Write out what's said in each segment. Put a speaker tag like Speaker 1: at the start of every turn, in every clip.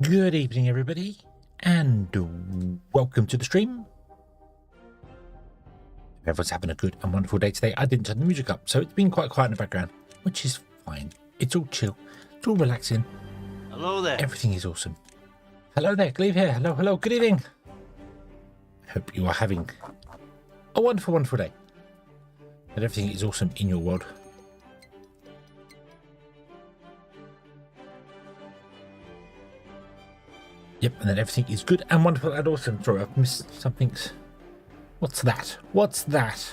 Speaker 1: Good evening, everybody, and welcome to the stream. Everyone's having a good and wonderful day today. I didn't turn the music up, so it's been quite quiet in the background, which is fine. It's all chill. It's all relaxing.
Speaker 2: Hello there.
Speaker 1: Everything is awesome. Hello there, Glebe here. Hello, hello, good evening. I hope you are having a wonderful, wonderful day. And everything is awesome in your world. Yep, and then everything is good and wonderful and awesome. Sorry, I've missed something. What's that? What's that?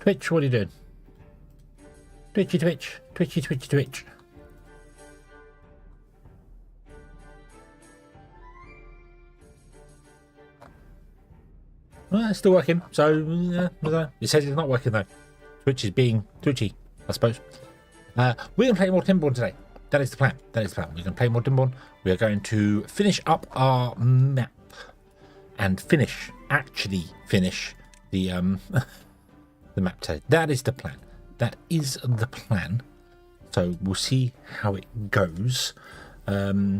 Speaker 1: Twitch, what are you doing? Twitchy, twitch. Twitchy, twitchy, twitch. Well, it's still working, so it says it's not working though. Twitch is being twitchy, I suppose. We're going to play more Timberborn today. That is the plan. That is the plan. We're going to play more Timberborn. We are going to finish up our map and actually finish the the map today. That is the plan. That is the plan. So we'll see how it goes. Yeah.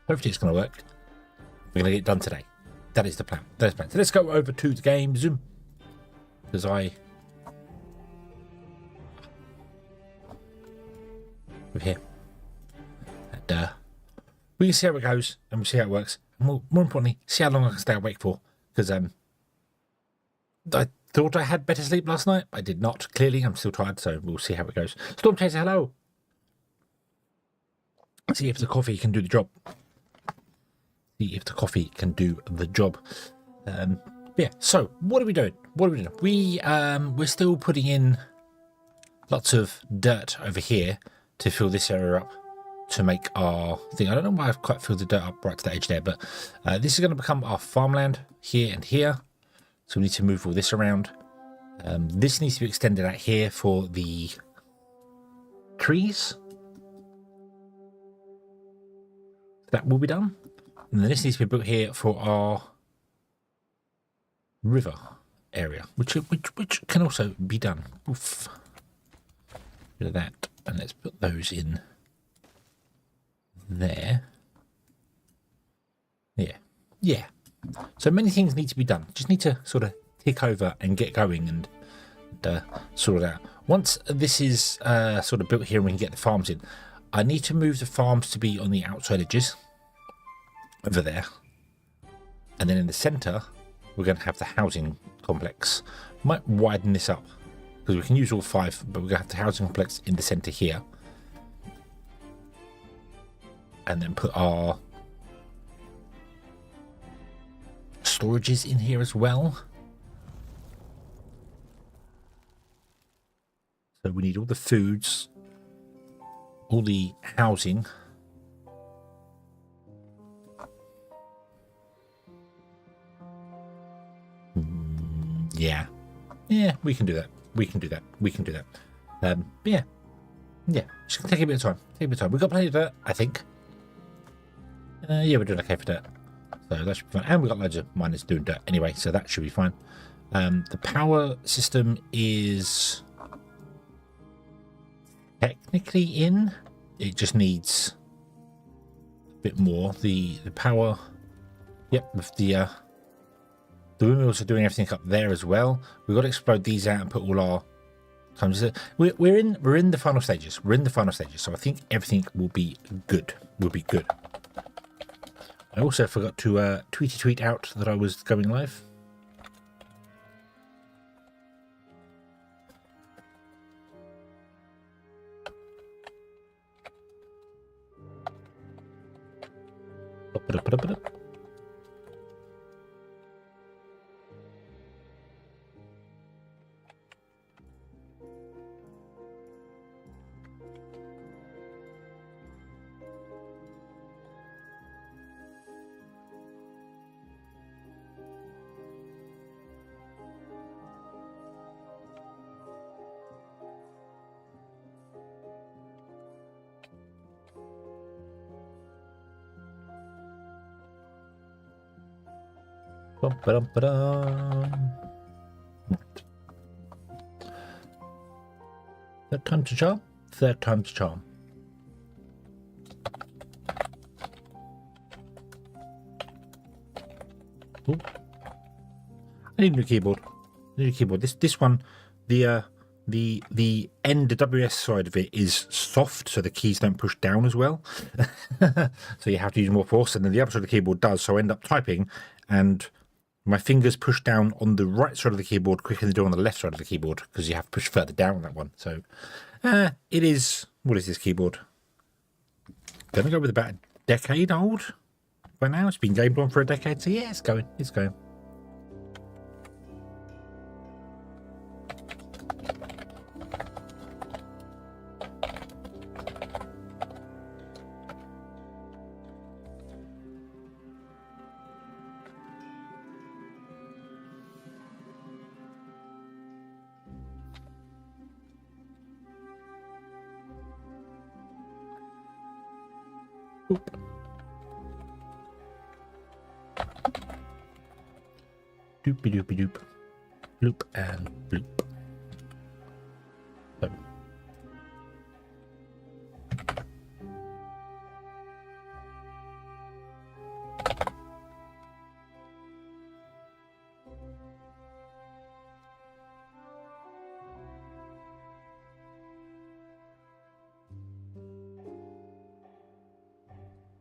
Speaker 1: Hopefully it's going to work. We're going to get it done today. That is the plan. That is the plan. So let's go over to the game. Zoom. Because over here, and we can see how it goes, and we'll see how it works, and more importantly, see how long I can stay awake for. Because I thought I had better sleep last night. I did not. Clearly, I'm still tired, so we'll see how it goes. Storm Chaser, hello. See if the coffee can do the job. See if the coffee can do the job. Yeah. So what are we doing? What are we doing? We're still putting in lots of dirt over here to fill this area up to make our thing. I don't know why I've quite filled the dirt up right to the edge there, but this is going to become our farmland here and here. So we need to move all this around. This needs to be extended out here for the trees. That will be done. And then this needs to be built here for our river area, which can also be done. Oof. Bit of that, and let's put those in there. Yeah. So many things need to be done. Just need to sort of tick over and get going and sort it out. Once this is sort of built here and we can get the farms in, I need to move the farms to be on the outside edges over there, and then in the center we're going to have the housing complex. Might widen this up because we can use all 5, but we're going to have the housing complex in the center here, and then put our storages in here as well. So we need all the foods, all the housing. Yeah, we can do that. We can do that. Yeah, it's gonna take a bit of time. We've got plenty of dirt, I think. Yeah, we're doing okay for dirt, so that should be fine. And we've got loads of miners doing dirt anyway, so that should be fine. The power system is technically in. It just needs a bit more. The power. Yep, with the windmills are doing everything up there as well. We've got to explode these out and put all our times. We're in the final stages. So I think everything will be good. I also forgot to tweet out that I was going live. Bum, ba-dum, ba-dum. Third time's a charm? Third time's a charm. Ooh. I need a new keyboard. I need a keyboard. This one, the NWS side of it is soft, so the keys don't push down as well. So you have to use more force, and then the other side of the keyboard does. So I end up typing, and my fingers push down on the right side of the keyboard quicker than they do on the left side of the keyboard, because you have to push further down on that one. So it is. What is this keyboard? Gonna go with about a decade old by now. It's been gamed on for a decade, so yeah, it's going. It's going. Oop. Doopy doopy doop. Bloop and bloop. So.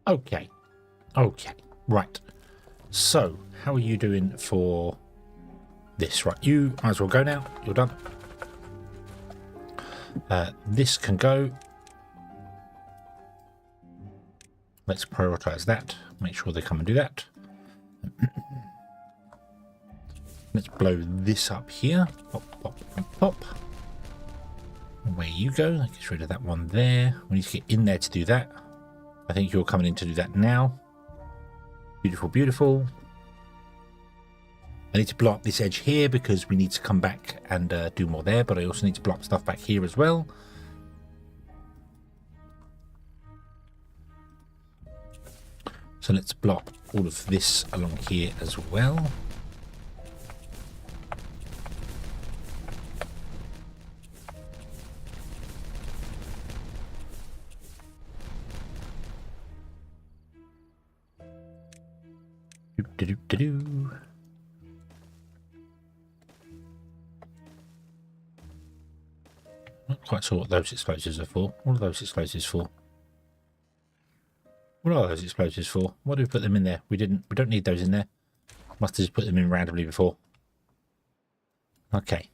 Speaker 1: Okay, right. So, how are you doing for this? Right, you might as well go now. You're done. This can go. Let's prioritize that. Make sure they come and do that. Let's blow this up here. Pop, pop, pop, pop. Away you go. That gets rid of that one there. We need to get in there to do that. I think you're coming in to do that now. Beautiful, beautiful. I need to blow up this edge here because we need to come back and do more there, but I also need to blow up stuff back here as well. So let's blow up all of this along here as well. Do-do-do-do-do. Not quite sure what those explosives are for. What are those explosives for? What are those explosives for? Why do we put them in there? We don't need those in there. Must have just put them in randomly before. Okay.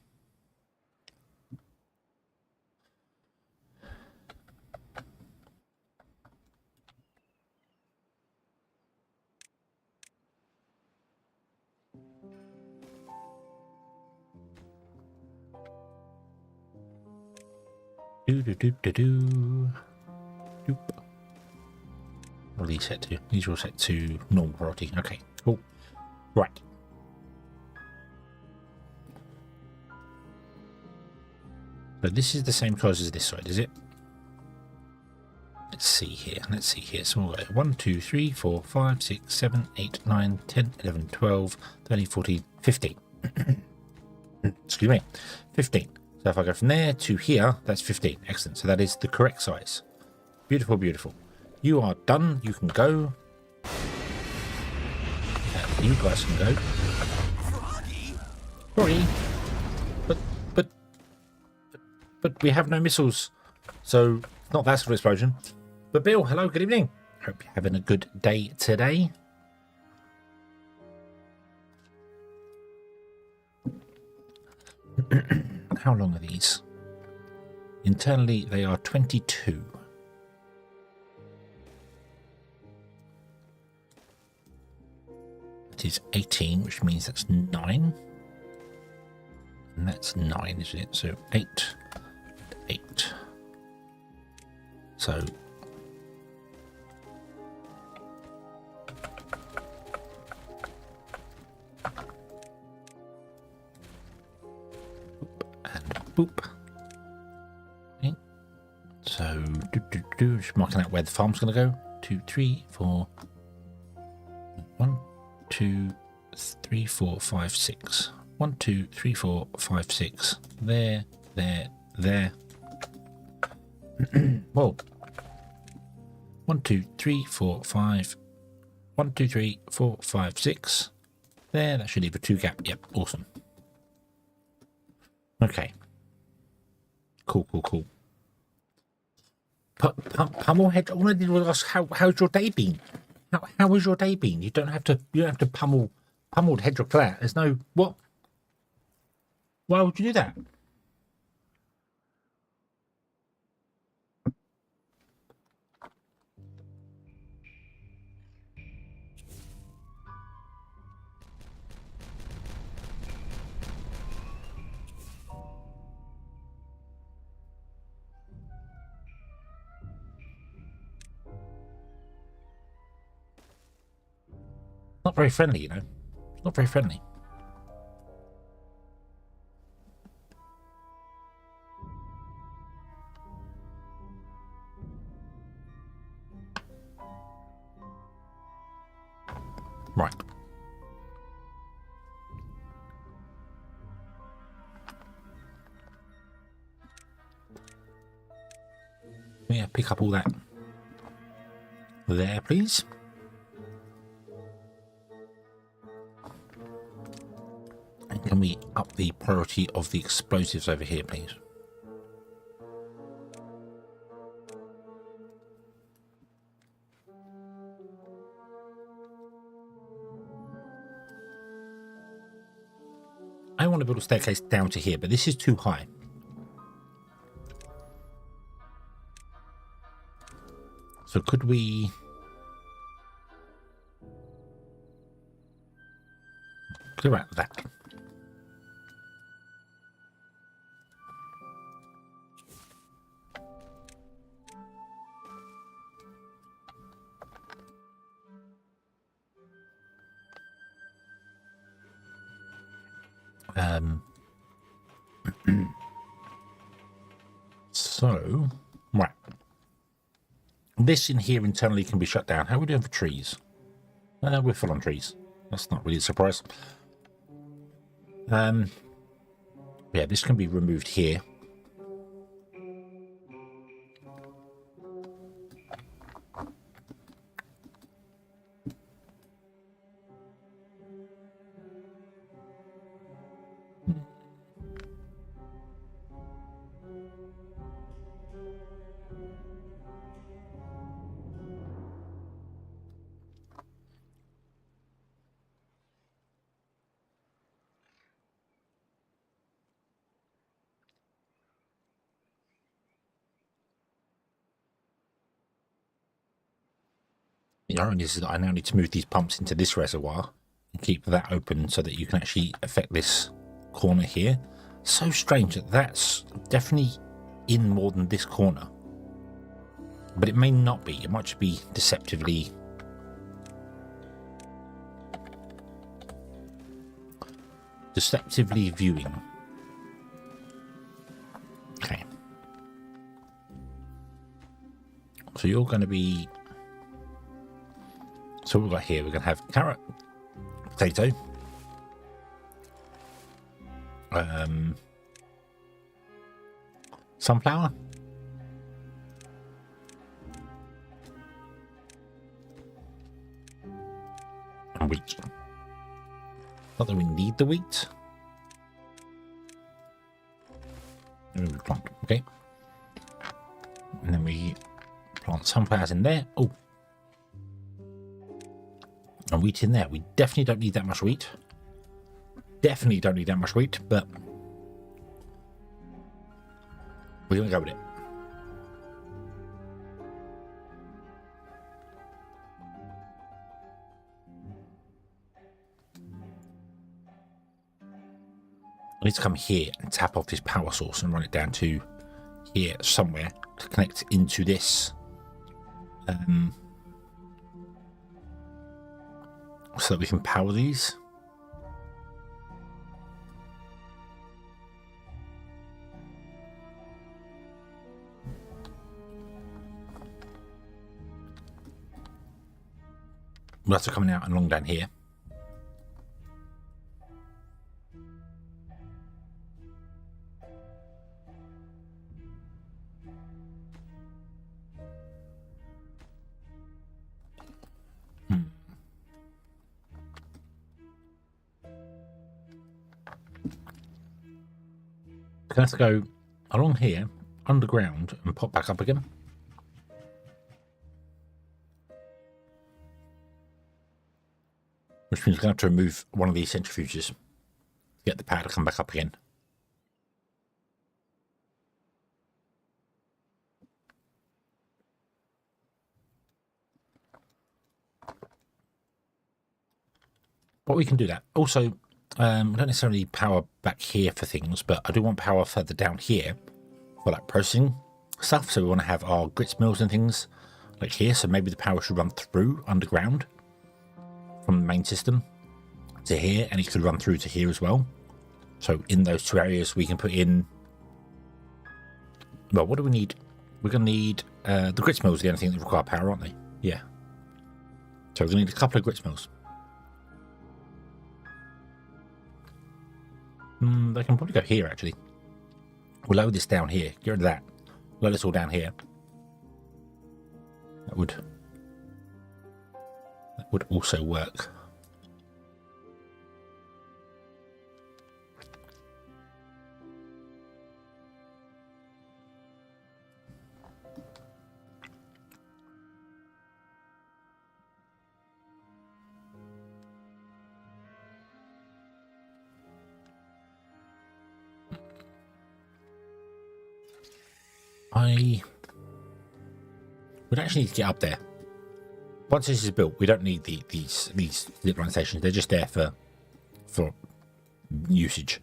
Speaker 1: Do-do-do-do-do. Doop. What are these set to? These are all set to normal priority. Okay, cool. Right. So this is the same size as this side, is it? Let's see here. Let's see here. So we'll go 1, 2, 3, 4, 5, 6, 7, 8, 9, 10, 11, 12, 13, 14, 15. Excuse me. 15. So if I go from there to here, that's 15. Excellent. So that is the correct size. Beautiful, beautiful. You are done. You can go. You guys can go. Sorry. But we have no missiles. So not that sort of explosion. But Bill, hello, good evening. Hope you're having a good day today. How long are these? Internally, they are 22. It is 18, which means that's 9. And that's 9, isn't it? So 8, 8. So boop. Okay. So just marking out where the farm's going to go. 2, 3, 4. 1, 2, 3, 4, 5, 6. 1, 2, 3, 4, 5, 6. There, there, there. Well, 1, 2, 3, 4, 5. 1, 2, 3, 4, 5, 6. There, that should leave a 2 gap. Yep, awesome. Okay. Cool. Pummelhead. All I did was ask how's your day been? How has your day been? You don't have to pummeled hedgehog for that. There's no what? Why would you do that? Not very friendly, you know. Not very friendly. Right. Yeah, pick up all that. There, please. And can we up the priority of the explosives over here, please? I want to build a staircase down to here, but this is too high. So could we clear out that? So, right. This in here internally can be shut down. How are we doing for trees? We're full on trees. That's not really a surprise. Yeah, this can be removed here. The irony is that I now need to move these pumps into this reservoir and keep that open so that you can actually affect this corner here. So strange that that's definitely in more than this corner. But it may not be. It might just be deceptively viewing. Okay. So you're going to be... So what we've got here, we're going to have carrot, potato, sunflower, and wheat. Not that we need the wheat. Plant, okay. And then we plant sunflowers in there. Oh. And wheat in there. We definitely don't need that much wheat. Definitely don't need that much wheat, but we're going to go with it. I need to come here and tap off this power source and run it down to here somewhere to connect into this. So that we can power these. We'll have to come out and along down here. gonna have to go along here, underground, and pop back up again. Which means we're going to have to remove one of these centrifuges to get the power to come back up again. But we can do that. Also, we don't necessarily need power back here for things, but I do want power further down here for like processing stuff. So we want to have our grits mills and things like here. So maybe the power should run through underground from the main system to here, and it could run through to here as well. So in those two areas we can put in, well, what do we need? We're going to need the grits mills are the only thing that require power, aren't they? Yeah. So we're going to need a couple of grits mills. They can probably go here, actually. We'll lower this down here. Get rid of that. Lower this all down here. That would also work. I would actually need to get up there. Once this is built, we don't need these zipline stations. They're just there for usage.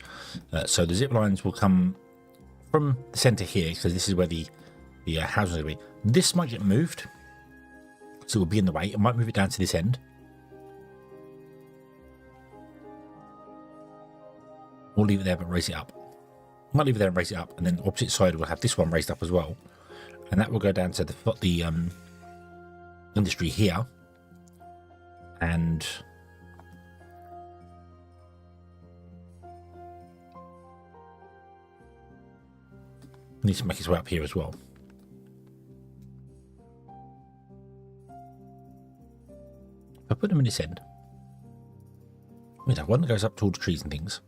Speaker 1: So the zip lines will come from the center here, because this is where the housing will be. This might get moved, so it will be in the way. I might move it down to this end, or leave it there but raise it up. I might leave it there and raise it up, and then opposite side we'll have this one raised up as well, and that will go down to the industry here, and needs to make its way up here as well. If I put them in this end, we have one that goes up to all the trees and things,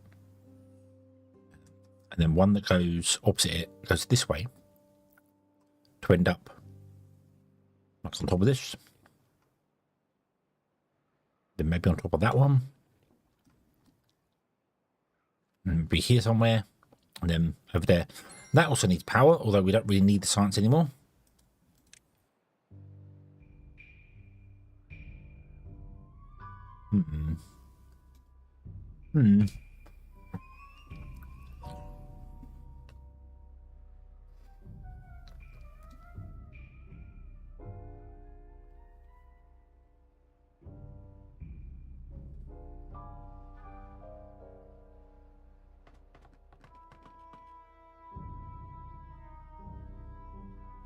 Speaker 1: and then one that goes opposite it, goes this way to end up like on top of this, then maybe on top of that one, and be here somewhere, and then over there. That also needs power, although we don't really need the science anymore.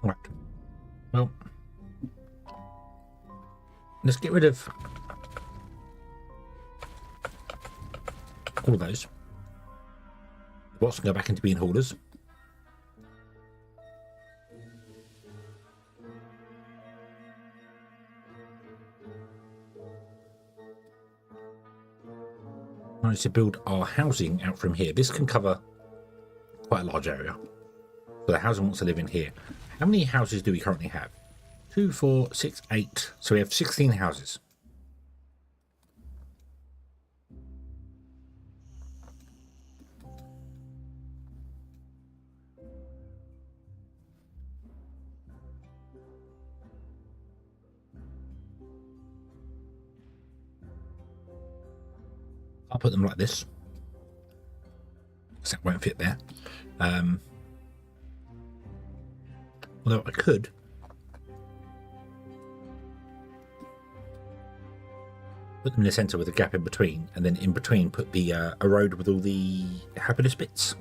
Speaker 1: Right. Well, let's get rid of all of those. What's going to go back into being hoarders. I need to build our housing out from here. This can cover quite a large area. So the housing wants to live in here. How many houses do we currently have? 2, 4, 6, 8. So we have 16 houses. I'll put them like this, because that won't fit there. Although I could put them in the centre with a gap in between, and then in between put the a road with all the happiness bits.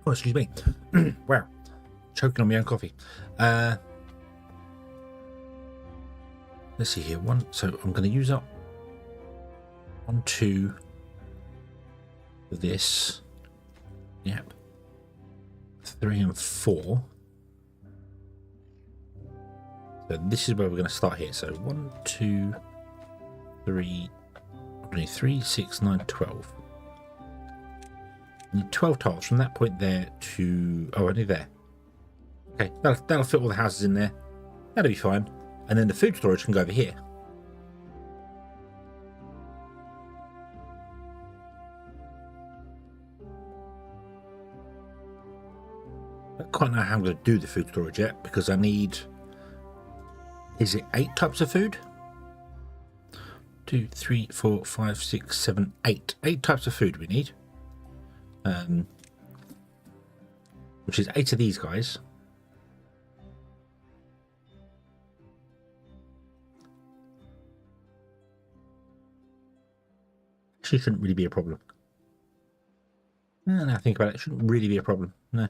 Speaker 1: Oh, excuse me. Wow. Choking on my own coffee. Let's see here. So I'm going to use up 1, 2 for this. Yep. 3 and 4. So this is where we're going to start here. So 1, 2, 3, 3, 6, 9, 12. And 12 tiles from that point there to... Oh, only there. Okay, that'll fit all the houses in there. That'll be fine. And then the food storage can go over here. I don't quite know how I'm going to do the food storage yet, because I need... Is it 8 types of food? 2, 3, 4, 5, 6, 7, 8. 8 types of food we need. Which is 8 of these guys. Actually, shouldn't really be a problem. Now I think about it, it shouldn't really be a problem. No.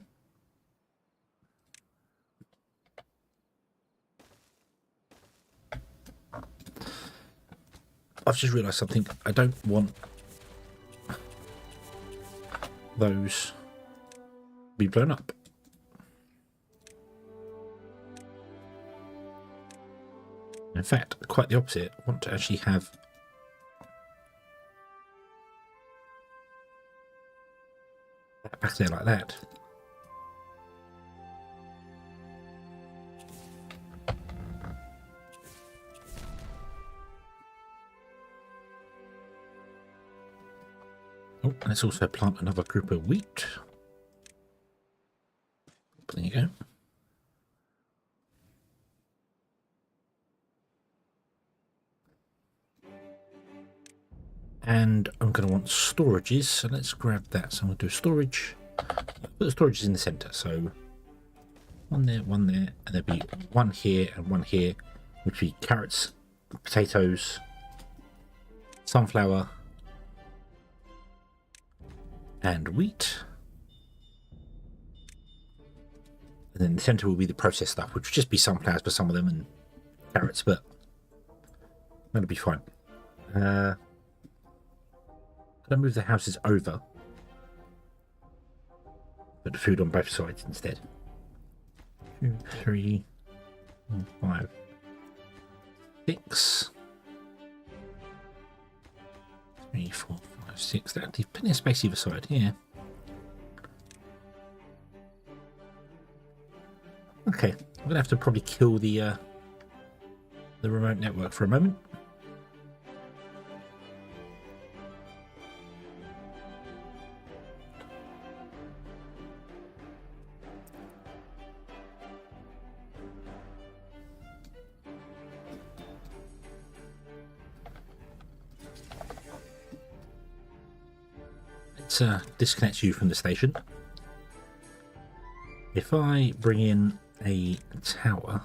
Speaker 1: I've just realised something. I don't want those to be blown up. In fact, quite the opposite. I want to actually have that back there like that. Oh, and let's also plant another group of wheat. There you go. And I'm going to want storages, so let's grab that. So I'm going to do storage. Put the storages in the center. So one there, and there'll be one here and one here, which will be carrots, potatoes, sunflower, and wheat. And then the center will be the processed stuff, which will just be sunflowers for some of them and carrots, but that'll be fine. Could I move the houses over? Put the food on both sides instead. 2, 3, 4, 5, 6. 3, 4, 5, 6. That'll leave plenty of space either side. Yeah. Okay, I'm gonna have to probably kill the remote network for a moment. Let's disconnect you from the station. If I bring in a tower,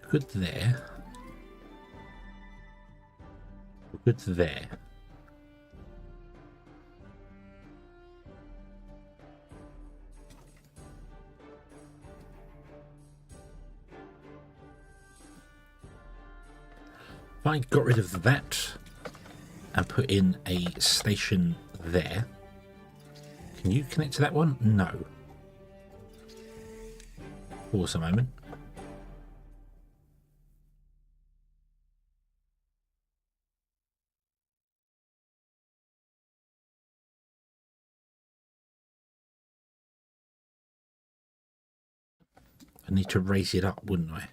Speaker 1: good there, good there. If I got rid of that and put in a station there, can you connect to that one? No. Pause a moment. I need to raise it up, wouldn't I?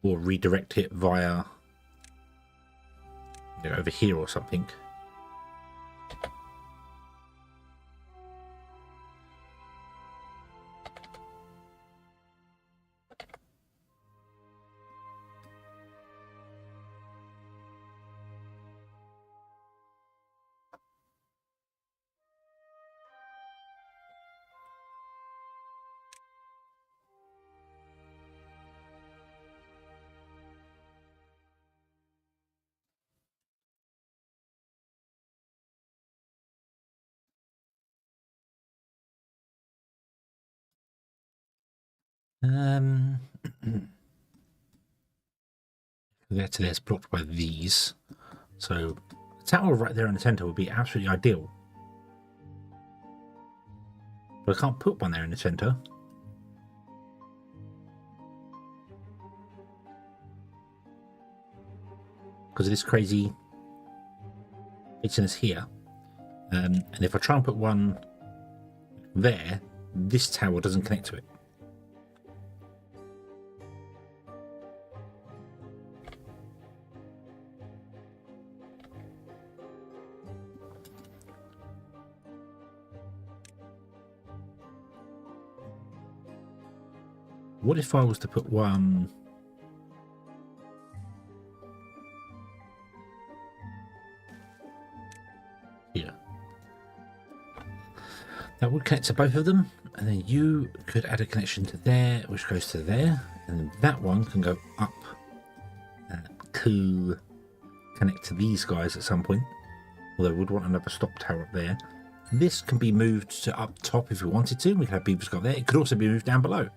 Speaker 1: Or redirect it via, you know, over here or something. There to there is blocked by these. So the tower right there in the center would be absolutely ideal. But I can't put one there in the center. Because of this crazy itchiness here. And if I try and put one there, this tower doesn't connect to it. What if I was to put one here? That would connect to both of them, and then you could add a connection to there, which goes to there, and then that one can go up to connect to these guys at some point. Although we'd want another stop tower up there. This can be moved to up top if we wanted to. We could have beavers go there. It could also be moved down below.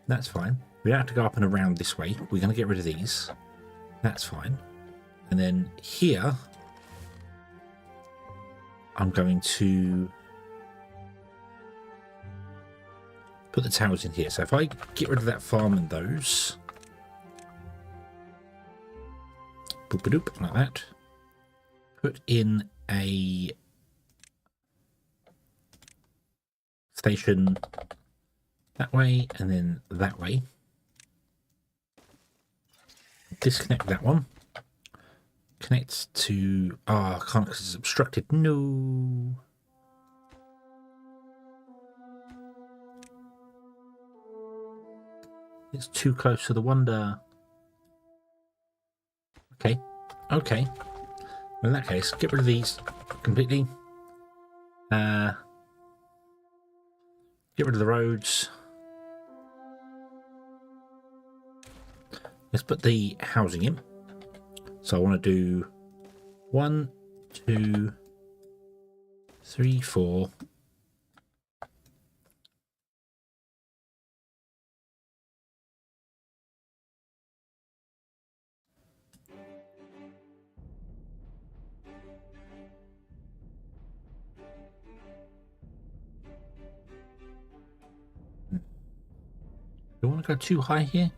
Speaker 1: That's fine. We don't have to go up and around this way. We're going to get rid of these. That's fine. And then here, I'm going to put the towers in here. So if I get rid of that farm and those, boop-a-doop, like that, put in a station that way and then that way. Disconnect that one. Connect to... I can't because it's obstructed. No. It's too close to the wonder. Okay. Okay. In that case, get rid of these completely. Get rid of the roads. Let's put the housing in. So I want to do 1, 2, 3, 4. Do you want to go too high here?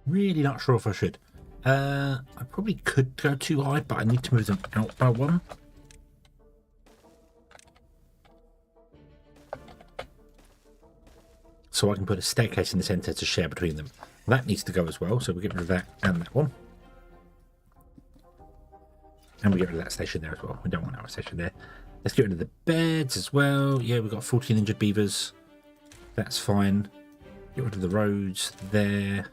Speaker 1: Really not sure if I should. I probably could go too high, but I need to move them out by one. So I can put a staircase in the centre to share between them. That needs to go as well, so we'll get rid of that and that one. And we get rid of that station there as well. We don't want our station there. Let's get rid of the beds as well. Yeah, we've got 14 injured beavers. That's fine. Get rid of the roads there.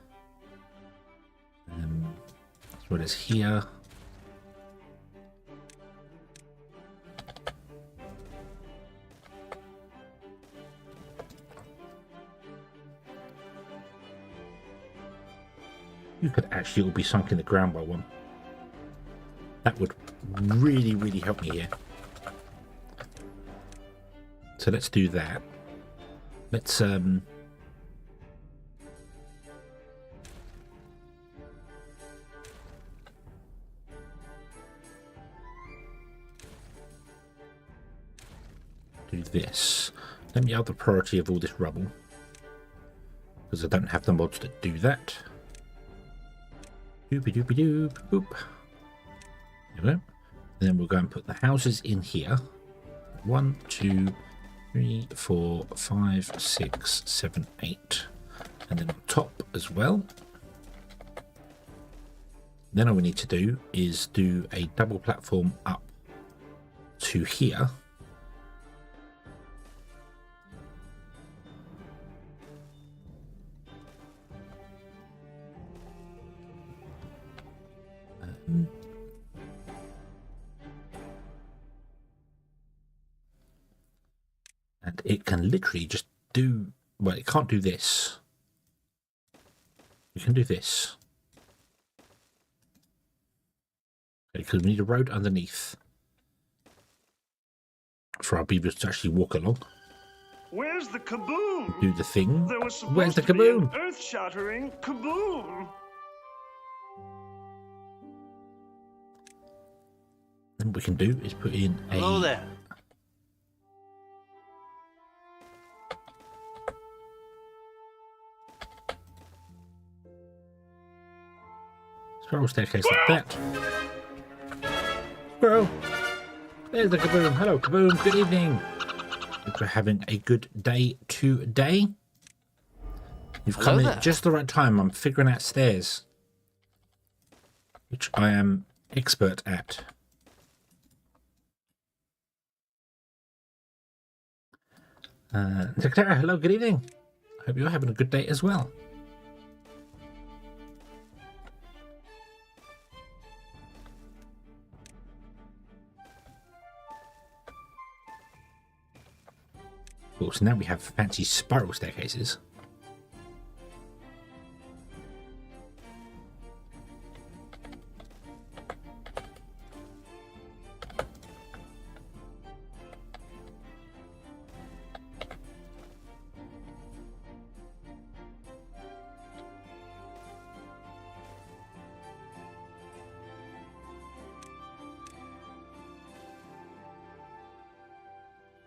Speaker 1: As well as here. You could actually all be sunk in the ground by one. That would really, really help me here. So let's do that. Let's do this. Let me up the priority of all this rubble, because I don't have the mods that do that. Doopy doopy doop boop. There we go. And then we'll go and put the houses in here. 1, 2, 3, 4, 5, 6, 7, 8. And then on top as well. Then all we need to do is do a double platform up to here. And it can literally just do, well, it can't do this. You can do this. Because we need a road underneath for our beavers to actually walk along.
Speaker 2: Where's the kaboom?
Speaker 1: Do the thing.
Speaker 2: There was supposed
Speaker 1: Where's the
Speaker 2: to be an
Speaker 1: kaboom?
Speaker 2: earth-shattering kaboom.
Speaker 1: Then what we can do is put in a...
Speaker 3: Hello there.
Speaker 1: Spiral staircase like that. Squirrel! There's the kaboom. Hello, kaboom. Good evening. Hope you're having a good day today. You've come in at just the right time. I'm figuring out stairs, which I am expert at. Secretary, hello, good evening. Hope you're having a good day as well. Cool, so now we have fancy spiral staircases.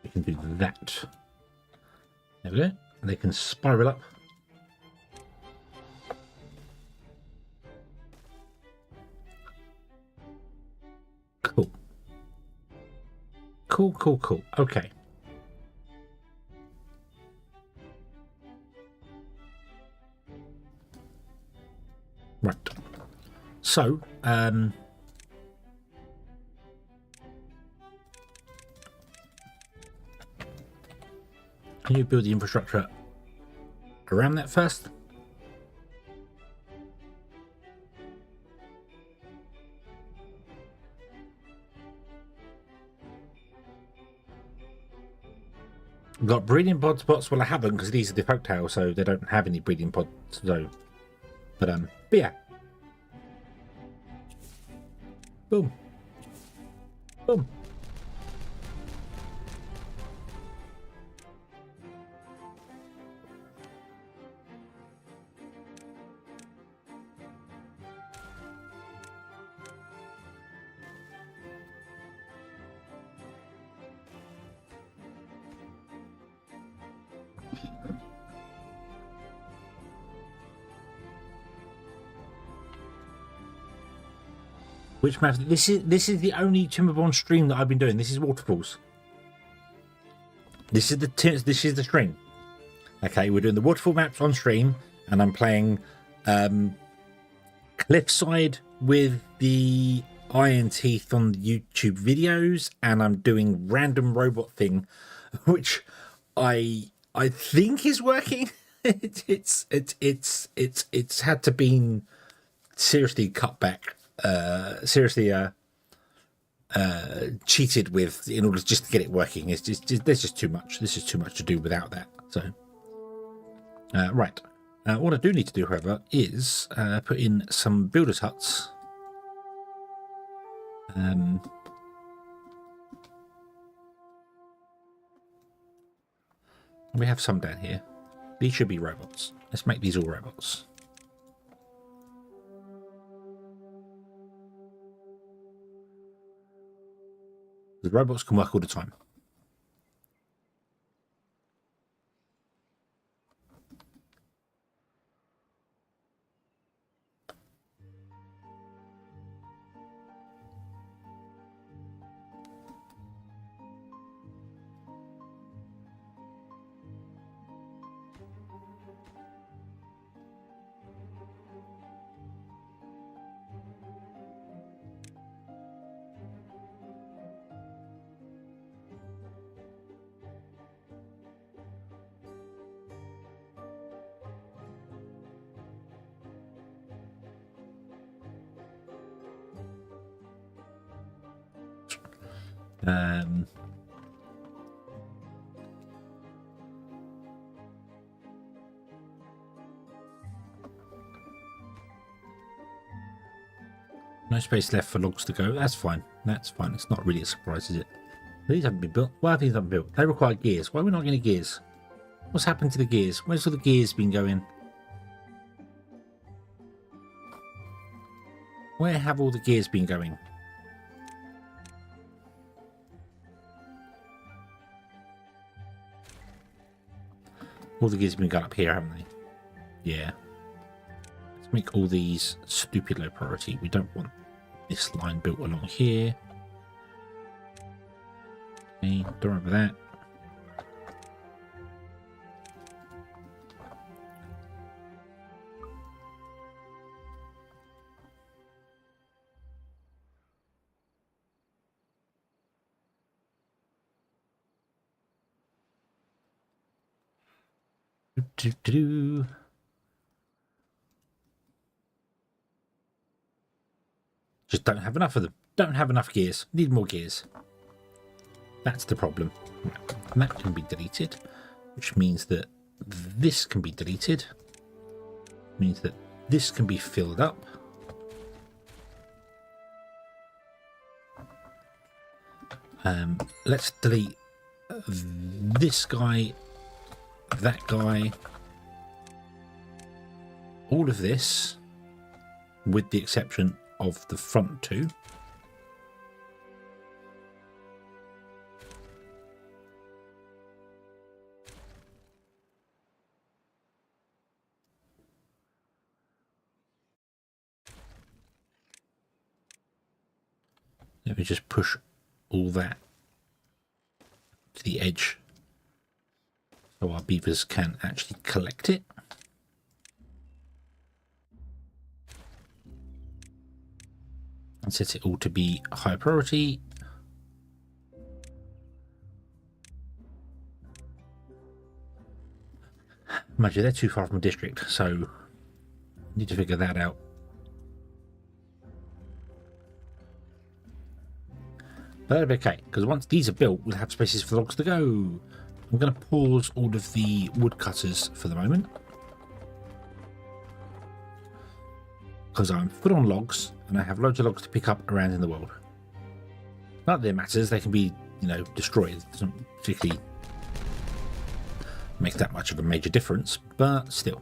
Speaker 1: We can do that. There we go. And they can spiral up. Cool. Cool. Okay. Right. So, can you build the infrastructure around that first? We've got breeding pod spots. Well, I haven't because these are the folktale, so they don't have any breeding pods. So, but yeah. Boom. Boom. Which map? This is the only Timberborn stream that I've been doing. This is waterfalls. This is the stream. Okay, we're doing the waterfall maps on stream, and I'm playing Cliffside with the Iron Teeth on the YouTube videos, and I'm doing random robot thing, which I think is working. It's had to be seriously cut back. Cheated with in order just to get it working. It's just there's just too much. This is too much to do without that. So right, what I do need to do, however, is put in some builders huts. We have some down here. These should be robots. Let's make these all robots. The robots can work all the time. No space left for logs to go. That's fine. That's fine. It's not really a surprise, is it? These haven't been built. Why have these not been built? They require gears. Why are we not getting gears? What's happened to the gears? Where's all the gears been going? Where have all the gears been going? All the gears have been going up here, haven't they? Yeah. Let's make all these stupid low priority. We don't want this line built along here. Okay, don't remember that. Just don't have enough of them. Don't have enough gears. Need more gears. That's the problem. And that can be deleted, which means that this can be deleted. Means that this can be filled up. Let's delete this guy, that guy, all of this, with the exception of the front two. Let me just push all that to the edge so our beavers can actually collect it. And set it all to be high priority. Mind you, they're too far from a district, so need to figure that out. But that'll be okay, because once these are built, we'll have spaces for the logs to go. I'm going to pause all of the woodcutters for the moment, because I'm full on logs and I have loads of logs to pick up around in the world. Not that it matters, they can be, you know, destroyed. It doesn't particularly make that much of a major difference, but still.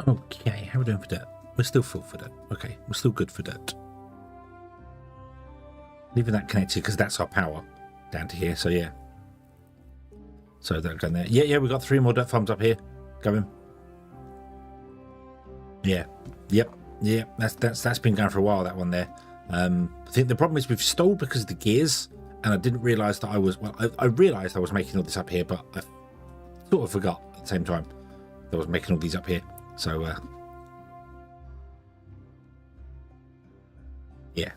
Speaker 1: Okay, how are we doing for dirt? We're still full for dirt. Okay, we're still good for dirt. Leaving that connected because that's our power down to here, so yeah. So that'll go in there. Yeah, we've got 3 more dirt farms up here going. Yeah, yep, that's been going for a while, that one there. I think the problem is we've stalled because of the gears, and I didn't realise that I was, well, I realised I was making all this up here, but I sort of forgot at the same time that I was making all these up here. So, yeah.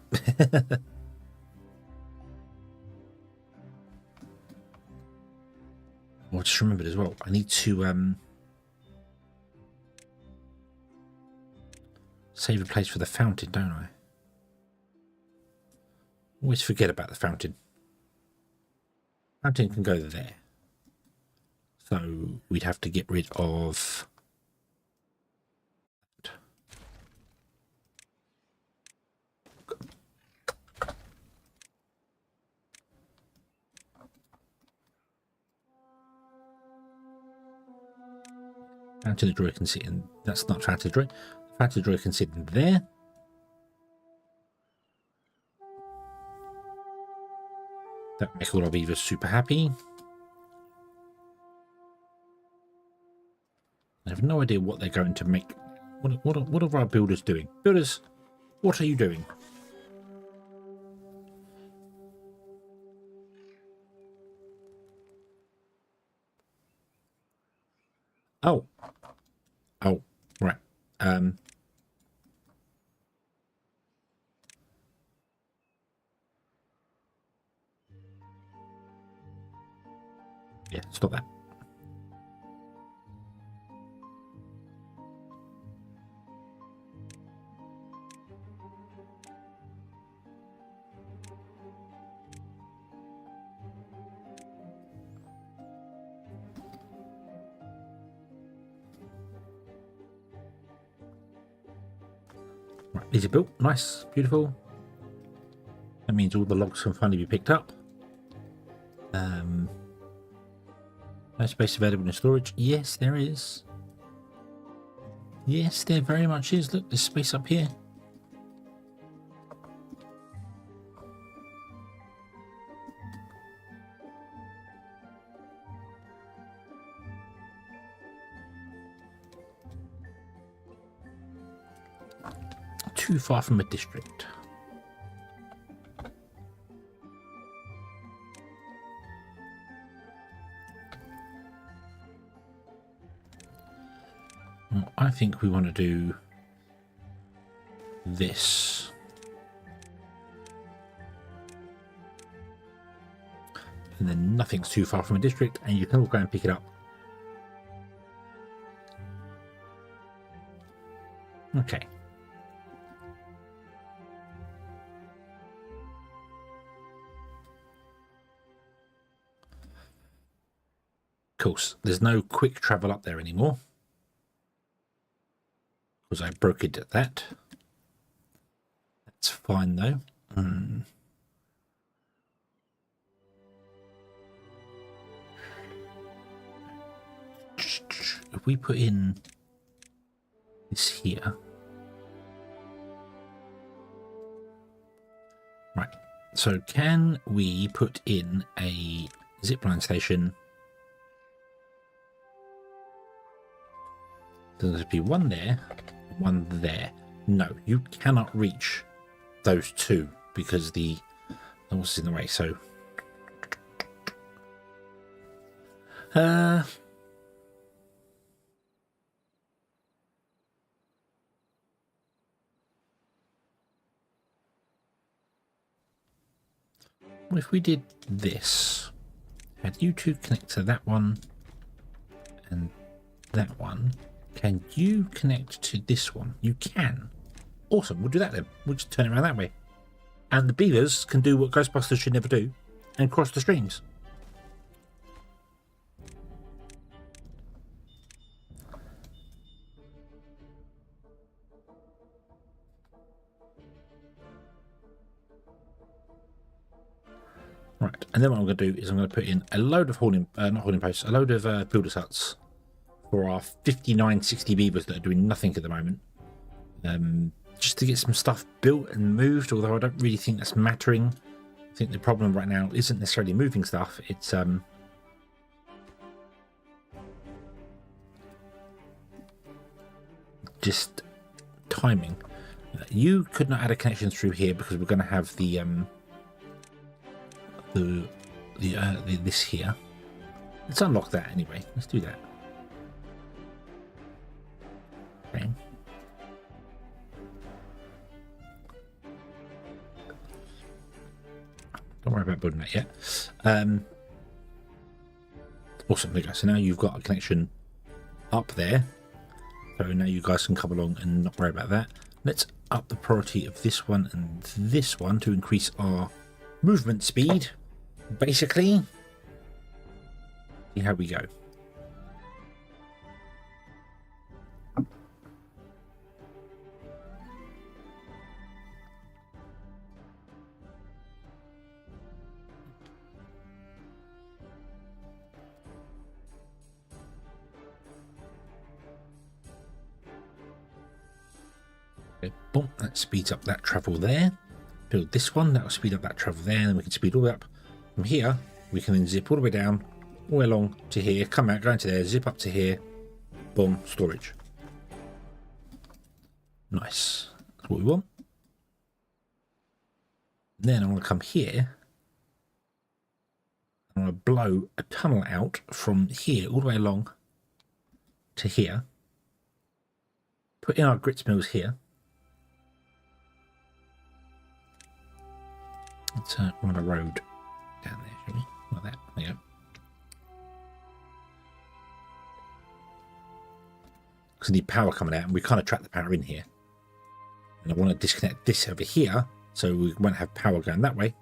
Speaker 1: I just remembered as well, I need to save a place for the fountain, don't I? Always forget about the fountain. Fountain can go there. So we'd have to get rid of... Fountain droid can sit in. That's not Fountain droid. Fountain droid can sit in there. That make all our beavers super happy. I have no idea what they're going to make. What are our builders doing? Builders, what are you doing? Oh, right. Yeah, stop that. These are built. Nice. Beautiful. That means all the logs can finally be picked up. No space available in storage. Yes, there is. Yes, there very much is. Look, there's space up here. Too far from a district. Well, I think we want to do this. And then nothing's too far from a district, and you can all go and pick it up. Okay. Of course, there's no quick travel up there anymore. Because I broke it at that. That's fine though. If we put in this here. Right. So can we put in a zipline station? There's be one there, one there. No, you cannot reach those two because the horse is in the way. So, if we did this, had you two connect to that one and that one. Can you connect to this one? You can. Awesome. We'll do that then. We'll just turn it around that way. And the beavers can do what Ghostbusters should never do and cross the streams. Right. And then what I'm going to do is I'm going to put in a load of not hauling posts, a load of builders huts. For our 5960 beavers that are doing nothing at the moment, just to get some stuff built and moved, although I don't really think that's mattering. I think the problem right now isn't necessarily moving stuff, it's just timing. You could not add a connection through here because we're going to have the this here. Let's unlock that anyway. Let's do that. Okay. Don't worry about building that yet. Awesome, there you go. So now you've got a connection up there. So now you guys can come along and not worry about that. Let's up the priority of this one and this one to increase our movement speed. Basically, see how we go. Okay, boom, that speeds up that travel there. Build this one, that will speed up that travel there, and then we can speed all the way up. From here, we can then zip all the way down, all the way along to here, come out, go into there, zip up to here, boom, storage. Nice. That's what we want. Then I want to come here. I want to blow a tunnel out from here all the way along to here. Put in our grits mills here. Let's run a road down there, shall we? Like that. There you go. Because I need power coming out, and we kind of trap the power in here. And I want to disconnect this over here, so we won't have power going that way.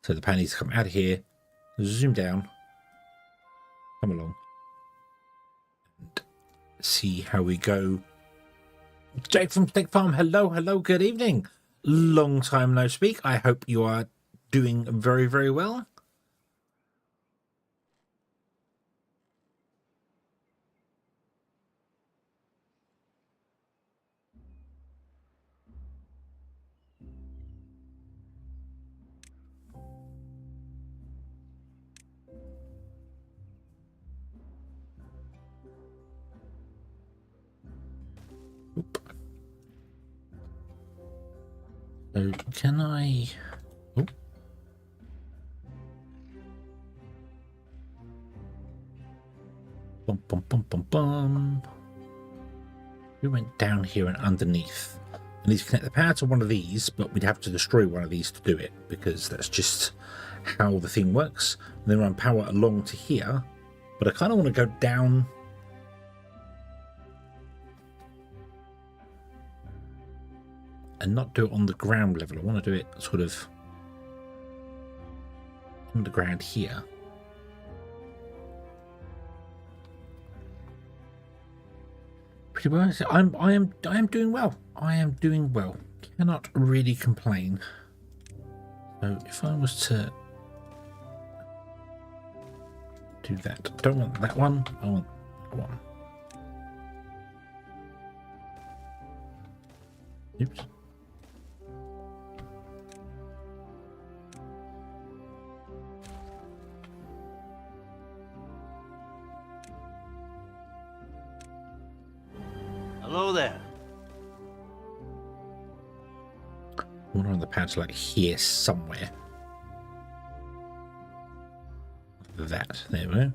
Speaker 1: So the power needs to come out of here, zoom down, come along, and see how we go Jake from Stick Farm. Hello, hello, good evening. Long time no speak. I hope you are doing very, very well. So can I... Oh. Bum, bum, bum, bum, bum. We went down here and underneath. I need to connect the power to one of these, but we'd have to destroy one of these to do it, because that's just how the thing works. And then run power along to here, but I kind of want to go down... and not do it on the ground level. I want to do it sort of underground here. Pretty well. I am doing well. I am doing well. Cannot really complain. So if I was to do that, don't want that one. I want that one. Oops.
Speaker 2: Hello there.
Speaker 1: I want the pad to like here somewhere. That. There we go.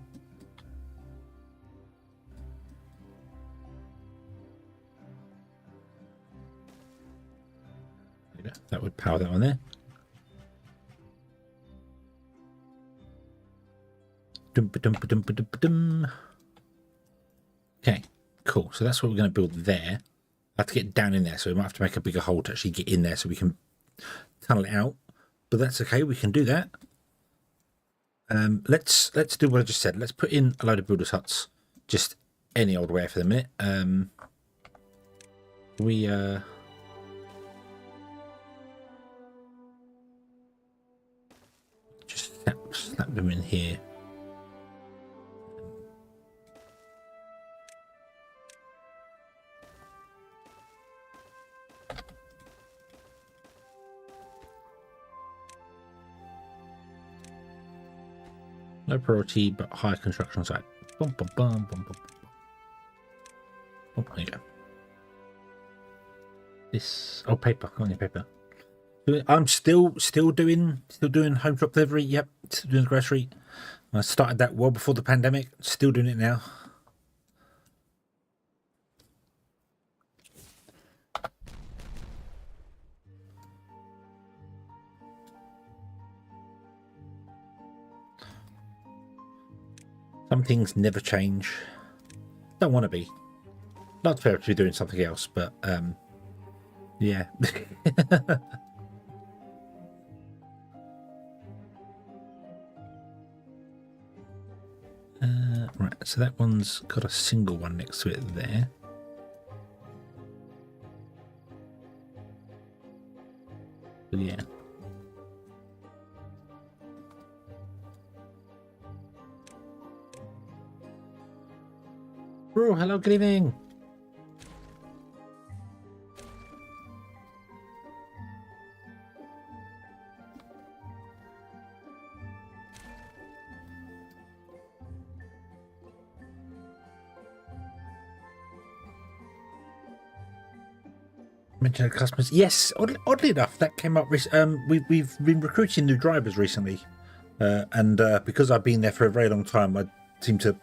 Speaker 1: That would power that one there. Okay, cool. So that's what we're going to build there. I have to get down in there, so we might have to make a bigger hole to actually get in there so we can tunnel it out. But that's okay, we can do that. Let's do what I just said. Let's put in a load of builders' huts, just any old way for the minute. Just snap them in here. Low priority, but high construction site. Bum, bum, bum, bum, bum. Oh, there you go. This, oh, paper. Come on, your paper. I'm still doing home drop delivery. Yep, still doing the grocery. I started that well before the pandemic. Still doing it now. Some things never change. Don't want to be. Not fair to be doing something else, but yeah. Right, so that one's got a single one next to it there. But yeah. Oh, hello, good evening. Mentioned customers. Yes, oddly enough, that came up. We've been recruiting new drivers recently, and because I've been there for a very long time, I seem to,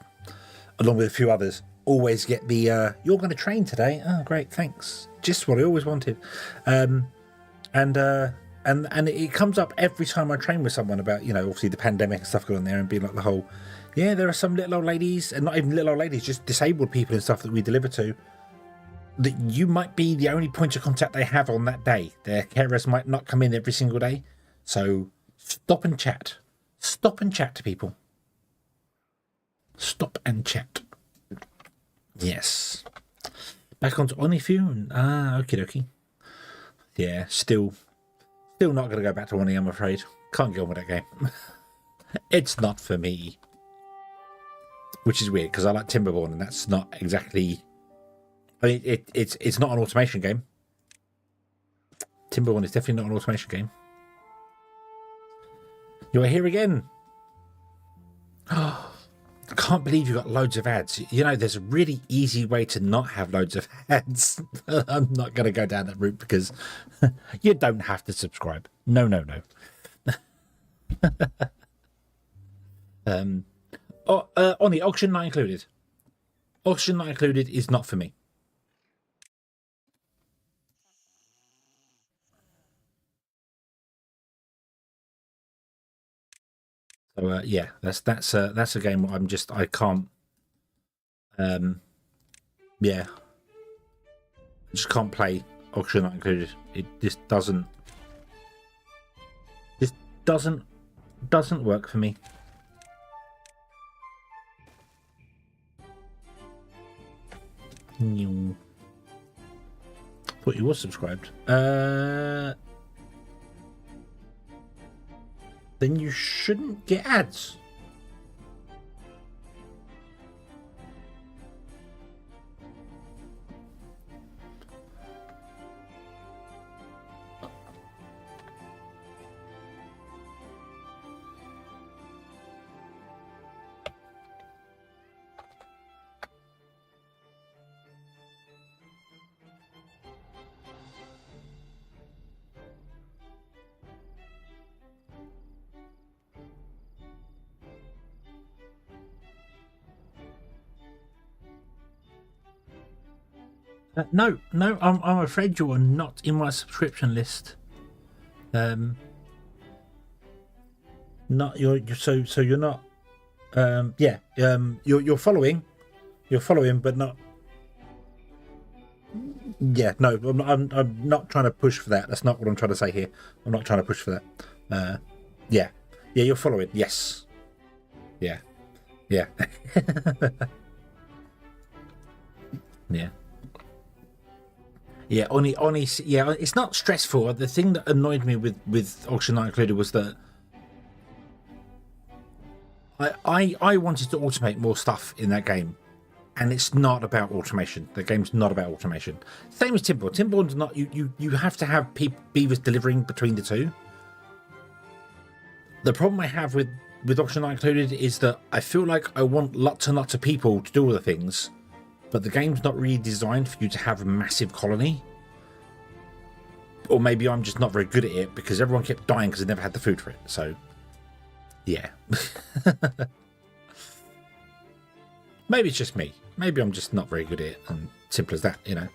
Speaker 1: along with a few others, always get the "you're going to train today." Oh, great, thanks. Just what I always wanted. And it comes up every time I train with someone about, you know, obviously the pandemic and stuff going on there, and being like the whole, yeah, there are some little old ladies, and not even little old ladies, just disabled people and stuff that we deliver to, that you might be the only point of contact they have on that day. Their carers might not come in every single day. So stop and chat. Stop and chat to people. Stop and chat. Yes. Back onto Onifune. Ah, okie dokie. Yeah, still not going to go back to Oni, I'm afraid. Can't get on with that game. It's not for me. Which is weird, because I like Timberborn, and that's not exactly... I mean, it's not an automation game. Timberborn is definitely not an automation game. You're here again. Oh, I can't believe you got loads of ads. You know, there's a really easy way to not have loads of ads. I'm not going to go down that route because you don't have to subscribe. No. On the auction not included. Auction not included is not for me. So yeah, that's a game where I can't. Yeah, I just can't play auction not included. It just doesn't work for me. Thought you was subscribed. Then you shouldn't get ads. No, I'm afraid you are not in my subscription list. Not you're so you're not. You're following, but not. Yeah, no, I'm not trying to push for that. That's not what I'm trying to say here. I'm not trying to push for that. Yeah, you're following. Yes. Yeah. Yeah. Only, it's not stressful. The thing that annoyed me with Auction Not Included was that I wanted to automate more stuff in that game, and it's not about automation. The game's not about automation. Same as Timberborn. Timberborn's not. You have to have beavers delivering between the two. The problem I have with Auction Not Included is that I feel like I want lots and lots of people to do all the things, but the game's not really designed for you to have a massive colony. Or maybe I'm just not very good at it because everyone kept dying because they never had the food for it. So, yeah. Maybe it's just me. Maybe I'm just not very good at it. And simple as that, you know.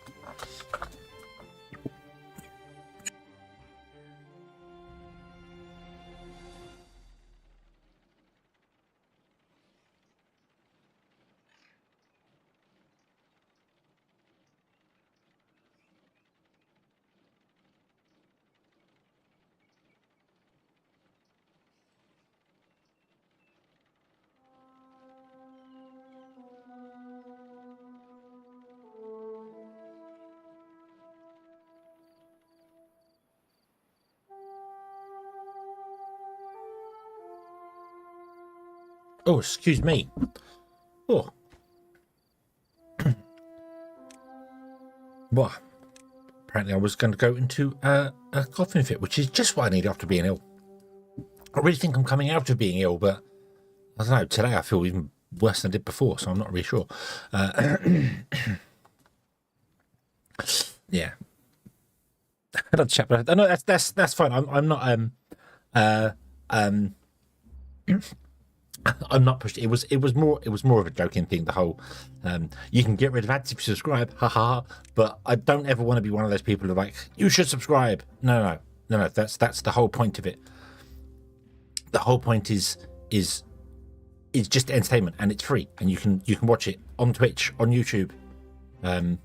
Speaker 1: Oh, excuse me. Oh. Well, apparently I was going to go into a coughing fit, which is just what I need after being ill. I really think I'm coming out of being ill, but I don't know. Today I feel even worse than I did before, so I'm not really sure. Yeah. No, that's fine. I'm not I'm not pushed. It was more of a joking thing. The whole you can get rid of ads if you subscribe, haha. But I don't ever want to be one of those people who are like, you should subscribe. No. That's the whole point of it. The whole point is just entertainment, and it's free, and you can watch it on Twitch, on YouTube, and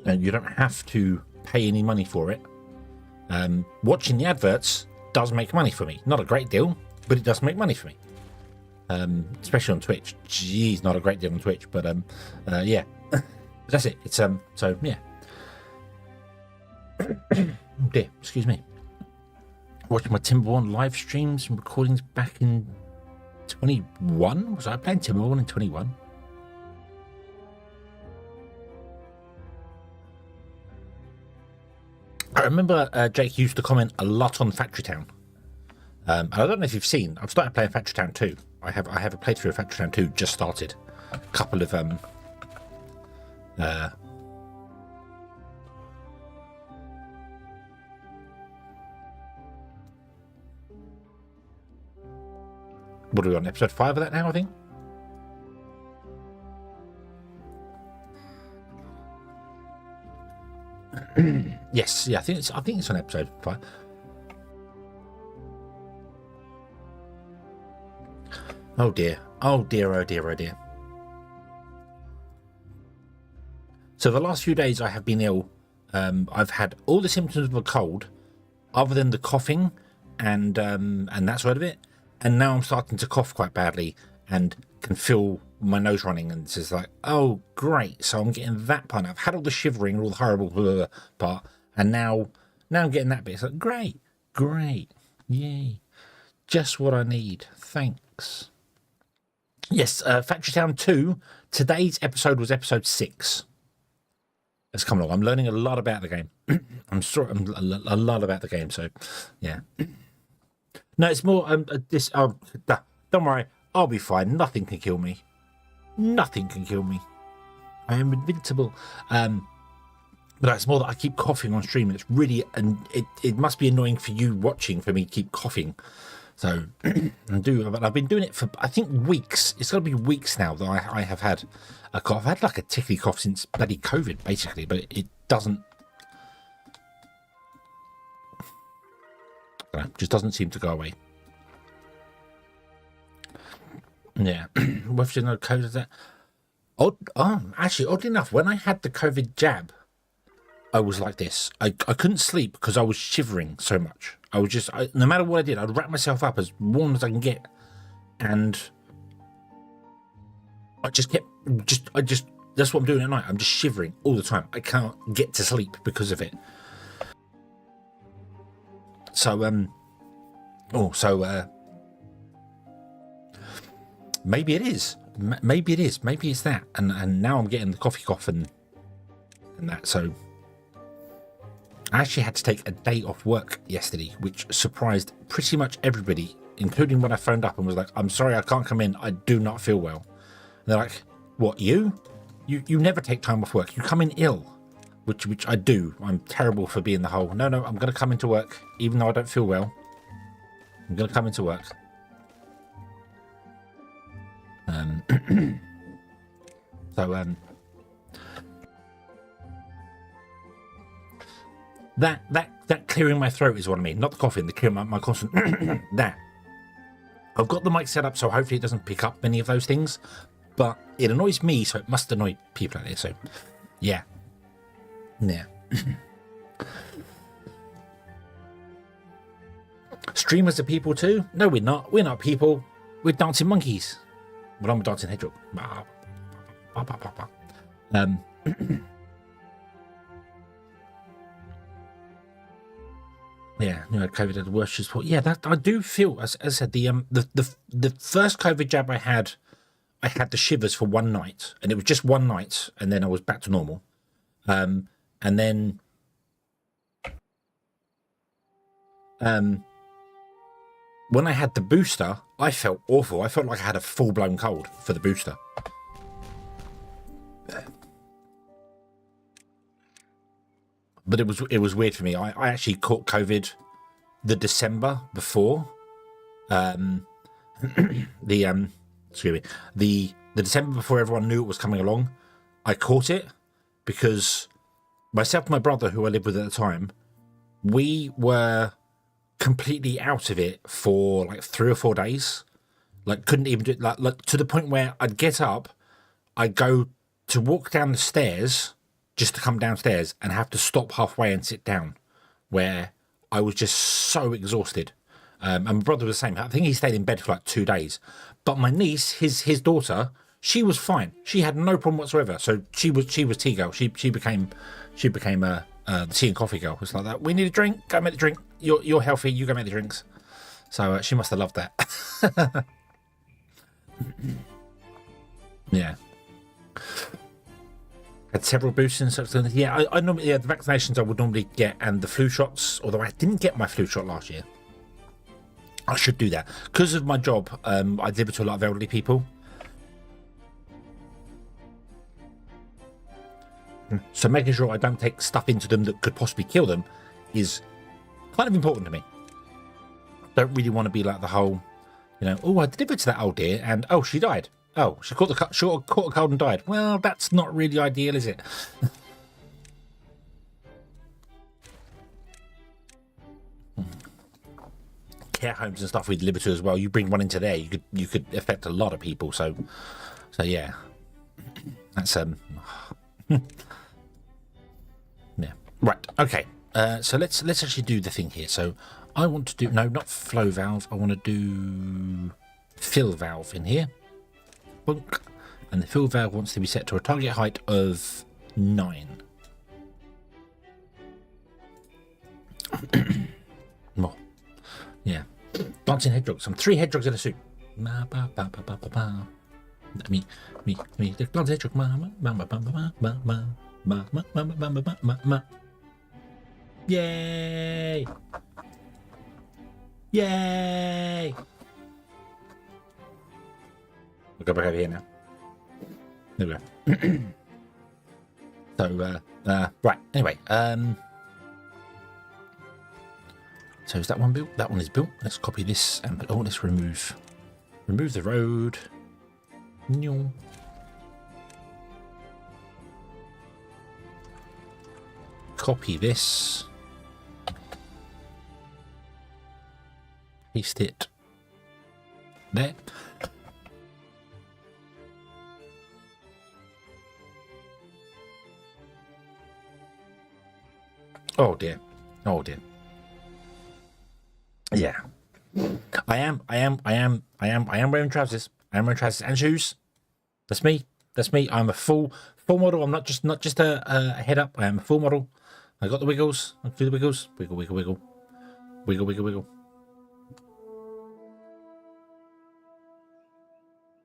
Speaker 1: you don't have to pay any money for it. Watching the adverts does make money for me. Not a great deal, but it does make money for me. Especially on Twitch. Jeez, not a great deal on Twitch, but yeah. that's it. It's so yeah. Oh dear, excuse me. Watching my Timberborn live streams and recordings back in 21. Was I playing Timberborn in 21? I remember Jake used to comment a lot on Factory Town. And I don't know if you've seen. I've started playing Factory Town 2. I have a playthrough of Factory Town 2 just started. A couple of what are we on, episode 5 of that now, I think? Yes, yeah, I think it's on episode 5. Oh dear. Oh dear, oh dear, oh dear. So the last few days I have been ill. I've had all the symptoms of a cold, other than the coughing and that sort of it. And now I'm starting to cough quite badly and can feel my nose running, and it's just like, oh great. So I'm getting that part. I've had all the shivering, all the horrible blah, blah, blah part, and now I'm getting that bit. It's like great, yay, just what I need. Thanks. Yes, Factory Town 2. Today's episode was episode 6. It's coming along. I'm learning a lot about the game. I'm a lot about the game. So, yeah. No, it's more this. Don't worry, I'll be fine. Nothing can kill me. Nothing can kill me. I am invincible. But it's more that I keep coughing on stream. It's really, and it must be annoying for you watching for me to keep coughing. So but I've been doing it for, I think, weeks. It's got to be weeks now that I have had a cough. I've had like a tickly cough since bloody COVID, basically, but it doesn't. I don't know, just doesn't seem to go away. Yeah, whether you know COVID is that. Actually, oddly enough, when I had the COVID jab, I was like this. I couldn't sleep because I was shivering so much. I was just, no matter what I did, I'd wrap myself up as warm as I can get. And I just kept, that's what I'm doing at night. I'm just shivering all the time. I can't get to sleep because of it. So, maybe it is. Maybe it is. Maybe it's that. And now I'm getting the coffee cough and that. So I actually had to take a day off work yesterday, which surprised pretty much everybody, including when I phoned up and was like, I'm sorry, I can't come in. I do not feel well. And they're like, what, you never take time off work. You come in ill, which I do. I'm terrible for being the whole, no, I'm going to come into work, even though I don't feel well. I'm going to come into work. That clearing my throat is what I mean, not the coughing, the clearing my constant that. I've got the mic set up so hopefully it doesn't pick up any of those things, but it annoys me, so it must annoy people out there. So yeah. Streamers are people too? No, we're not. We're not people. We're dancing monkeys. Well, I'm a dancing hedgehog. Yeah, COVID had the worst support. Yeah, that I do feel. As I said, the first COVID jab I had the shivers for one night, and it was just one night, and then I was back to normal. And then when I had the booster, I felt awful. I felt like I had a full-blown cold for the booster. But it was weird for me. I actually caught COVID the December before. Excuse me. The December before everyone knew it was coming along, I caught it because myself and my brother, who I lived with at the time, we were completely out of it for like 3 or 4 days. Like couldn't even do it, like to the point where I'd get up, I'd go to walk down the stairs just to come downstairs and have to stop halfway and sit down, where I was just so exhausted. And my brother was the same. I think he stayed in bed for like 2 days. But my niece, his daughter, she was fine. She had no problem whatsoever. So she was tea girl. She became the tea and coffee girl. It's like that. We need a drink. Go make the drink. You're healthy. You go make the drinks. So she must have loved that. Yeah. Had several boosters and such things. Yeah, I normally, the vaccinations I would normally get, and the flu shots, although I didn't get my flu shot last year. I should do that. Because of my job, I deliver to a lot of elderly people. So making sure I don't take stuff into them that could possibly kill them is kind of important to me. Don't really want to be like the whole, oh, I delivered to that old dear and, oh, she died. Oh, she caught a cold and died. Well, that's not really ideal, is it? Care homes and stuff we deliver to as well. You bring one into there, you could affect a lot of people. So yeah, that's yeah. Right. Okay. So let's actually do the thing here. So I want to do not flow valve. I want to do fill valve in here. Boink. And the fill valve wants to be set to a target height of 9. More. Yeah. Dancing hedgehogs. Some 3 hedgehogs in a suit. Me, the dancing hedgehog. Yay! Yay! We'll go back over here now. There we go. So, right. Anyway, so is that one built? That one is built. Let's copy this and let's remove the road. Copy this. Paste it there. Oh dear. Oh dear. Yeah. I am wearing trousers. I am wearing trousers and shoes. That's me. I'm a full model. I'm not just a head up. I am a full model. I got the wiggles. I'll do the wiggles. Wiggle, wiggle, wiggle. Wiggle, wiggle, wiggle.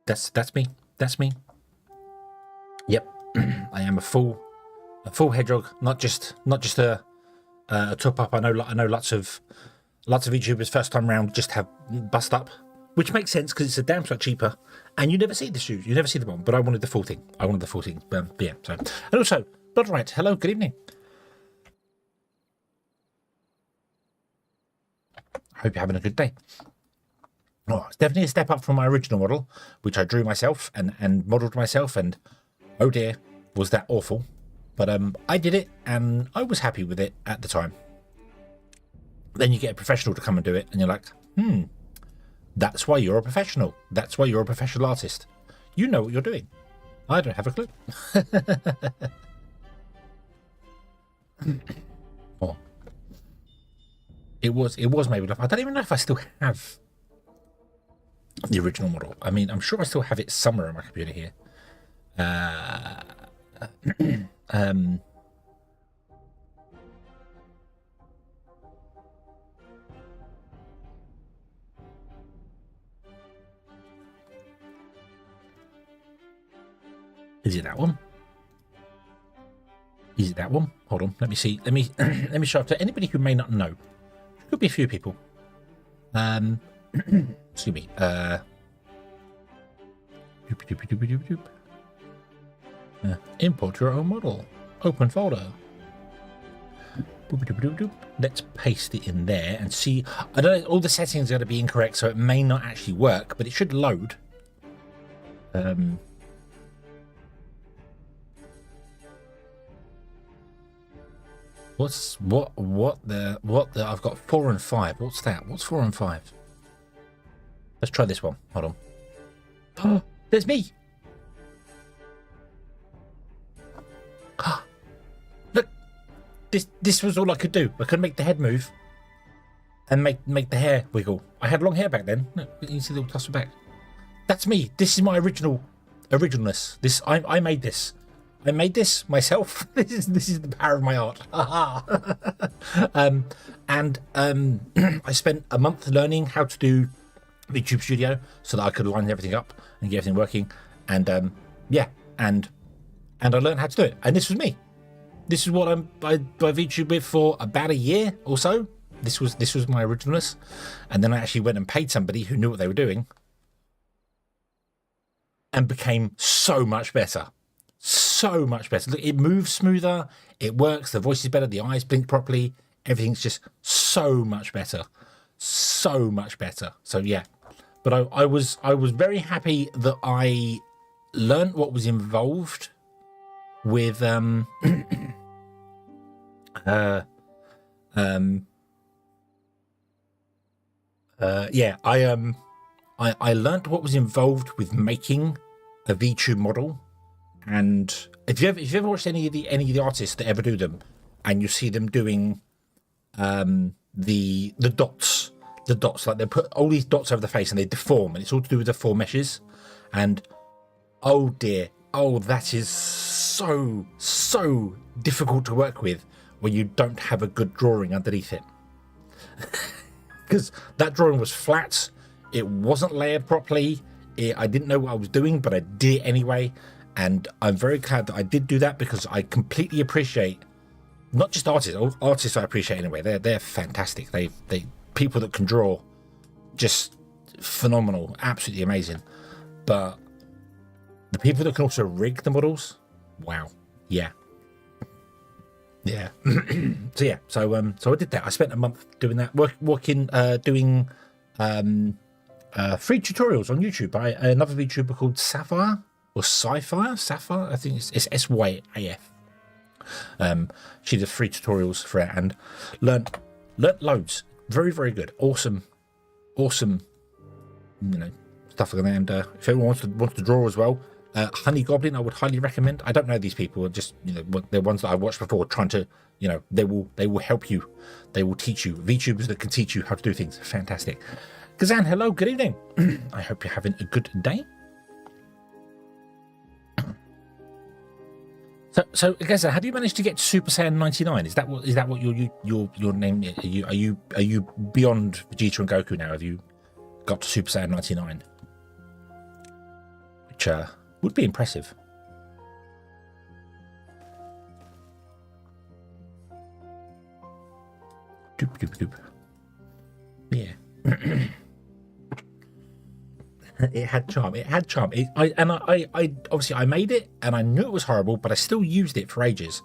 Speaker 1: That's me. That's me. Yep. I am a full hedgehog, not just a top up. I know lots of YouTubers first time round just have bust up, which makes sense because it's a damn sight cheaper, and you never see the shoes, you never see the one. But I wanted the full thing. Yeah. So, and also, not right. Hello, good evening. Hope you're having a good day. Oh, it's definitely a step up from my original model, which I drew myself and modelled myself, and oh dear, was that awful. But I did it, and I was happy with it at the time. Then you get a professional to come and do it, and you're like, that's why you're a professional. That's why you're a professional artist. You know what you're doing. I don't have a clue. Oh. It was maybe enough. I don't even know if I still have the original model. I mean, I'm sure I still have it somewhere on my computer here. Is it that one? Is it that one? Hold on. Let me see. Let me show up to anybody who may not know. Could be a few people. Excuse me. Import your own model. Open folder. Let's paste it in there and see. I don't know. All the settings are going to be incorrect, so it may not actually work, but it should load. What the I've got 4 and 5. What's that? What's 4 and 5? Let's try this one. Hold on. Oh, there's me. Look, this was all I could do. I could make the head move and make the hair wiggle. I had long hair back then. Look, you can see the little tussle back. That's me. This is my original. originalness. This I made this. I made this myself. This is the power of my art. I spent a month learning how to do VTube Studio so that I could line everything up and get everything working. And and I learned how to do it. And this was me. This is what I VTube with for about a year or so. This was my originalness. And then I actually went and paid somebody who knew what they were doing and became so much better. So much better. Look, it moves smoother, it works, the voice is better, the eyes blink properly, everything's just so much better. So much better. So yeah. But I was very happy that I learned what was involved with I learned what was involved with making a VTube model. And if you ever watched any of the artists that ever do them, and you see them doing the dots, like they put all these dots over the face and they deform, and it's all to do with the four meshes. And oh dear, that is so difficult to work with when you don't have a good drawing underneath it. Because that drawing was flat, it wasn't layered properly, I didn't know what I was doing, but I did it anyway. And I'm very glad that I did do that, because I completely appreciate not just artists I appreciate anyway. They're fantastic. They people that can draw, just phenomenal, absolutely amazing. But the people that can also rig the models, wow, yeah. So I did that. I spent a month doing that, doing free tutorials on YouTube by another VTuber called Sapphire. Or Sapphire, I think it's SYAF. She did free tutorials for it and learnt loads. Very, very good. Awesome, stuff like that. And if anyone wants to draw as well, Honey Goblin, I would highly recommend. I don't know these people, just they're ones that I watched before, trying to they will help you, they will teach you. VTubers that can teach you how to do things. Fantastic. Kazan, hello, good evening. I hope you're having a good day. So guys, how do you manage to get to Super Saiyan 99? Is that what your name? Are you beyond Vegeta and Goku now? Have you got to Super Saiyan 99? Which would be impressive. Doop. Yeah. It had charm. I obviously I made it and I knew it was horrible, but I still used it for ages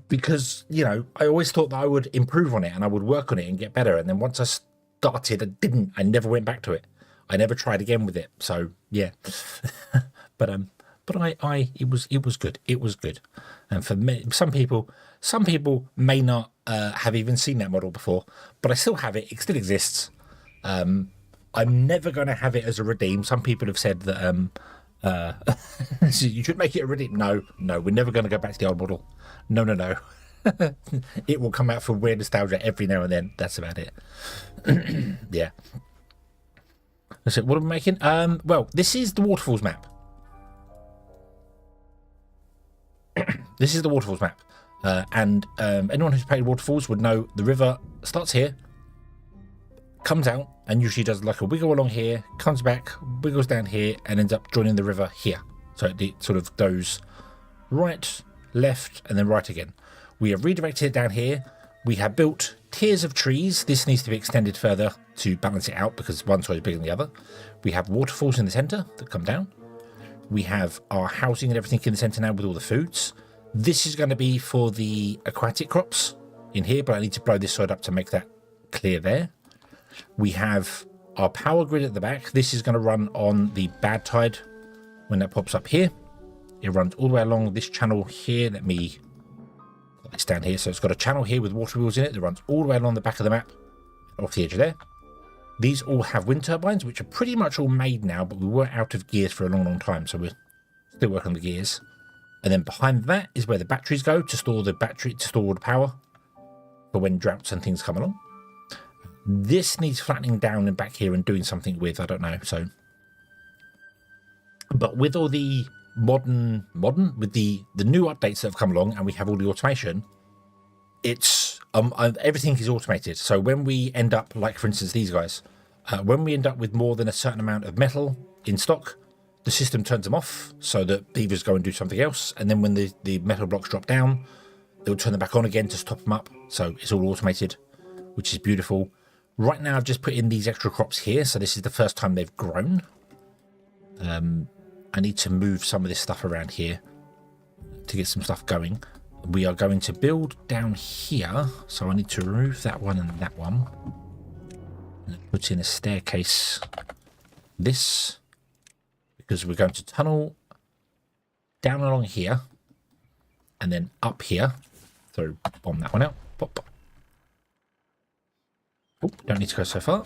Speaker 1: because I always thought that I would improve on it and I would work on it and get better. And then once I started, I never went back to it. I never tried again with it. So yeah, but it was good. It was good. And for me, some people may not have even seen that model before, but I still have it. It still exists. I'm never going to have it as a redeem. Some people have said that so you should make it a redeem. No, we're never going to go back to the old model. No. It will come out for weird nostalgia every now and then. That's about it. Yeah. So what are we making? Well, this is the waterfalls map. This is the waterfalls map. And anyone who's played waterfalls would know the river starts here, comes out, and usually does like a wiggle along here, comes back, wiggles down here, and ends up joining the river here. So it sort of goes right, left, and then right again. We have redirected it down here. We have built tiers of trees. This needs to be extended further to balance it out because one side is bigger than the other. We have waterfalls in the centre that come down. We have our housing and everything in the centre now with all the foods. This is going to be for the aquatic crops in here, but I need to blow this side up to make that clear there. We have our power grid at the back. This is going to run on the bad tide when that pops up here. It runs all the way along this channel here. Let me put this down here. So it's got a channel here with water wheels in it that runs all the way along the back of the map, off the edge of there. These all have wind turbines, which are pretty much all made now, but we were out of gears for a long time, so we're still working on the gears. And then behind that is where the batteries go to store the power for when droughts and things come along. This needs flattening down and back here and doing something with, I don't know. So But with all the modern with the new updates that have come along, and we have all the automation, it's everything is automated. So when we end up, like for instance these guys, when we end up with more than a certain amount of metal in stock, the system turns them off so that beavers go and do something else, and then when the metal blocks drop down, they'll turn them back on again to stop them up. So it's all automated, which is beautiful. Right now I've just put in these extra crops here, so this is the first time they've grown. I need to move some of this stuff around here to get some stuff going. We are going to build down here, so I need to remove that one and that one. And put in a staircase. This, because we're going to tunnel down along here, and then up here. So bomb that one out. Pop. Oh, don't need to go so far.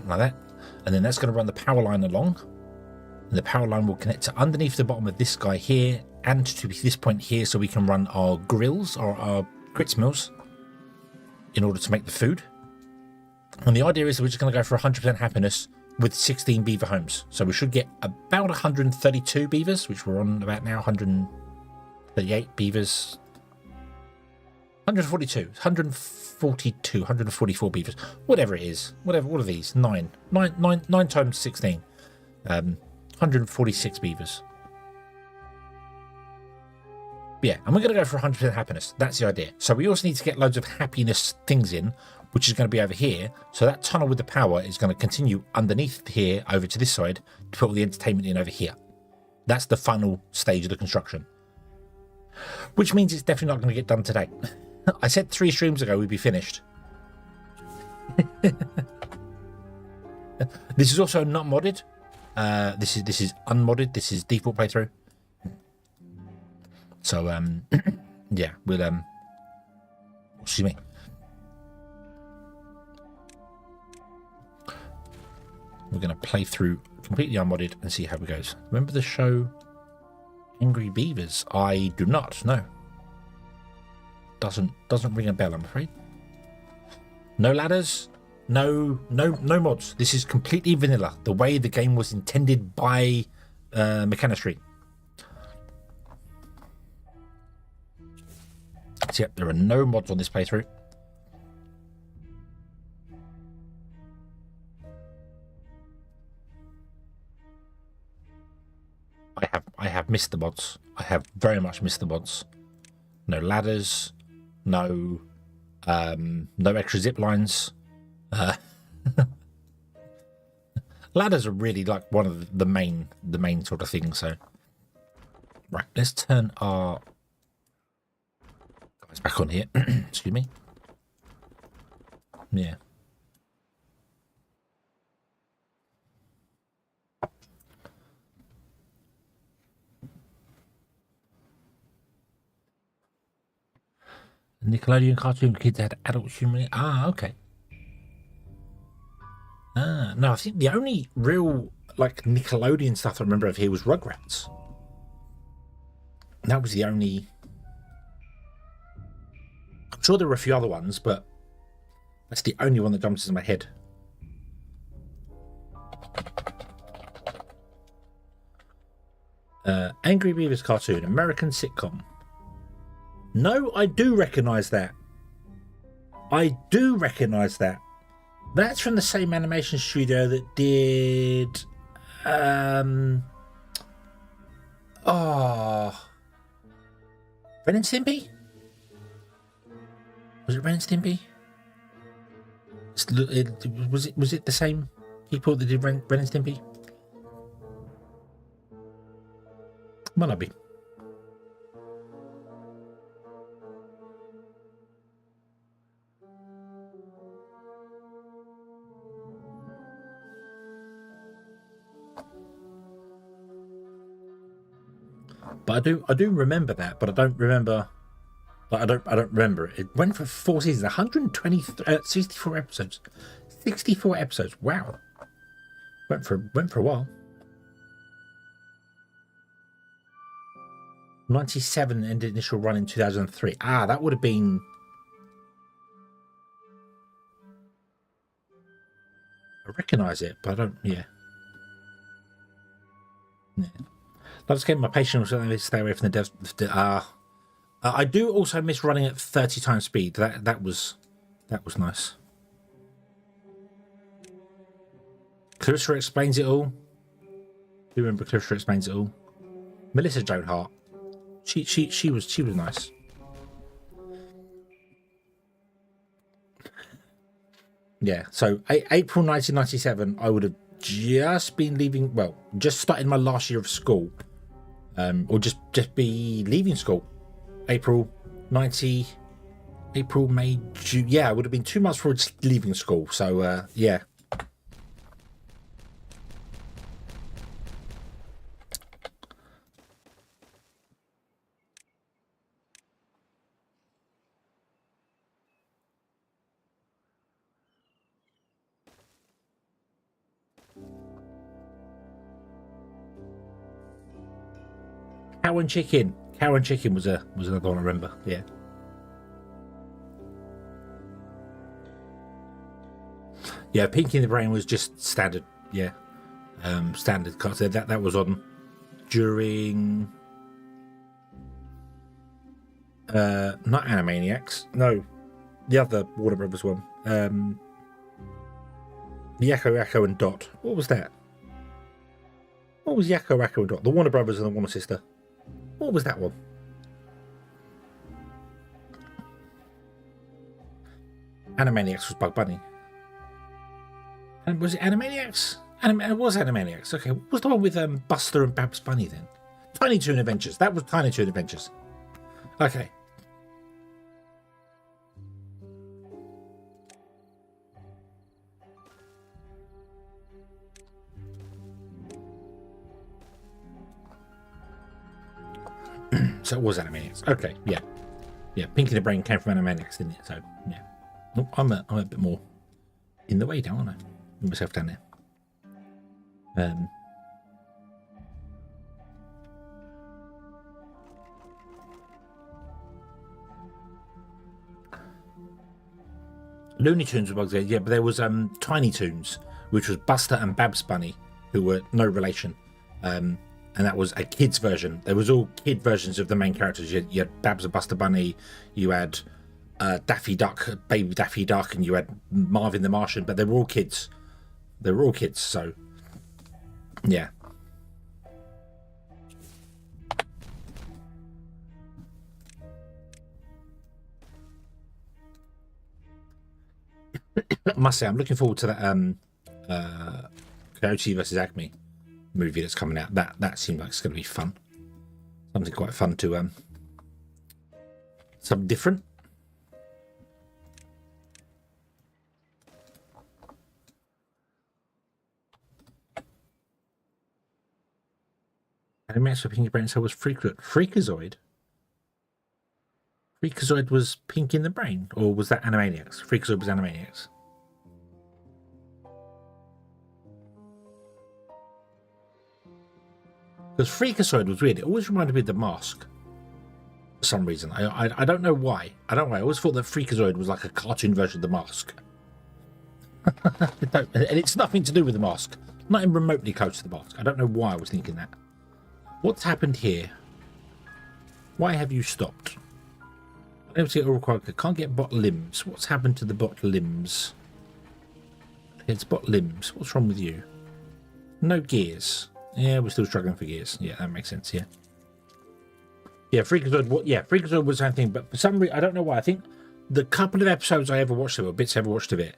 Speaker 1: Like that, and then that's going to run the power line along, and the power line will connect to underneath the bottom of this guy here and to this point here, so we can run our grills or our grits mills in order to make the food. And the idea is that we're just going to go for 100% happiness with 16 beaver homes, so we should get about 132 beavers, which we're on about now. 138 beavers, 142, 144 beavers, whatever it is, whatever, all of these, 9 times 16, 146 beavers. Yeah, and we're going to go for 100% happiness. That's the idea. So we also need to get loads of happiness things in, which is going to be over here. So that tunnel with the power is going to continue underneath here over to this side to put all the entertainment in over here. That's the final stage of the construction, which means it's definitely not going to get done today. I said 3 streams ago we'd be finished. This is also not modded. This is unmodded. This is default playthrough. So yeah, we'll excuse me. We're gonna play through completely unmodded and see how it goes. Remember the show Angry Beavers? I do not. No. Doesn't ring a bell, I'm afraid. No ladders, no mods. This is completely vanilla, the way the game was intended by Mechanistry. So yep, there are no mods on this playthrough. I have missed the mods. I have very much missed the mods. No ladders. No extra zip lines. Ladders are really like one of the main sort of things. So right, let's turn our guys back on here. Excuse me. Yeah. Nickelodeon cartoon kids had adult humor. Ah, okay. Ah, no, I think the only real like Nickelodeon stuff I remember of here was Rugrats. That was the only. I'm sure there were a few other ones, but that's the only one that jumps into my head. Angry Beavers cartoon, American sitcom. No, I do recognise that. I do recognise that. That's from the same animation studio that did... Ren and Stimpy? Was it Ren and Stimpy? Was it the same people that did Ren and Stimpy? Might not be. But I do remember that, but I don't remember. Like, I don't remember it. It went for 4 seasons, 64 episodes, 64 episodes. Wow, went for a while. 97 ended initial run in 2003. Ah, that would have been. recognise it, but I don't. Yeah. Yeah. I just getting my patience so they stay away from the devs. I do also miss running at 30 times speed. That was nice. Clarissa explains it all. Do you remember Clarissa explains it all? Melissa Joan Hart. She was nice. Yeah. So April 1997, I would have just been leaving. Well, just started my last year of school, or just be leaving school. April, May, June. Yeah, it would have been 2 months before just leaving school. So yeah. Cow and Chicken. Cow and Chicken was another one I remember. Yeah. Yeah, Pinky in the Brain was just standard. Yeah. Standard cartoon. That was on during not Animaniacs. No. The other Warner Brothers one. Yakko and Dot. What was that? What was Yakko and Dot? The Warner Brothers and the Warner Sister. What was that one? Animaniacs was Bug Bunny. And was it Animaniacs? It was Animaniacs. Okay, what was the one with Buster and Babs Bunny then? Tiny Toon Adventures. That was Tiny Toon Adventures. Okay. So it was Animaniacs. Okay, yeah. Yeah, Pinky the Brain came from Animaniacs, didn't it? So, yeah. Oh, I'm a bit more in the way now, aren't I? Put myself down there. Looney Tunes were bugs there, yeah, but there was Tiny Toons, which was Buster and Babs Bunny, who were no relation. And that was a kid's version. There was all kid versions of the main characters. You had Babs and Buster Bunny, you had Daffy Duck, Baby Daffy Duck, and you had Marvin the Martian, but they were all kids. They were all kids, so yeah. I must say, I'm looking forward to that Coyote versus Acme movie that's coming out. That seemed like it's going to be fun. Something quite fun to something different. Animaniacs for Pinky Brain, so was Freakazoid. Freakazoid was Pink in the Brain, or was that Animaniacs? Freakazoid was Animaniacs. Because Freakazoid was weird. It always reminded me of The Mask. For some reason. I don't know why. I don't know why. I always thought that Freakazoid was like a cartoon version of The Mask. And it's nothing to do with The Mask. Not even remotely close to The Mask. I don't know why I was thinking that. What's happened here? Why have you stopped? Can't get bot limbs. What's happened to the bot limbs? It's bot limbs. What's wrong with you? No gears. Yeah, we're still struggling for gears. Yeah, that makes sense. Yeah. Yeah, Freakazoid. Yeah, Freakazoid was something, but for some reason, I don't know why. I think the couple of episodes I ever watched of it, or bits I ever watched of it,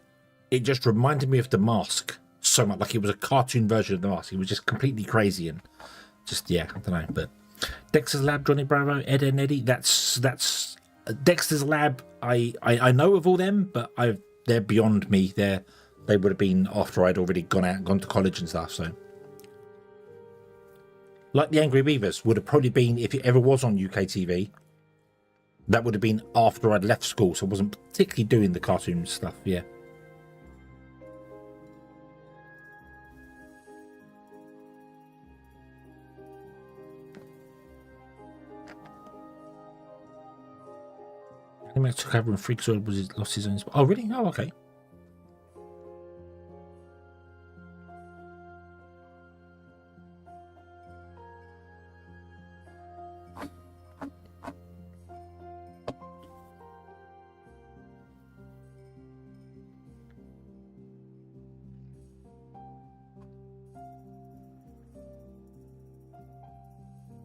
Speaker 1: it just reminded me of The Mask so much. Like it was a cartoon version of The Mask. It was just completely crazy and just, yeah, I don't know. But Dexter's Lab, Johnny Bravo, Ed and Eddie. That's Dexter's Lab. I know of all them, but they're beyond me. They would have been after I'd already gone to college and stuff. So. Like the Angry Beavers would have probably been, if it ever was on UK TV, that would have been after I'd left school, so I wasn't particularly doing the cartoon stuff, yeah. I think I took over and Freakazoid lost his own spot. Oh, really? Oh, okay.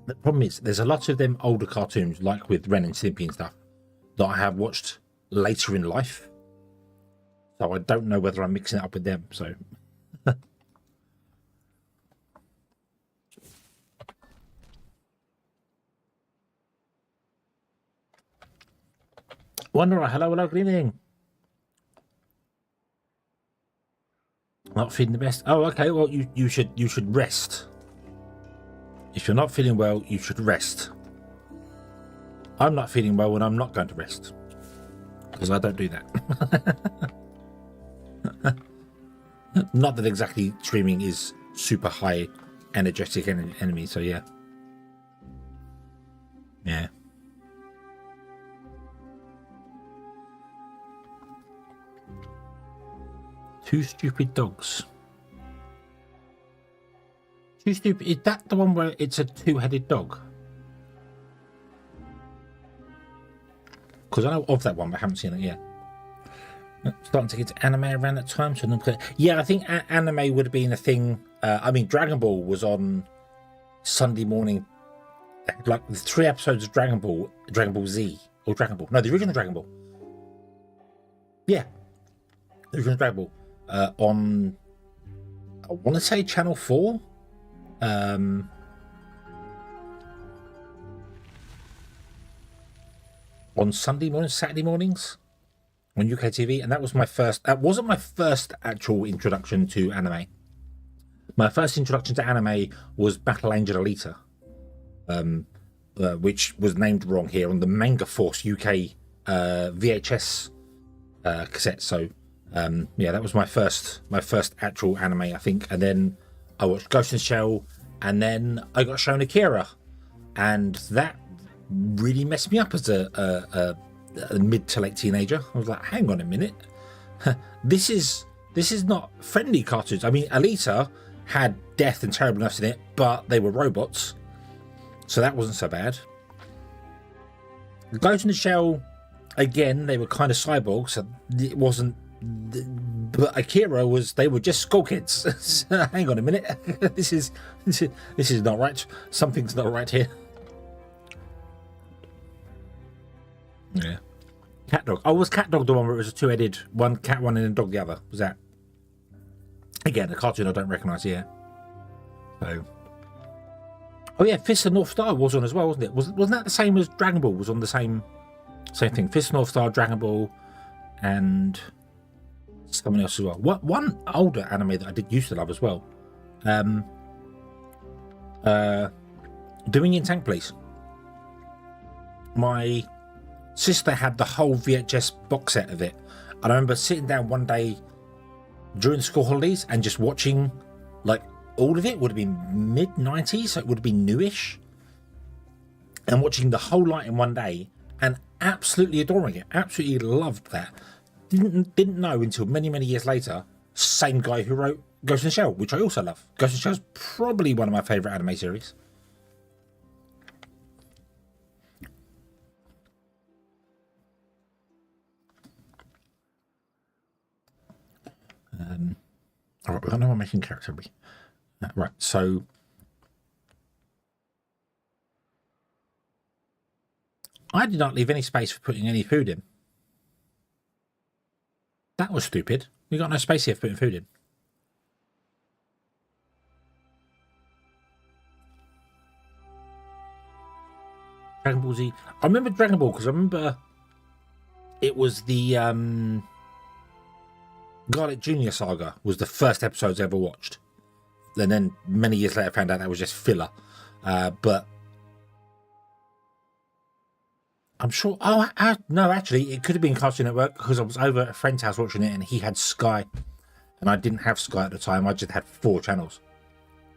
Speaker 1: The problem is there's a lot of them older cartoons, like with Ren and Stimpy and stuff, that I have watched later in life. So I don't know whether I'm mixing it up with them. So Wanderer, hello, good evening. Not feeling the best. Oh, okay. Well, you should rest. If you're not feeling well, you should rest. I'm not feeling well and I'm not going to rest because I don't do that. Not that exactly streaming is super high energetic enemy. So yeah. Two stupid dogs. Two stupid. Is that the one where it's a two-headed dog? Because I know of that one, but I haven't seen it yet. Starting to get to anime around that time, so yeah, I think anime would have been a thing. I mean, Dragon Ball was on Sunday morning, like the 3 episodes of Dragon Ball Z, or Dragon Ball. No, the original Dragon Ball. Yeah, the original Dragon Ball. On, I want to say Channel 4. On Sunday mornings, Saturday mornings on UK TV, and that was my first. That wasn't my first actual introduction to anime. My first introduction to anime was Battle Angel Alita, which was named wrong here on the Manga Force UK VHS cassette. So yeah, that was my first actual anime, I think. And then I watched Ghost in the Shell, and then I got shown Akira, and that really messed me up as a mid to late teenager. I was like, hang on a minute, this is not friendly cartoons. I mean, Alita had death and terribleness in it, but they were robots, so that wasn't so bad. Ghost in the Shell, again, they were kind of cyborgs, so it wasn't. But Akira they were just school kids. Hang on a minute, this is not right. Something's not right here. Yeah. Cat Dog. Oh, was Cat Dog the one where it was a two-headed, one cat, one, and a dog the other? Was that? Again, a cartoon I don't recognise here. So. Oh yeah, Fist of North Star was on as well, wasn't it? Wasn't that the same as Dragon Ball? Was on the same thing. Fist of North Star, Dragon Ball, and something else as well. One older anime that I did used to love as well. Doing in Tank Police. My sister had the whole VHS box set of it, and I remember sitting down one day during school holidays and just watching, like, all of it. Would have been mid-90s, so it would have been newish, and watching the whole lot in one day and absolutely adoring it. Absolutely loved that. Didn't know until many years later, same guy who wrote Ghost in the Shell, which I also love. Ghost in the Shell is probably one of my favourite anime series. All right, we don't know what making character be. Right, so I did not leave any space for putting any food in. That was stupid. We got no space here for putting food in. Dragon Ball Z. I remember Dragon Ball because I remember it was the Garlic Jr. saga was the first episodes I ever watched. And then many years later I found out that was just filler. But I'm sure. Oh, no, actually, it could have been Cartoon Network because I was over at a friend's house watching it and he had Sky. And I didn't have Sky at the time. I just had 4 channels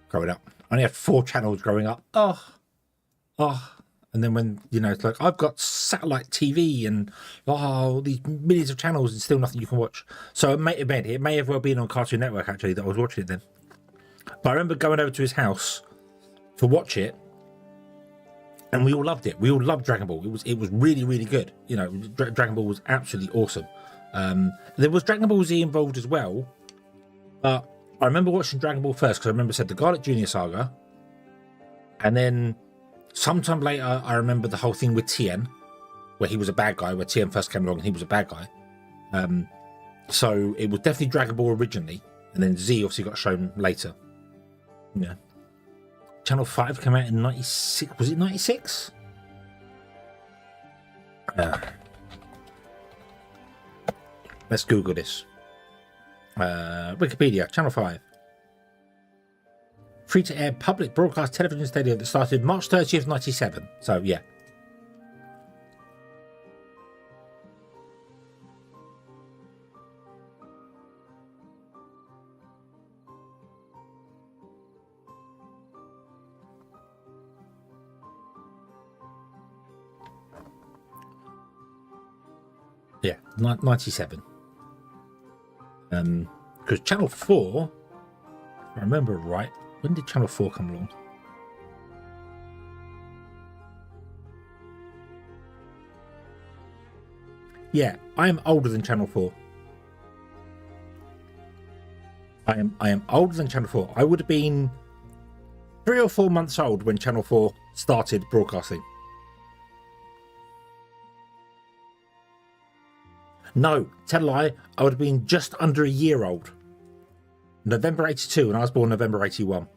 Speaker 1: growing up. I only had 4 channels growing up. Oh. And then when, you know, it's like, I've got satellite TV and these millions of channels and still nothing you can watch. So it may have well been on Cartoon Network, actually, that I was watching it then. But I remember going over to his house to watch it, and we all loved it. We all loved Dragon Ball. It was really, really good. You know, Dragon Ball was absolutely awesome. There was Dragon Ball Z involved as well, but I remember watching Dragon Ball first because I remember said the Garlic Jr. saga, and then Sometime later, I remember the whole thing with Tien, where he was a bad guy, where Tien first came along and he was a bad guy. So it was definitely Dragon Ball originally, and then Z obviously got shown later. Yeah. Channel 5 came out in 96. Was it 96? Let's Google this. Wikipedia, Channel 5. Free-to-air public broadcast television station that started March 30th, 97. So, yeah. Yeah, 97. Because Channel 4, if I remember right, when did Channel 4 come along? Yeah, I am older than Channel 4. I am older than Channel 4. I would have been 3 or 4 months old when Channel 4 started broadcasting. No, tell a lie, I would have been just under a year old. November 82, and I was born November 81.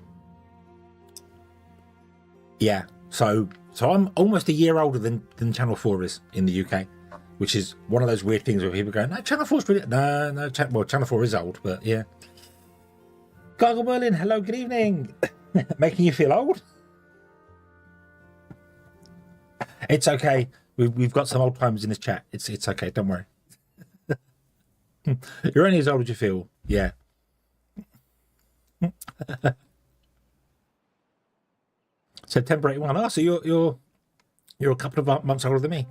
Speaker 1: Yeah, so I'm almost a year older than Channel 4 is in the UK, which is one of those weird things where people go, no, Channel 4's brilliant. No, well, Channel 4 is old, but yeah. Gargle Merlin, hello, good evening. Making you feel old? It's okay. We've got some old timers in this chat. It's okay, don't worry. You're only as old as you feel. Yeah. September 81. Oh, so you're a couple of months older than me.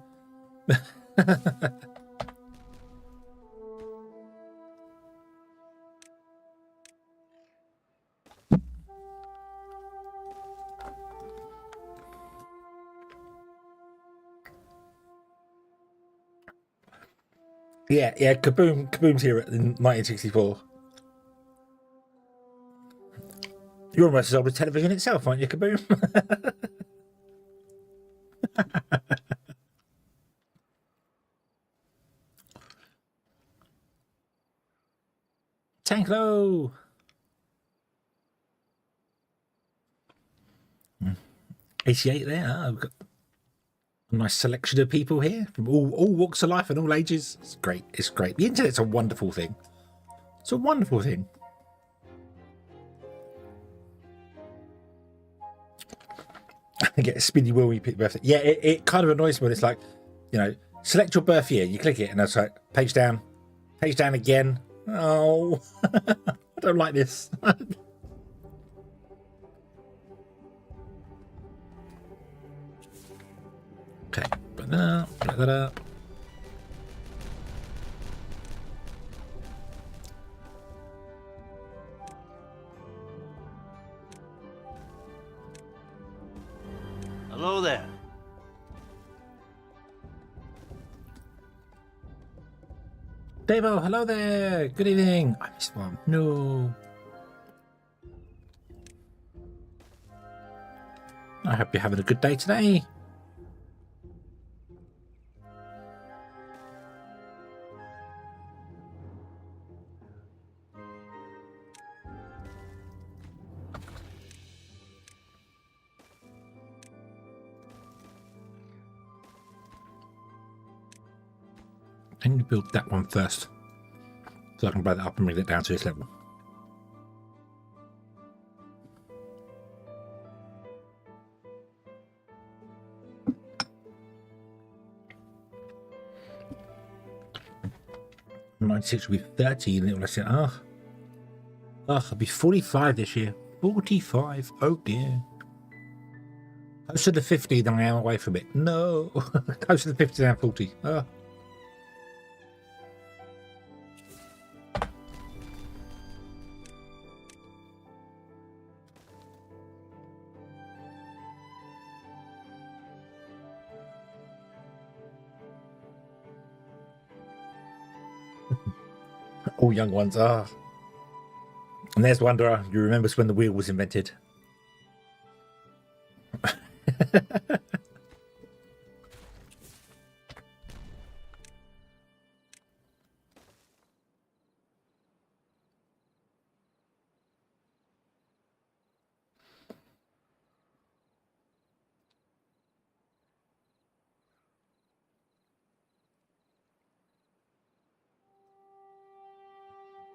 Speaker 1: Yeah, Kaboom's here in 1964. You're almost as old as television itself, aren't you, Kaboom? Tanklo! 88 there. I've got a nice selection of people here from all walks of life and all ages. It's great. It's great. The internet's a wonderful thing. It's a wonderful thing. I get a spinny wheel when you pick the birthday. Yeah, it kind of annoys me when it's like, you know, select your birth year. You click it and it's like, page down again. Oh, I don't like this. Okay, put that up.
Speaker 2: Hello there.
Speaker 1: Davo, hello there. Good evening. I missed one. No. I hope you're having a good day today. I need to build that one first, so I can blow that up and bring it down to this level. '96 will be 30, and it'll say, I'll be 45 this year. 45. Oh dear. Closer to the 50 than I am away from it. No, closer to the 50 than I'm 40. All young ones are. And there's Wanderer. You remember when the wheel was invented.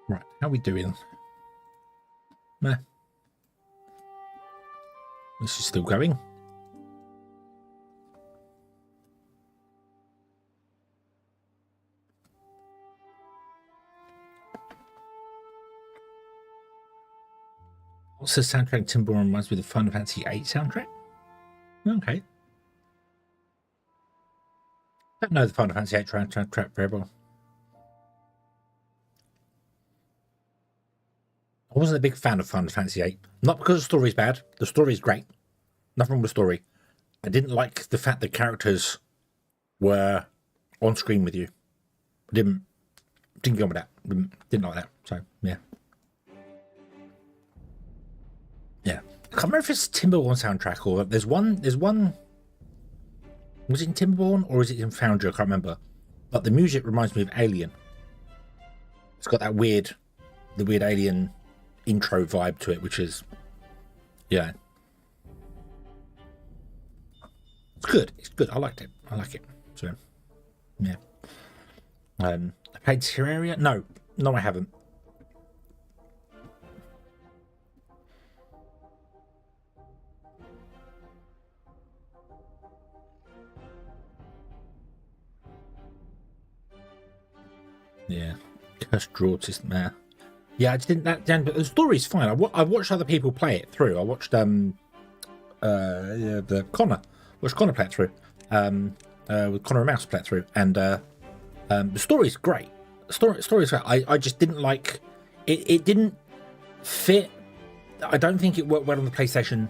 Speaker 1: Right, how are we doing? Nah. This is still going. What's the soundtrack? Timberborn reminds me of the Final Fantasy VIII soundtrack. Okay. Don't know the Final Fantasy VIII soundtrack very well. I wasn't a big fan of Final Fantasy VIII. Not because the story's bad. The story's great. Nothing wrong with the story. I didn't like the fact that characters were on screen with you. Didn't go with that. Didn't like that. So yeah. Yeah. I can't remember if it's Timberborn soundtrack or there's one. Was it in Timberborn or is it in Foundry? I can't remember. But the music reminds me of Alien. It's got that the weird Alien intro vibe to it, which is, yeah. It's good. It's good. I liked it. I like it. So, yeah. I played Terraria? No, I haven't. Yeah. Cursed droughts is nah. Yeah, I just didn't but the story's fine. I watched other people play it through. I watched the Connor. Watched Connor play it through. With Connor and Mouse play it through. And the story's great. Story's great. I just didn't like it didn't fit. I don't think it worked well on the PlayStation.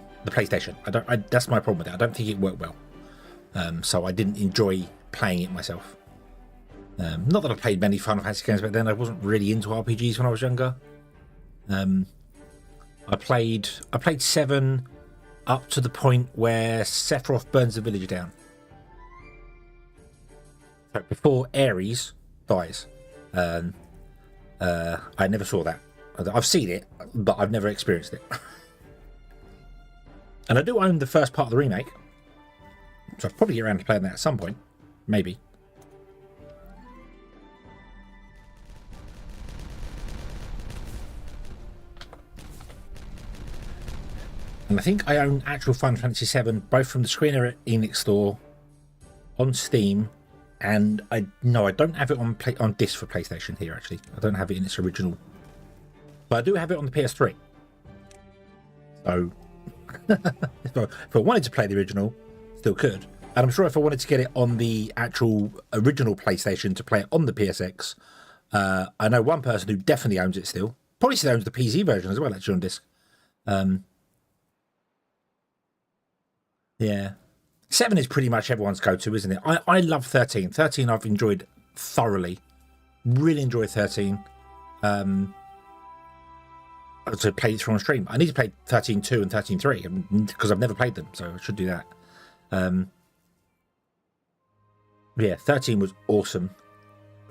Speaker 1: That's my problem with it. I don't think it worked well. So I didn't enjoy playing it myself. Not that I played many Final Fantasy games back then. I wasn't really into RPGs when I was younger. I played 7 up to the point where Sephiroth burns the village down. So before Ares dies. I never saw that. I've seen it, but I've never experienced it. And I do own the first part of the remake. So I'll probably get around to playing that at some point. Maybe. And I think I own actual Final Fantasy VII, both from the Square Enix store, on Steam, and I don't have it on disc for PlayStation here, actually. I don't have it in its original. But I do have it on the PS3. So, if I wanted to play the original, still could. And I'm sure if I wanted to get it on the actual original PlayStation to play it on the PSX, I know one person who definitely owns it still. Probably still owns the PC version as well, actually, on disc. Yeah. 7 is pretty much everyone's go-to, isn't it? I love 13. 13 I've enjoyed thoroughly. Really enjoyed 13. I also played it through on stream. I need to play 13.2 and 13.3 because I've never played them, so I should do that. Yeah, 13 was awesome.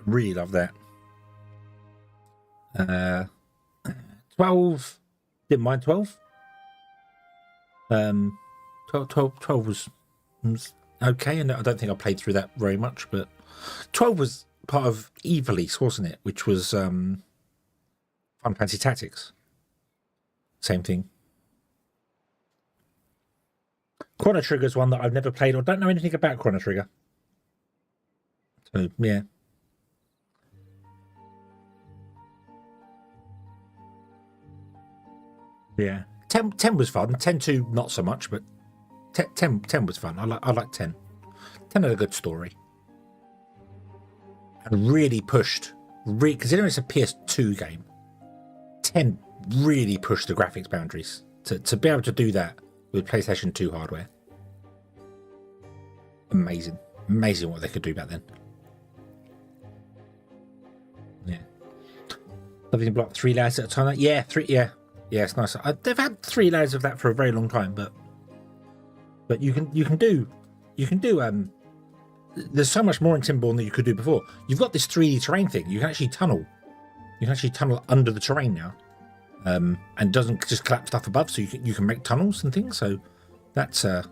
Speaker 1: Really love that. 12, didn't mind 12. 12 was okay, and I don't think I played through that very much, but 12 was part of Evilise, wasn't it? Which was Final Fantasy Tactics. Same thing. Chrono Trigger's one that I've never played or don't know anything about Chrono Trigger. So, yeah. Yeah. 10 was fun. 10-2, not so much, but 10 was fun. I like 10. 10 had a good story. And really pushed, considering it's a PS2 game, 10 really pushed the graphics boundaries. To be able to do that with PlayStation 2 hardware. Amazing. Amazing what they could do back then. Yeah. Living block 3 layers at a time. Yeah, 3, yeah. Yeah, it's nice. They've had 3 layers of that for a very long time, but you can do there's so much more in Timberborn than you could do before. You've got this 3D terrain thing. You can actually tunnel. You can actually tunnel under the terrain now, and it doesn't just collapse stuff above. So you can make tunnels and things. So that's their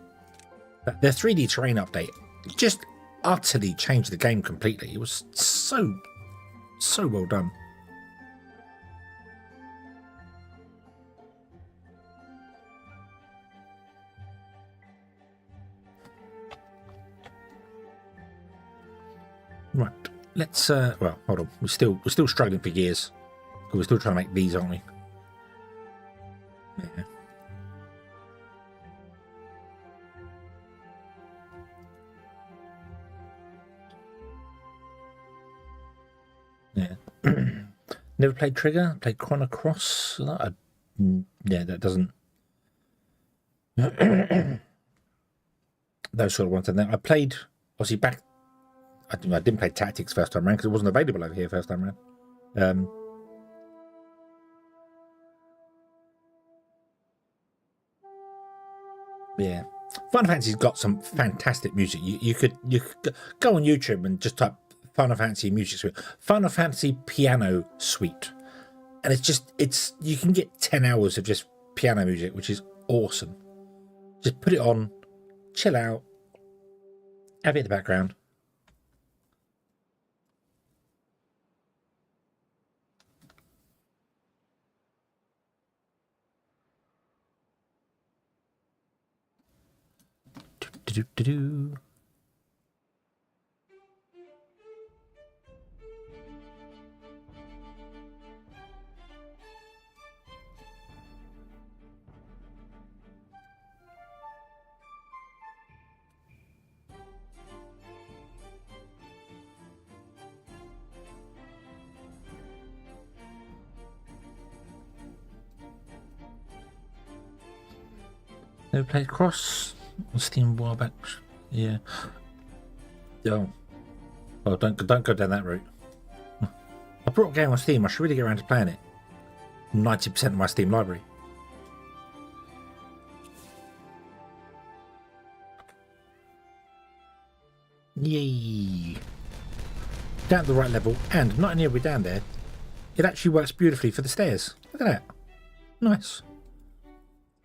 Speaker 1: 3D terrain update just utterly changed the game completely. It was so well done. Right. Let's well, hold on. We're still struggling for gears. We're still trying to make these, aren't we? Yeah. Yeah. Never played Trigger. Played Chrono Cross. Yeah, that doesn't. Those sort of ones. And then I played, obviously, back. I didn't play Tactics first time around because it wasn't available over here first time around. Yeah, Final Fantasy's got some fantastic music. You could go on YouTube and just type Final Fantasy music suite, Final Fantasy piano suite, and it's you can get 10 hours of just piano music, which is awesome. Just put it on, chill out, have it in the background. Do-do-do-do. Never played Cross on Steam a while back. Yeah. Oh, don't go down that route. I brought a game on Steam. I should really get around to playing it. 90% of my Steam library. Yay! Down at the right level, and not only are we down there, it actually works beautifully for the stairs. Look at that. Nice.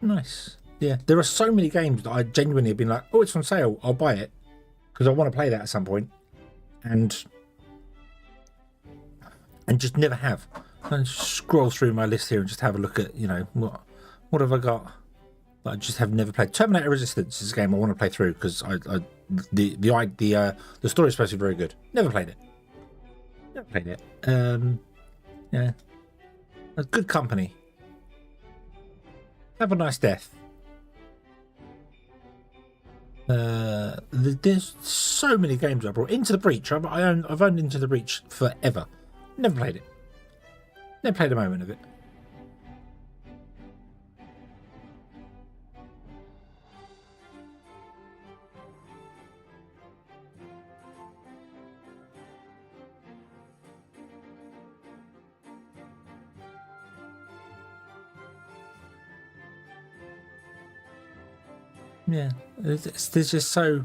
Speaker 1: Nice. Yeah, there are so many games that I genuinely have been like, oh, it's on sale, I'll buy it, because I want to play that at some point, and just never have. And scroll through my list here and just have a look at, you know, what have I got that I just have never played. Terminator Resistance is a game I want to play through because the story is supposed to be very good. Never played it. Never played it. Yeah, a good company. Have a nice death. There's so many games I brought. Into the Breach. I've owned Into the Breach forever. Never played it. Never played a moment of it. Yeah, there's just so.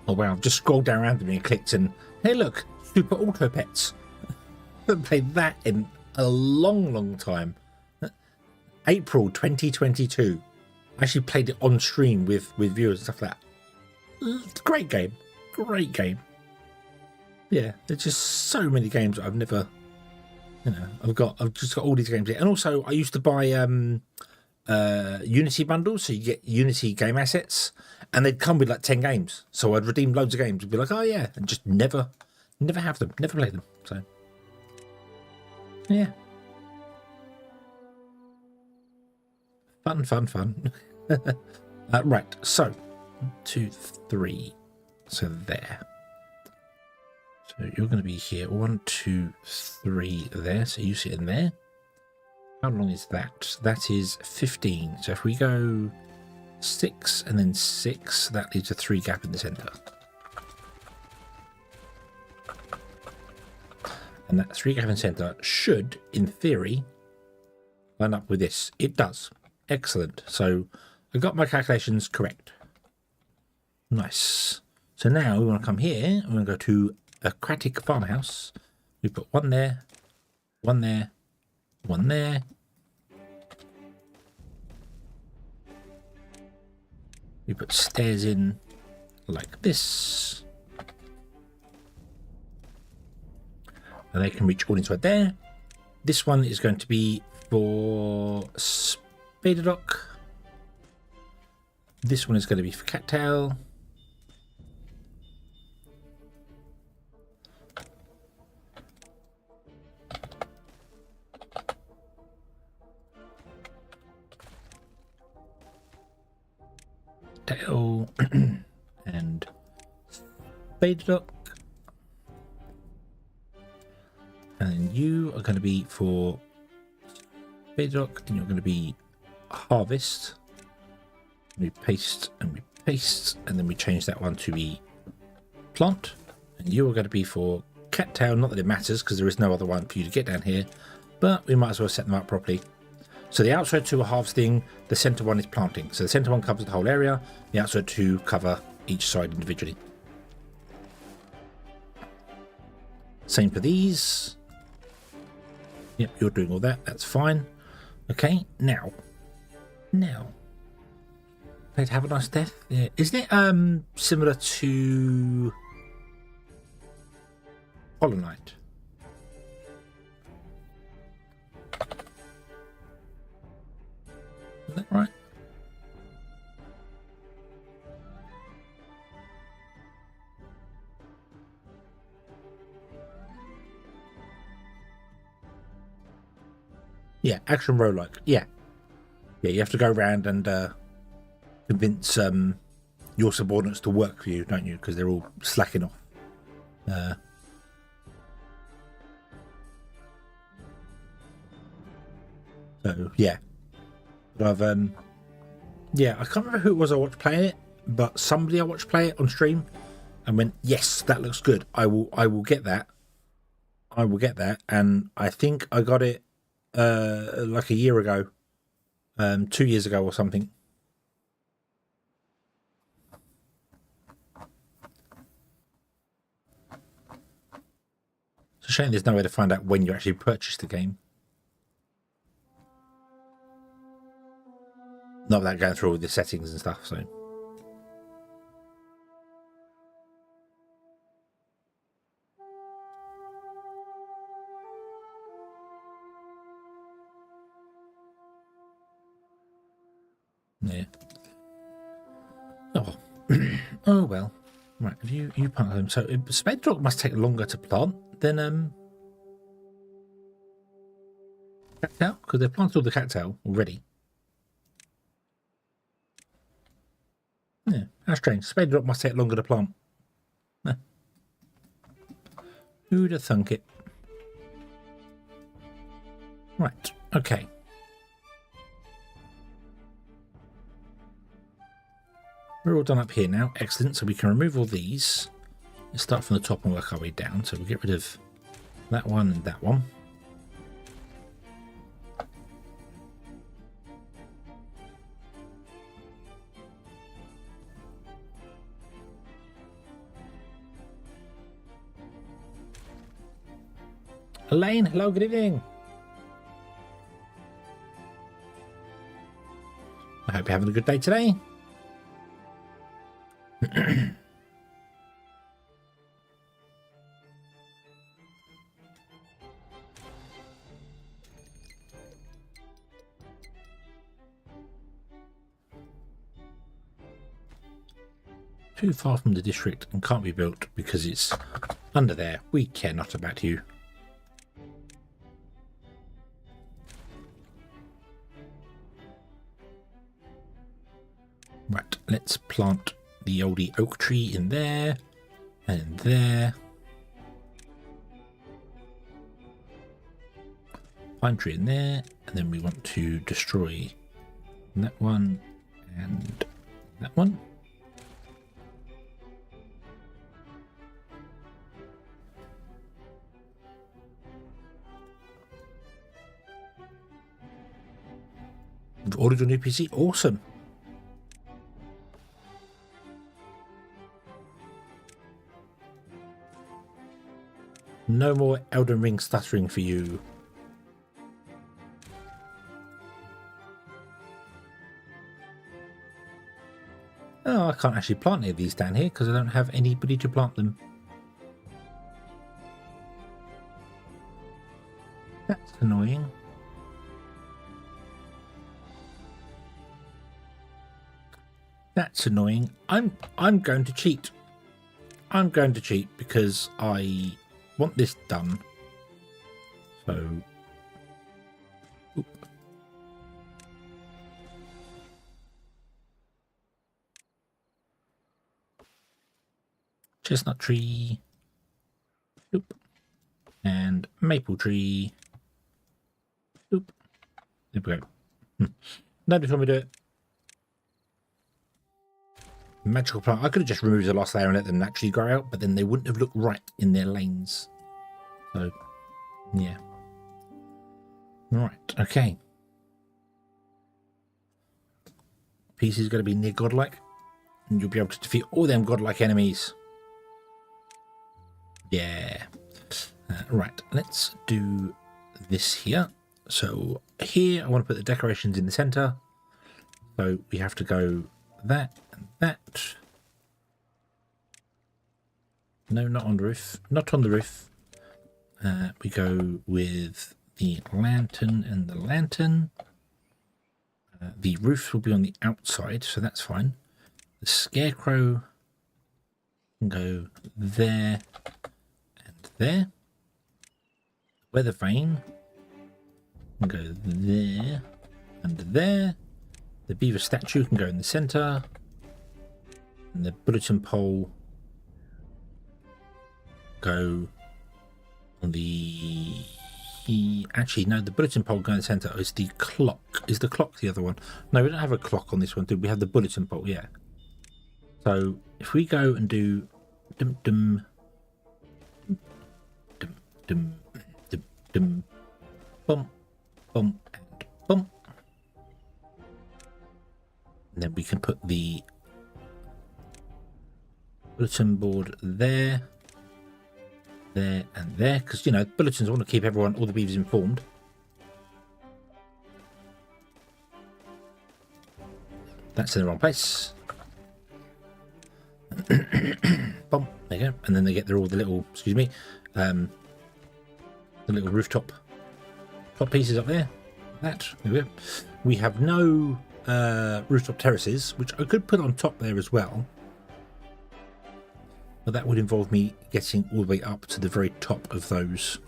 Speaker 1: Oh wow! I've just scrolled down randomly and clicked, and hey, look, Super Auto Pets. I haven't played that in a long time. April 2022. I actually played it on stream with viewers and stuff like that. Great game, great game. Yeah, there's just so many games that I've never. You know, I've just got all these games here. And also I used to buy Unity bundles, so you get Unity game assets, and they'd come with like 10 games. So I'd redeem loads of games and be like, oh yeah, and just never have them, never play them. So yeah. Fun. Right, so 1, 2, 3. So there. So you're going to be here, 1, 2, 3 there. So you sit in there. How long is that? That is 15. So if we go 6 and then 6, that leaves a 3 gap in the center. And that 3 gap in the center should, in theory, line up with this. It does. Excellent. So I got my calculations correct. Nice. So now we want to come here. We're going to go to Aquatic Farmhouse. We put 1 there, 1 there, 1 there. We put stairs in like this. And they can reach all inside there. This one is going to be for Spider Dock. This one is going to be for Cattail. cattail and spade dock. And you are going to be for spade dock, and you're going to be harvest. We paste and we paste, and then we change that one to be plant. And you are going to be for cattail. Not that it matters because there is no other one for you to get down here, but we might as well set them up properly. So the outside two are harvesting, the center one is planting. So the center one covers the whole area, the outside two cover each side individually. Same for these. Yep, you're doing all that, that's fine. Okay, now. They'd have a nice death. Yeah. Isn't it similar to Hollow Knight? Is that right? Yeah, action roguelike. Yeah. Yeah, you have to go around and convince your subordinates to work for you, don't you? Because they're all slacking off. So, yeah. But I've, yeah, I can't remember who it was I watched playing it, but somebody I watched play it on stream and went, yes, that looks good. I will get that. I will get that. And I think I got it like a year ago, 2 years ago or something. It's a shame there's no way to find out when you actually purchased the game. Not without going through all the settings and stuff, so. Yeah. Oh. Oh well. Right, have you plant them. So spade rock must take longer to plant than cattail, because they've planted all the cattail already. Yeah, how strange. Spade rock must take longer to plant. Nah. Who'd have thunk it? Right, okay. We're all done up here now. Excellent. So we can remove all these. Let's start from the top and work our way down. So we'll get rid of that one and that one. Elaine, hello, good evening. I hope you're having a good day today. Too far from the district and can't be built because it's under there. We care not about you. Right, let's plant the oldie oak tree in there and in there. Pine tree in there, and then we want to destroy that one and that one. We've ordered a new PC. Awesome. No more Elden Ring stuttering for you. Oh, I can't actually plant any of these down here because I don't have anybody to plant them. That's annoying. That's annoying. I'm going to cheat. I'm going to cheat because I want this done. So chestnut tree, oop, and maple tree, oop. There we go. Notice when we do it. Magical plant. I could have just removed the last layer and let them naturally grow out, but then they wouldn't have looked right in their lanes. So, yeah. Right, okay. Piece is going to be near godlike, and you'll be able to defeat all them godlike enemies. Yeah. Right, let's do this here. So here I want to put the decorations in the center. So we have to go that and that. No, not on the roof. Not on the roof. We go with the lantern and the lantern. The roof will be on the outside, so that's fine. The scarecrow can go there and there. Weather vane can go there and there. The beaver statue can go in the center. And the bulletin pole go on the... Actually, no, the bulletin pole go in the center. Is the clock. Is the clock the other one? No, we don't have a clock on this one, do we? We have the bulletin pole, yeah. So if we go and do dum dum dum dum dum dum bump bump and bump, and then we can put the bulletin board there, there and there, because, you know, bulletins want to keep everyone, all the beavers, informed. That's in the wrong place. Boom, there you go. And then they get all the little, excuse me, the little rooftop top pieces up there. There we go. We have no rooftop terraces, which I could put on top there as well. But that would involve me getting all the way up to the very top of those.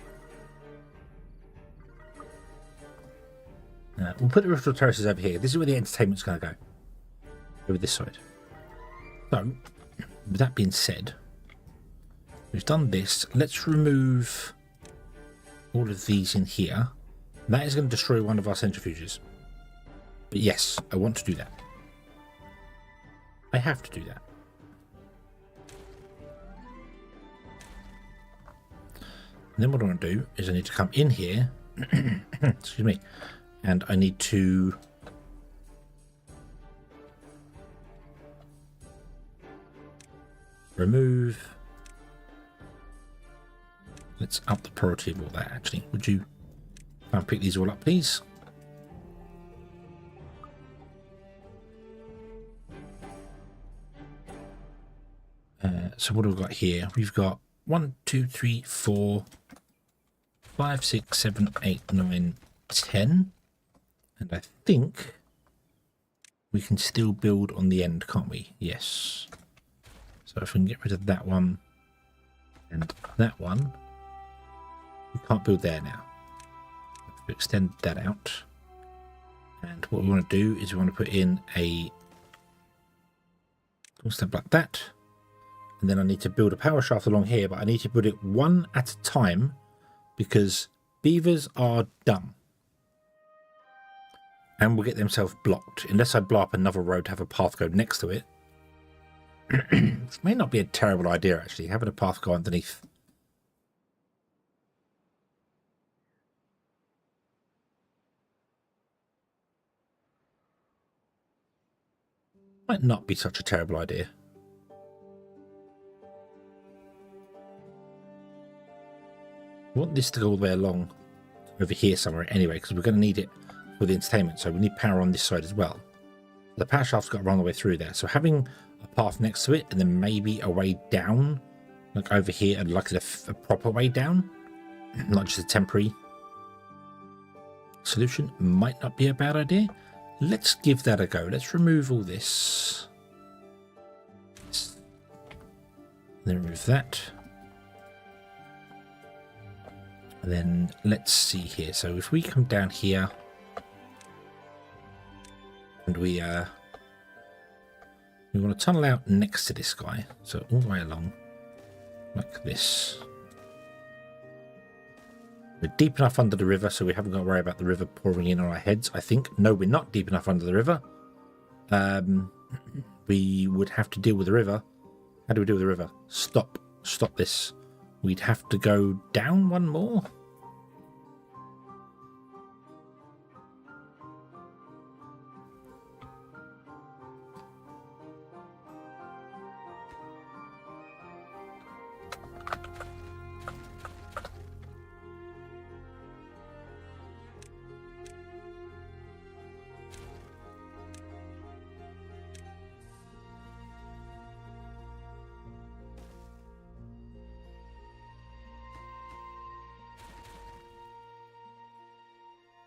Speaker 1: We'll put the rooftop terraces over here. This is where the entertainment's going to go. Over this side. So, with that being said, we've done this. Let's remove all of these in here. That is going to destroy one of our centrifuges. But yes, I want to do that. I have to do that. And then what I want to do is I need to come in here, excuse me, and I need to remove. Let's up the priority of all that, actually. Would you pick these all up, please? So what have we got here? We've got 1, 2, 3, 4, 5, 6, 7, 8, 9, 10. And I think we can still build on the end, can't we? Yes. So if we can get rid of that one and that one, we can't build there now. We extend that out. And what we want to do is we want to put in a step like that. And then I need to build a power shaft along here, but I need to put it one at a time because beavers are dumb and will get themselves blocked unless I blow up another road to have a path go next to it. Which may not be a terrible idea, actually, having a path go underneath. Might not be such a terrible idea. I want this to go all the way along over here somewhere anyway, because we're going to need it for the entertainment, so we need power on this side as well. The power shaft's got to run the way through there, so having a path next to it and then maybe a way down, like over here, and like a proper way down, not just a temporary solution, might not be a bad idea. Let's give that a go. Let's remove all this. Then remove that. And then let's see here. So if we come down here and we want to tunnel out next to this guy, so all the way along. like this. We're deep enough under the river, so we haven't got to worry about the river pouring in on our heads, I think. No, we're not deep enough under the river. We would have to deal with the river. How do we deal with the river? Stop this. We'd have to go down one more.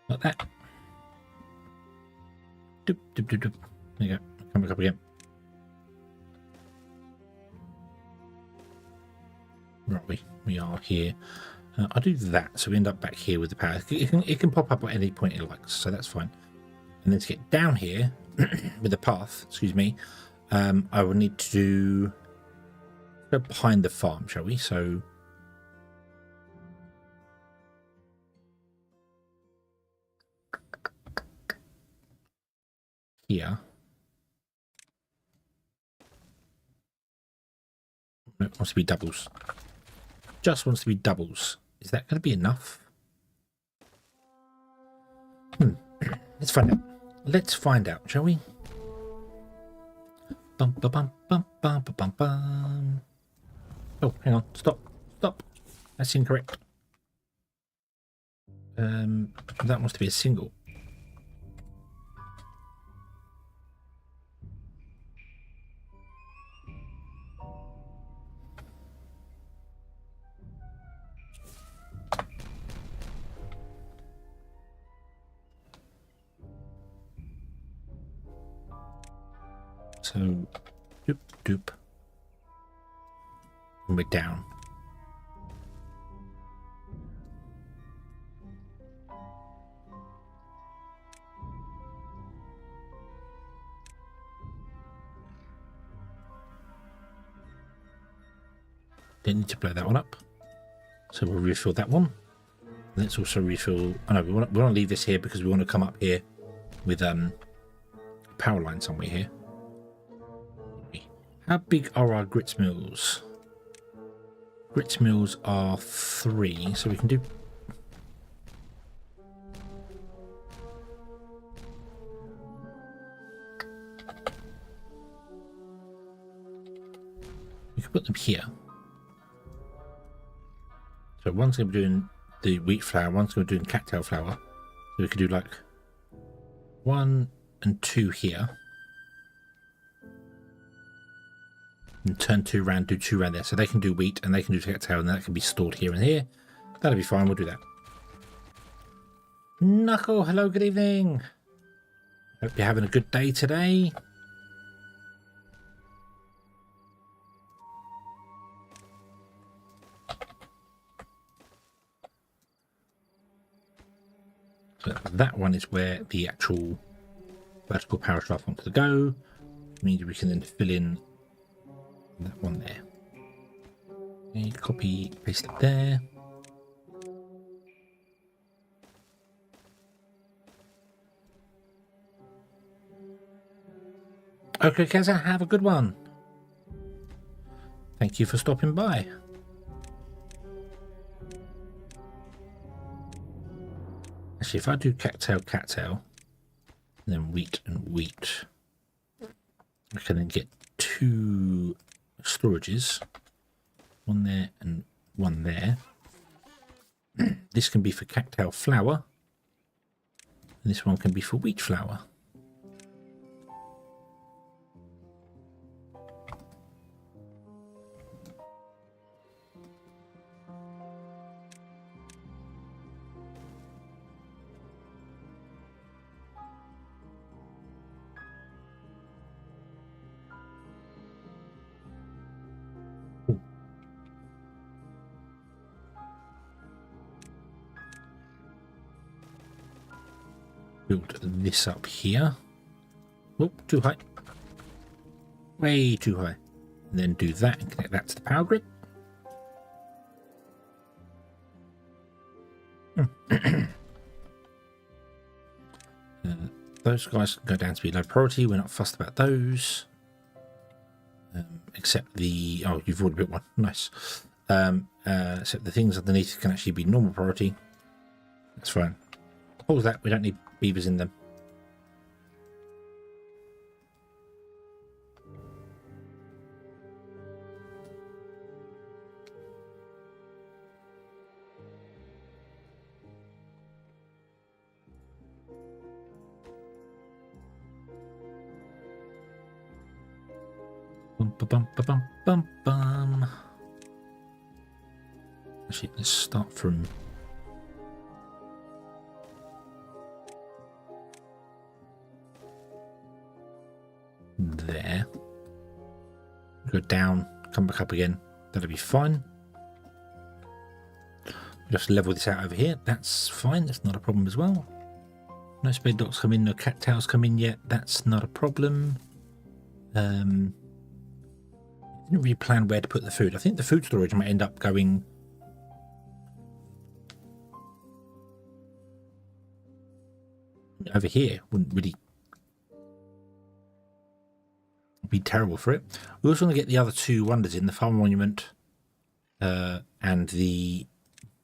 Speaker 1: Like that. Doop, doop, doop, doop. There you go. Come back up again. Where are we? We are here. I'll do that, so we end up back here with the power. It can pop up at any point it likes, so that's fine. And then to get down here with the path, excuse me, I will need to go behind the farm, shall we? So here. No, it wants to be doubles. Just wants to be doubles. Is that going to be enough? Let's find out. Let's find out, shall we? Bum, ba, bum, bum, bum, ba, bum, bum. Oh, hang on. Stop. Stop. That's incorrect. That wants to be a single. So, doop, doop. And we're down. Didn't need to blow that one up. So we'll refill that one. Let's also refill... Oh no, we want to leave this here because we want to come up here with power line somewhere here. How big are our grits mills? Grits mills are 3, so we can do... We can put them here. So one's going to be doing the wheat flour, one's going to be doing cattail flour. So we could do like 1 and 2 here. And turn 2 round, do 2 round there. So they can do wheat and they can do cattail, and that can be stored here and here. That'll be fine, we'll do that. Knuckle, hello, good evening. Hope you're having a good day today. So that one is where the actual vertical power shaft wants to go. Means we can then fill in that one there. Okay, copy, paste it there. Okay, Keza, have a good one. Thank you for stopping by. Actually, if I do cattail, and then wheat and wheat, I can then get 2 storages, one there and one there. This can be for cattail flour, and this one can be for wheat flour. Build this up here. Oh, too high. Way too high. And then do that and connect that to the power grid. Those guys can go down to be low priority. We're not fussed about those. Except the... Oh, you've already built one. Nice. Except the things underneath can actually be normal priority. That's fine. All of that, we don't need beavers in them. Bum, bum, bum, bum, bum, bum. Actually, let's start from there. Go down, come back up again. That'll be fine. Just level this out over here. That's fine. That's not a problem as well. No spade docks come in, no cattails come in yet. That's not a problem. Didn't really plan where to put the food. I think the food storage might end up going over here. Wouldn't really be terrible for it. We also want to get the other two wonders in, the farm monument and the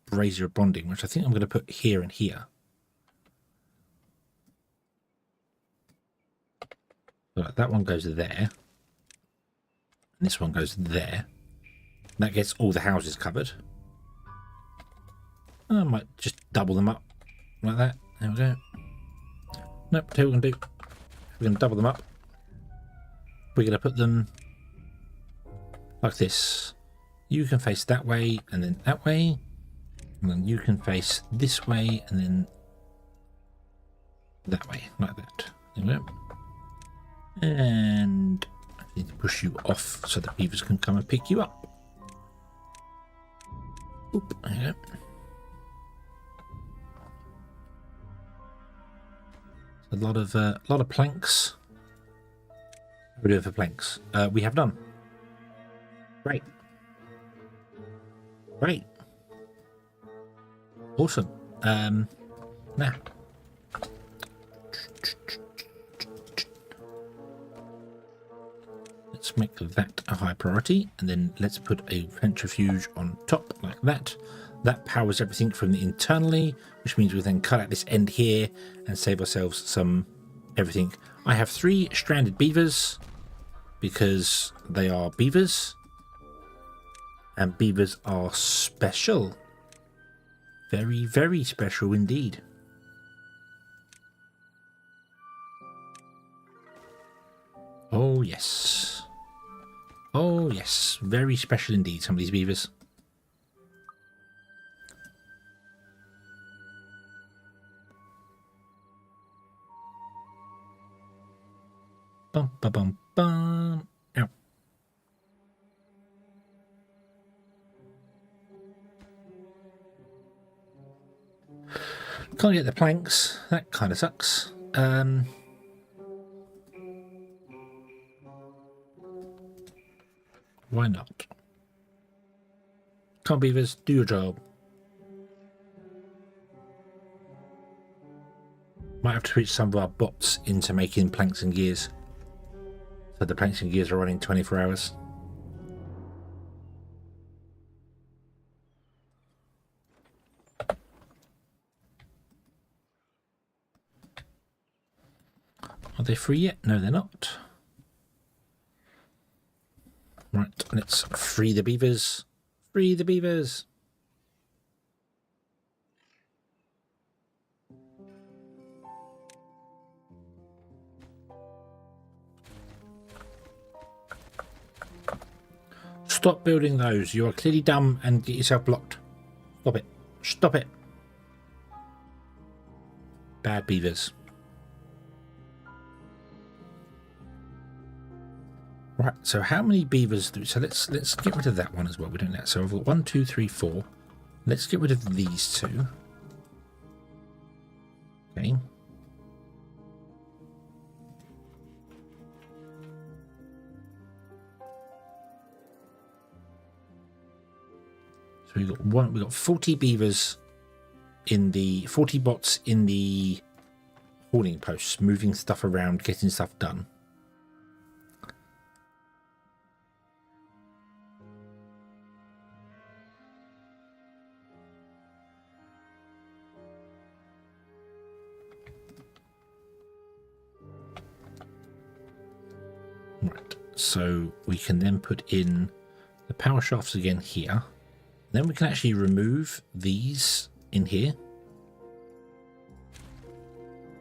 Speaker 1: brazier of bonding, which I think I'm going to put here and here. So that one goes there. And this one goes there. That gets all the houses covered. I might just double them up like that. There we go. Nope, tell you what we're going to do. We're going to double them up. We're going to put them like this. You can face that way and then that way. And then you can face this way and then that way, like that. There we go. And I need to push you off so the beavers can come and pick you up. Oop, there you go. A lot of planks. What are we doing for planks? We have none. Great. Great. Awesome. Now. Let's make that a high priority, and then let's put a centrifuge on top like that. That powers everything from the internally, which means we then cut out this end here and save ourselves some everything. I have 3 stranded beavers because they are beavers, and beavers are special. Very, very special indeed. Oh yes. Oh yes, very special indeed, some of these beavers. Bum, ba, bum, bum. Ow. Can't get the planks. That kind of sucks. Why not? Come on, beavers, do your job. Might have to switch some of our bots into making planks and gears. So the planks and gears are running 24 hours. Are they free yet? No, they're not. Right, let's free the beavers. Free the beavers. Stop building those. You are clearly dumb and get yourself blocked. Stop it. Stop it. Bad beavers. Right, so how many beavers do... So let's get rid of that one as well. We don't know. So I've got 1, 2, 3, 4. Let's get rid of these 2. Okay. So we've got 40 beavers in the 40 bots in the hauling posts, moving stuff around, getting stuff done. Right, so we can then put in the power shafts again here. Then we can actually remove these in here,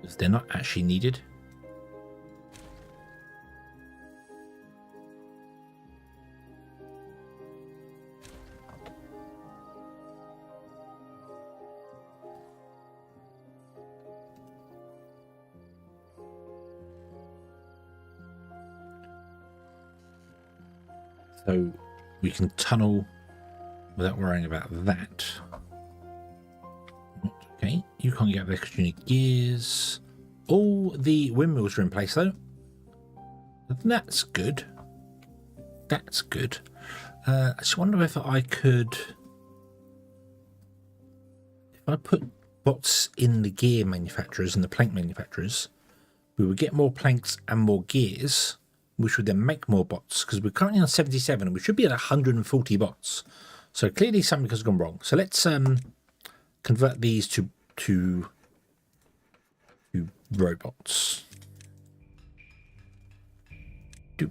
Speaker 1: because they're not actually needed. So we can tunnel without worrying about that. Okay, you can't get up there because you need gears. All the windmills are in place though. That's good. That's good. I just wonder if I could... If I put bots in the gear manufacturers and the plank manufacturers, we would get more planks and more gears, which would then make more bots, because we're currently on 77 and we should be at 140 bots. So clearly something has gone wrong. So let's convert these to robots. Doop.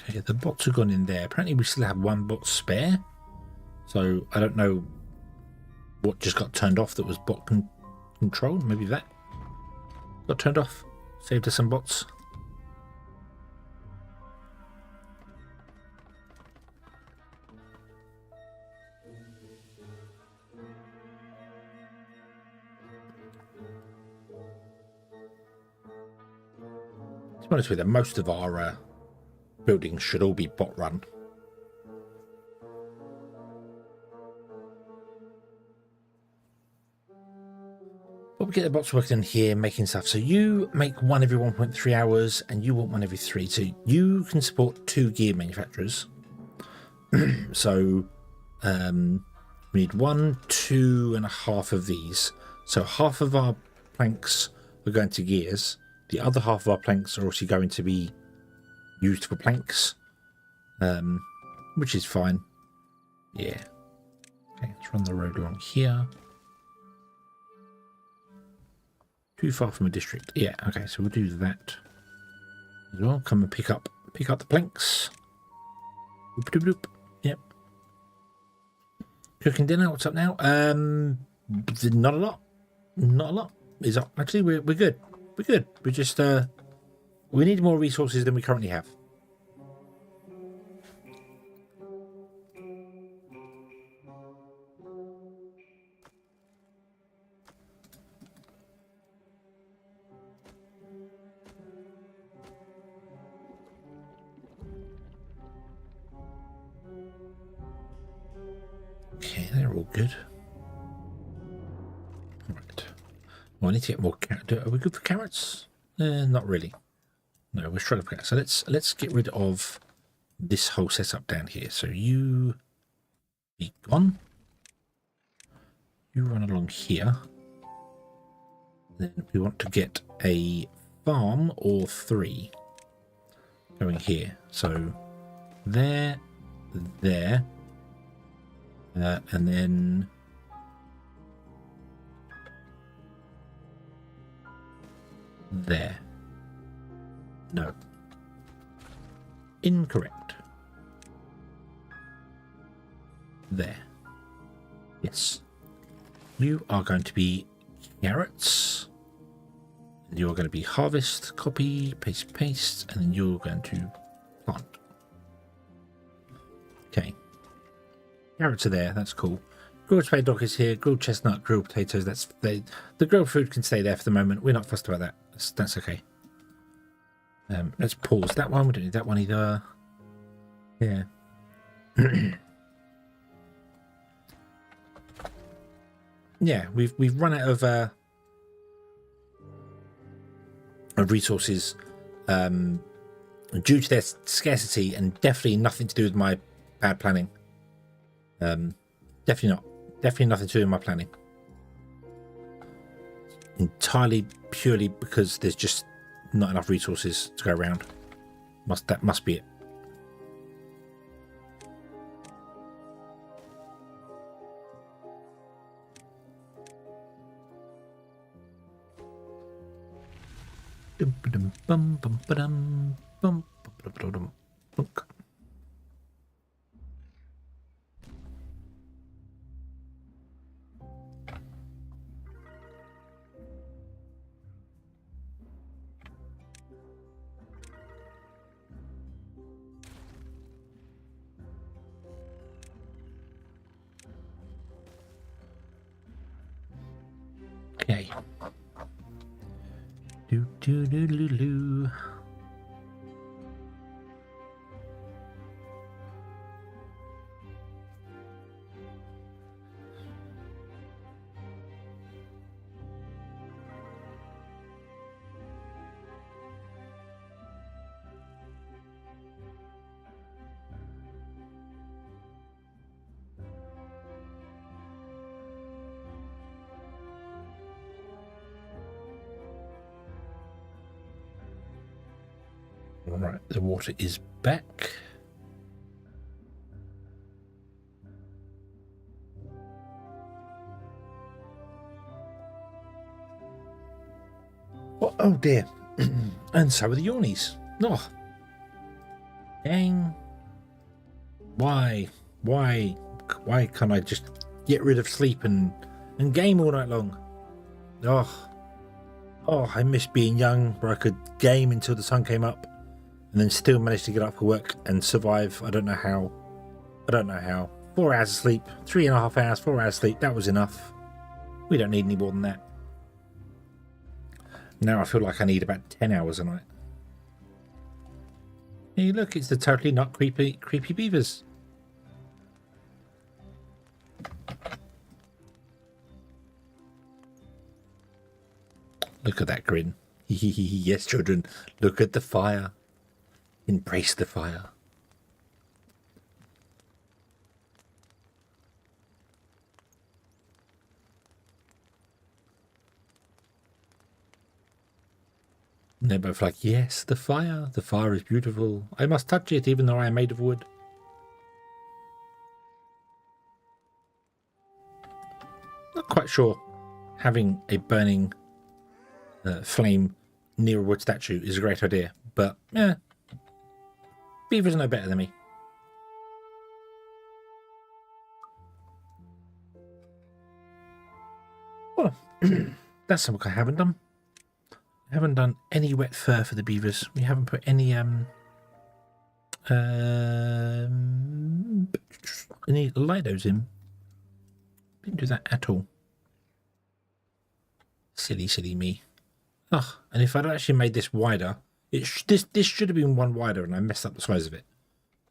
Speaker 1: Okay, the bots have gone in there. Apparently we still have one bot spare. So I don't know what just got turned off that was bot control. Maybe that got turned off. Saved us some bots. To be honest with you, most of our buildings should all be bot run. But we get the bots working in here, making stuff. So you make one every 1.3 hours and you want one every 3. So you can support 2 gear manufacturers. So we need 1, 2 and a half of these. So half of our planks are going to gears. The other half of our planks are also going to be used for planks, which is fine. Yeah. Okay, let's run the road along here. Too far from a district. Yeah. Okay, so we'll do that as well. Come and pick up the planks. Boop, doop, doop. Yep. Cooking dinner. What's up now? Not a lot. Not a lot. Is up. Actually, we're good. We're good. We just we need more resources than we currently have. Okay, they're all good. Right. Well, I need to get more carrots. Are we good for carrots? Not really. No, we're struggling for carrots. So let's get rid of this whole setup down here. So you be gone. You run along here. Then we want to get a farm or 3 going here. So there, and then there. No. Incorrect. There. Yes. You are going to be carrots. And you're going to be harvest, copy, paste, paste, and then you're going to plant. Okay. Carrots are there, that's cool. Grilled spade dock is here, grilled chestnut, grilled potatoes, the grilled food can stay there for the moment. We're not fussed about that. That's okay. Let's pause that one. We don't need that one either. Yeah. Yeah, we've run out of resources due to their scarcity, and definitely nothing to do with my bad planning. Definitely not. Definitely nothing to do with my planning. Entirely purely because there's just not enough resources to go around. That must be it. Okay. Do do do do do. All right, the water is back. Oh dear. And so are the yawnies. Oh. Dang. Why can't I just get rid of sleep and game all night long? Oh, I miss being young where I could game until the sun came up and then still manage to get up for work and survive. I don't know how. 4 hours of sleep, 3.5 hours, 4 hours sleep, that was enough. We don't need any more than that. Now I feel like I need about 10 hours a night. Hey, look, it's the totally not creepy beavers. Look at that grin. Yes, children, look at the fire. Embrace the fire. And they're both like, yes, the fire. The fire is beautiful. I must touch it even though I am made of wood. Not quite sure having a burning flame near a wood statue is a great idea. But, yeah, beavers are no better than me. Well, that's something I haven't done. I haven't done any wet fur for the beavers. We haven't put any Lidos in. Didn't do that at all. Silly me. Oh, and if I'd actually made this wider, this should have been one wider, and I messed up the size of it.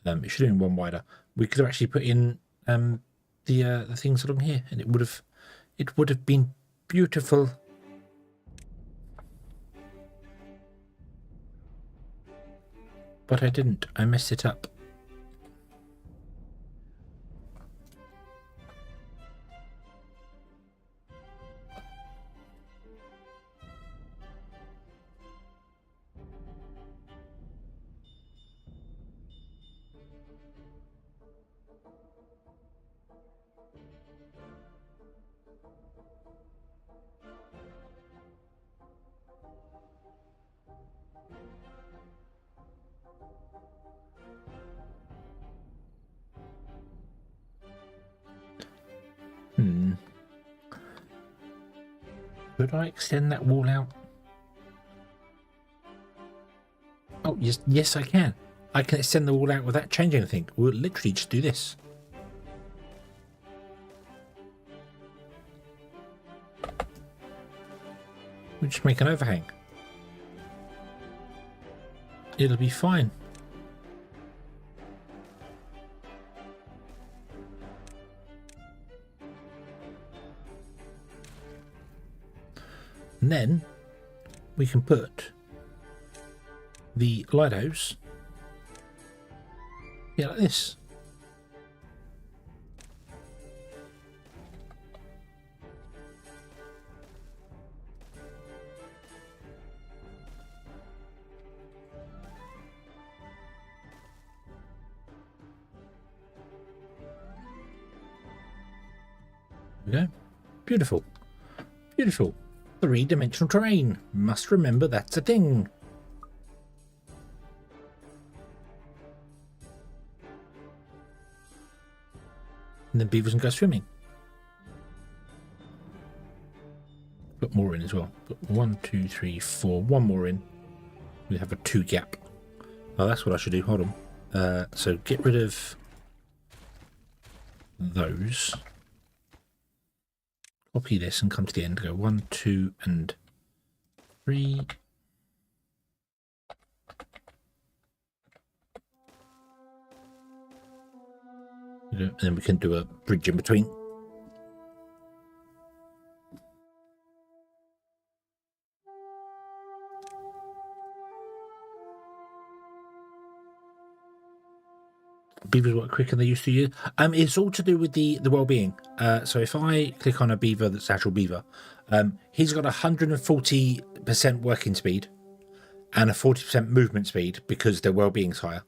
Speaker 1: It should have been one wider. We could have actually put in the things along here, and it would have been beautiful. But I didn't. I messed it up. Could I extend that wall out? Oh, yes, I can. I can extend the wall out without changing anything. We'll literally just do this. We'll just make an overhang. It'll be fine. And then we can put the lighthouse here like this. There we go. Beautiful. Beautiful. Three-dimensional terrain. Must remember that's a thing. And then beavers can go swimming. Put more in as well. Put 1, 2, 3, 4. One more in. We have a 2 gap. Oh, that's what I should do. Hold on. So get rid of those. Copy this and come to the end. Go 1, 2, and 3. And then we can do a bridge in between. Beavers work quicker than they used to use. It's all to do with the well-being. So if I click on a beaver that's actual beaver, he's got 140% working speed and a 40% movement speed because their well-being's higher.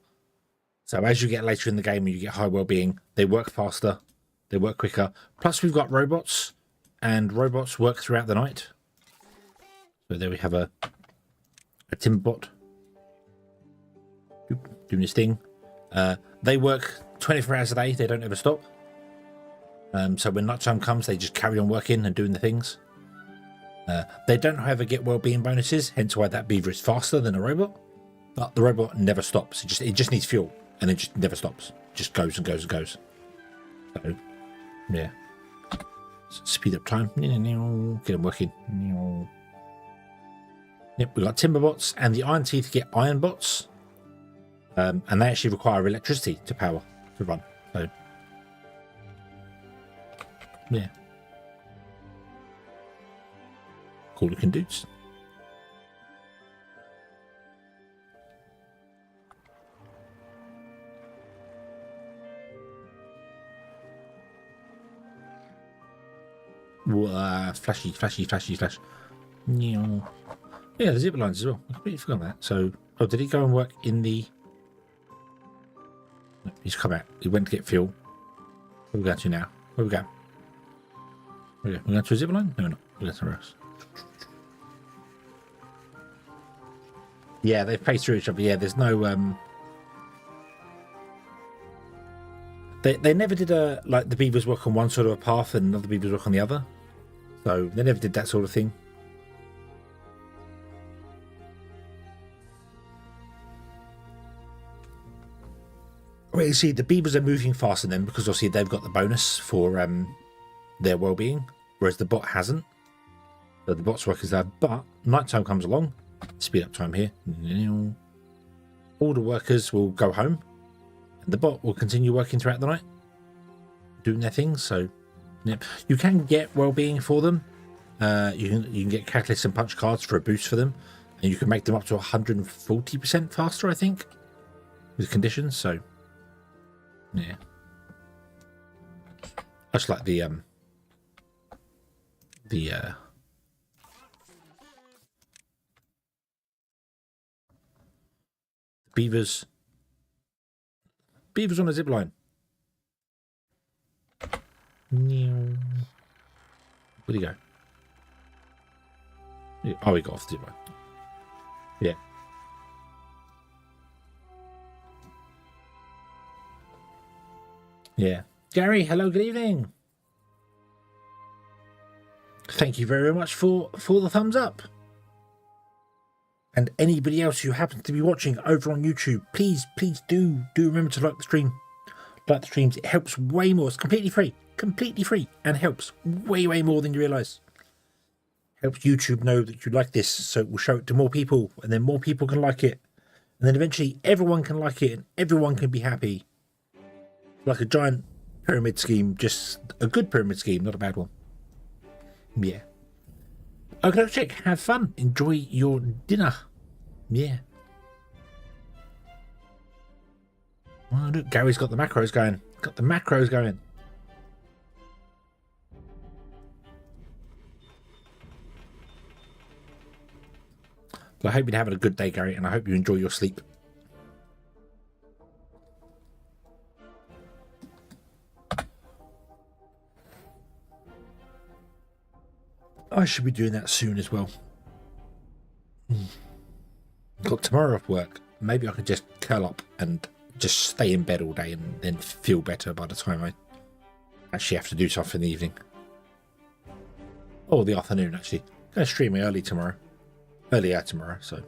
Speaker 1: So as you get later in the game and you get high well-being, they work faster, they work quicker. Plus we've got robots, and robots work throughout the night. So there we have a Timberbot doing this thing. They work 24 hours a day. They don't ever stop. So when nighttime comes, they just carry on working and doing the things. They don't ever get well-being bonuses, hence why that beaver is faster than a robot. But the robot never stops. It just needs fuel, and it just never stops. It just goes and goes and goes. So, yeah. Speed up time. Get them working. Yep, we've got Timberbots and the Iron Teeth get Iron Bots. And they actually require electricity to power to run. So, yeah. Cool looking dudes. Flashy, flashy, flashy, flash. Yeah, the zip lines as well. I completely forgot that. So, oh, did he go and work in the... No, he's come out. He went to get fuel. Where are we going to now? Where are we going? We're going to a zip line? No, we're not. We're going somewhere else. Yeah, they play through each other. Yeah, there's no... They never did like the beavers work on one sort of a path and other beavers work on the other. So they never did that sort of thing. Well, you see, the beavers are moving faster than them because obviously they've got the bonus for their well-being, whereas the bot hasn't. So the bot's work is there, but nighttime comes along. Speed up time here. All the workers will go home, and the bot will continue working throughout the night, doing their things. So, yeah, you can get well-being for them. You can get catalysts and punch cards for a boost for them, and you can make them up to 140% faster, I think, with conditions. So. Yeah, much like the beavers on a zip line. Where'd he go? Oh, he got off the zip line. Yeah. Yeah. Gary, hello, good evening. Thank you very much for the thumbs up. And anybody else who happens to be watching over on YouTube, please do remember to like the stream. Like the streams, it helps way more. It's completely free, and helps way more than you realise. Helps YouTube know that you like this, so it will show it to more people, and then more people can like it. And then eventually everyone can like it, and everyone can be happy. Like a giant pyramid scheme, just a good pyramid scheme, not a bad one. Yeah. Okay, check. Have fun. Enjoy your dinner. Yeah. Oh, look, Gary's got the macros going. Got the macros going. Well, I hope you're having a good day, Gary, and I hope you enjoy your sleep. I should be doing that soon as well. Got tomorrow off work. Maybe I could just curl up and just stay in bed all day and then feel better by the time I actually have to do something in the evening. Or the afternoon, actually. I'm going to stream earlier tomorrow, so.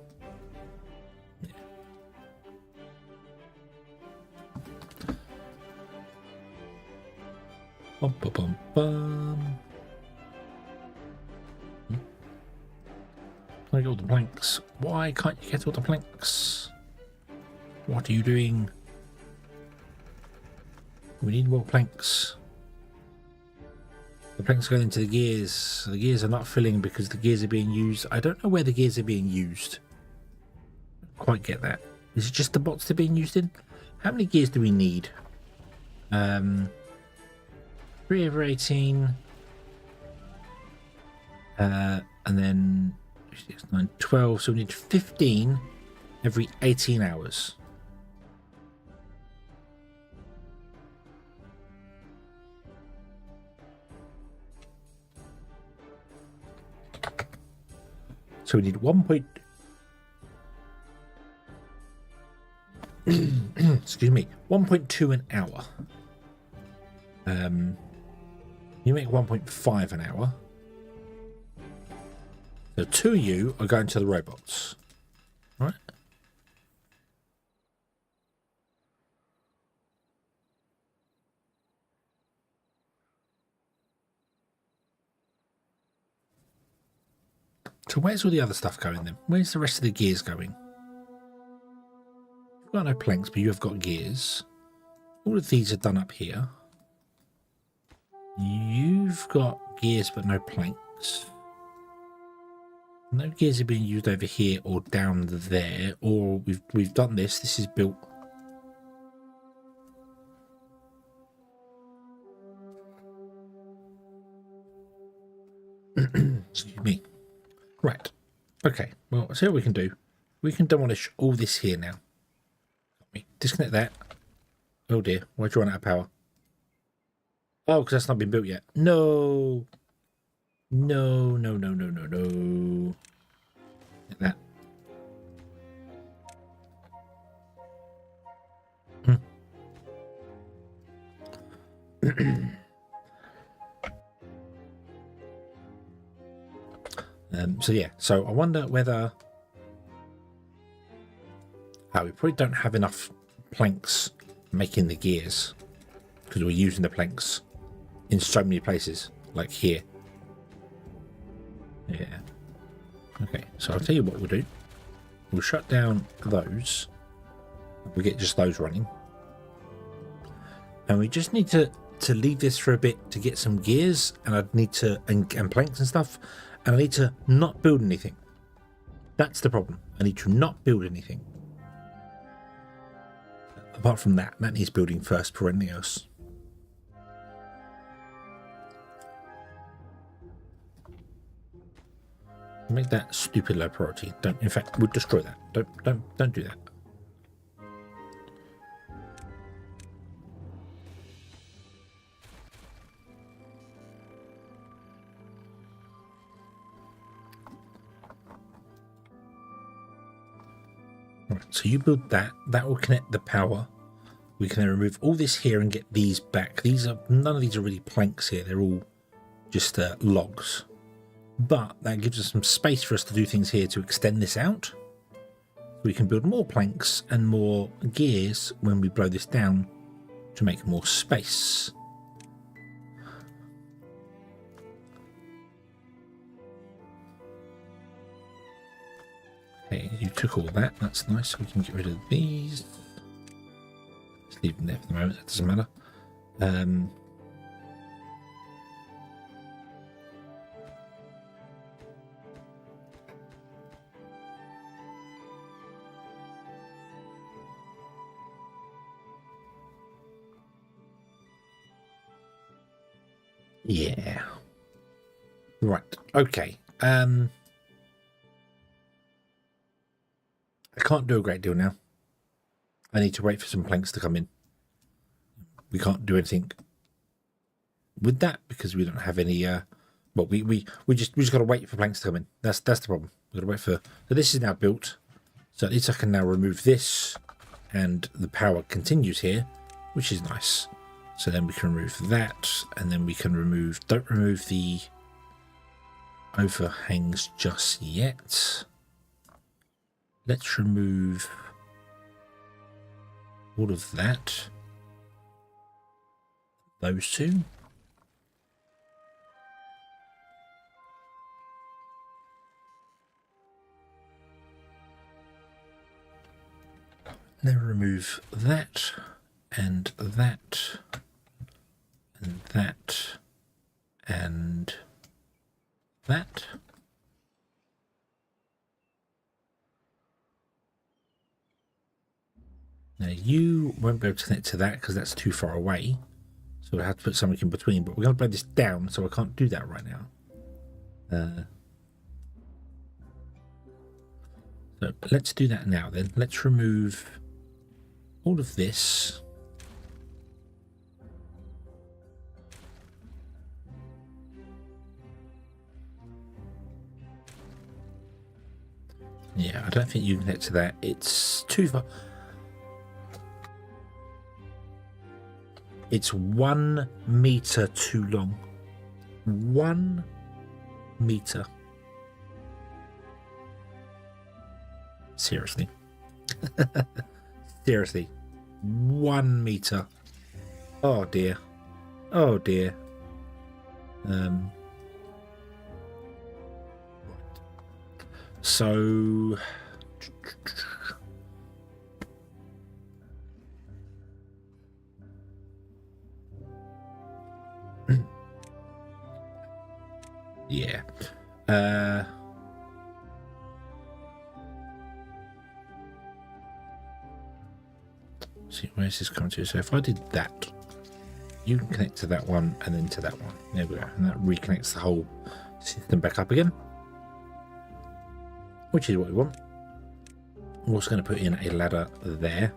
Speaker 1: Yeah. Bum, bum, bum, bum. I get all the planks. Why can't you get all the planks? What are you doing? We need more planks. The planks going into the gears. The gears are not filling because the gears are being used. I don't know where the gears are being used. I don't quite get that. Is it just the bots they're being used in? How many gears do we need? 3 over 18. And then 6, 9, 12. So we need 15 every 18 hours. So we need 1 point. Excuse me, 1.2 an hour. You make 1.5 an hour. So 2 of you are going to the robots, right? So where's all the other stuff going then? Where's the rest of the gears going? You've got no planks, but you have got gears. All of these are done up here. You've got gears, but no planks. No gears are being used over here or down there. Or we've done this. This is built. Excuse me. Right. Okay. Well, see what we can do. We can demolish all this here now. Disconnect that. Oh dear. Why'd you run out of power? Oh, because that's not been built yet. No. No, no, no, no, no, no. Like that. So yeah, so I wonder whether we probably don't have enough planks making the gears because we're using the planks in so many places, like here. Yeah. Okay, so I'll tell you what we'll do. We'll shut down those. We'll get just those running. And we just need to leave this for a bit to get some gears, and I'd need to, and planks and stuff, and I need to not build anything. That's the problem. I need to not build anything. Apart from that needs building first before anything else. Make that stupid low priority. Don't. In fact, we'll destroy that. Don't do that. Right. So you build that. That will connect the power. We can then remove all this here and get these back. None of these are really planks here. They're all just logs. But that gives us some space for us to do things here to extend this out. We can build more planks and more gears when we blow this down to make more space. Okay, you took all that. That's nice. We can get rid of these. Just leave them there for the moment. That doesn't matter. Yeah. Right. Okay. I can't do a great deal now. I need to wait for some planks to come in. We can't do anything with that because we don't have any. Well, we just got to wait for planks to come in. That's the problem. We got to wait for. So this is now built. So at least I can now remove this, and the power continues here, which is nice. So then we can remove that, and then we can remove. Don't remove the overhangs just yet. Let's remove all of that. Those two. Then remove that, and that, and that, and that. Now you won't be able to connect to that because that's too far away. So we'll have to put something in between, but we're going to play this down, so I can't do that right now. So let's do that now then. Let's remove all of this. Yeah, I don't think you can connect to that. It's too far. It's 1 meter too long. 1 meter. Seriously. Seriously. 1 meter. Oh dear. Oh dear. So yeah. See, where's this coming to? So if I did that, you can connect to that one and then to that one. There we go. And that reconnects the whole system back up again, which is what we want. I'm also going to put in a ladder there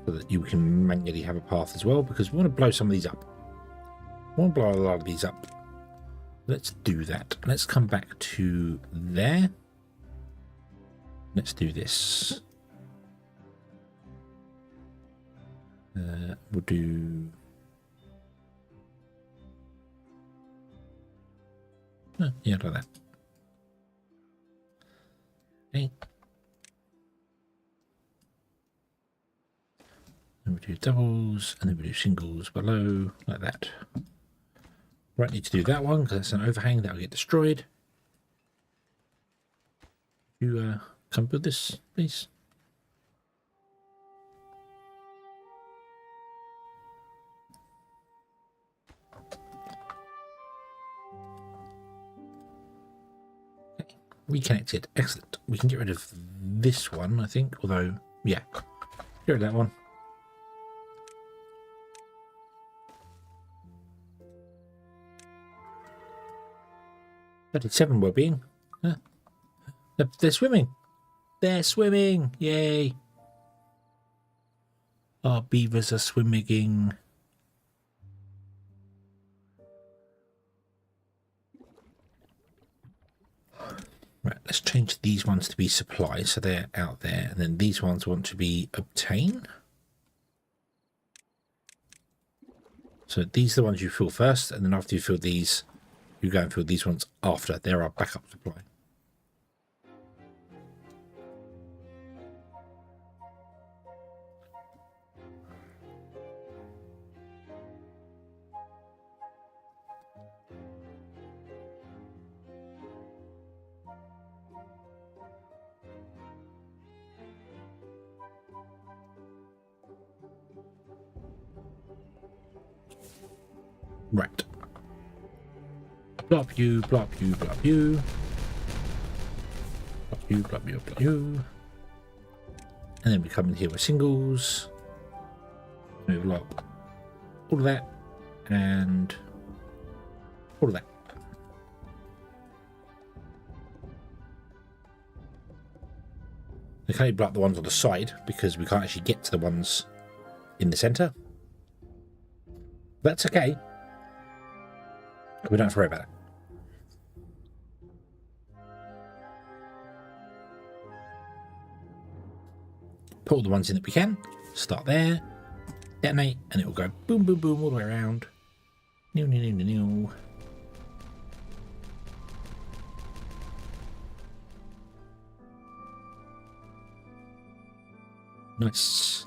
Speaker 1: so that you can manually have a path as well, because we want to blow some of these up. We want to blow a lot of these up. Let's do that. Let's come back to there. Let's do this. We'll do... yeah, like that. Okay. Then we do doubles, and then we do singles below, like that. Right, need to do that one, because that's an overhang that will get destroyed. You come build this, please. Reconnected. Excellent. We can get rid of this one, I think. Although, yeah. Get rid of that one. $37 well-being. Huh. They're swimming. They're swimming. Yay. Our beavers are swimming. Right, let's change these ones to be supply, so they're out there, and then these ones want to be obtain. So these are the ones you fill first, and then after you fill these, you go and fill these ones after. They're our backup supply. Right. Blop you, blop you, blop you. Blop you, blop you, blop you. And then we come in here with singles. Move along all of that. And All of that. We can only block the ones on the side because we can't actually get to the ones in the center. That's okay. We don't have to worry about it. Put all the ones in that we can. Start there. Detonate, and it will go boom, boom, boom all the way around. New, new, new, new, new. Nice.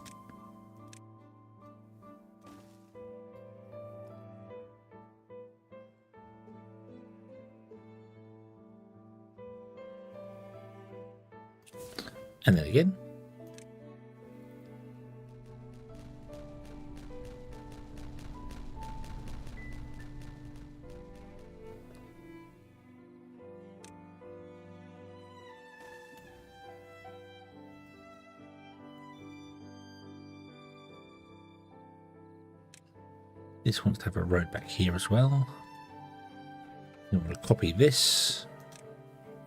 Speaker 1: And then again. This wants to have a road back here as well. I'm going to copy this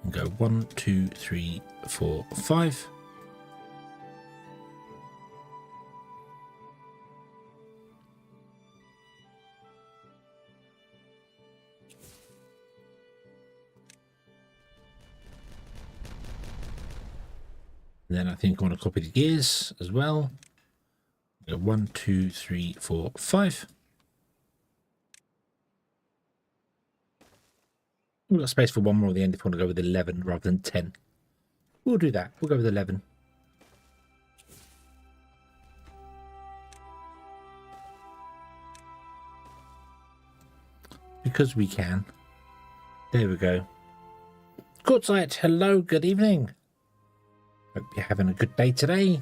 Speaker 1: and go 1, 2, 3, 4, 5. And then I think I want to copy the gears as well. Go 1, 2, 3, 4, 5. We've got space for one more at the end if we want to go with 11 rather than 10. We'll do that. We'll go with 11. Because we can. There we go. Quartzite, hello, good evening. Hope you're having a good day today.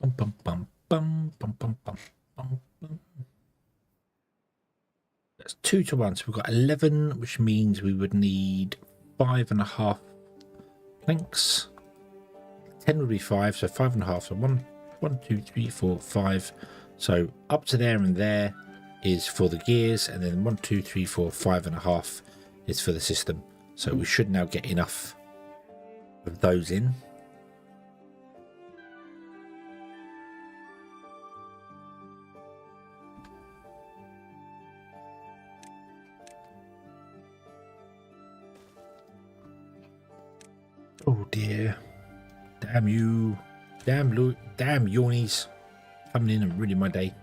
Speaker 1: Bum, bum, bum, bum, bum, bum, bum, bum, bum. That's 2 to 1, so we've got 11, which means we would need 5.5 planks. 10 would be 5, so 5.5. So 1, 2, 3, 4, 5. So up to there and there is for the gears, and then 1, 2, 3, 4, 5.5 is for the system. So we should now get enough of those in. Oh dear. Damn you. Damn yawnies. Coming in and ruining my day.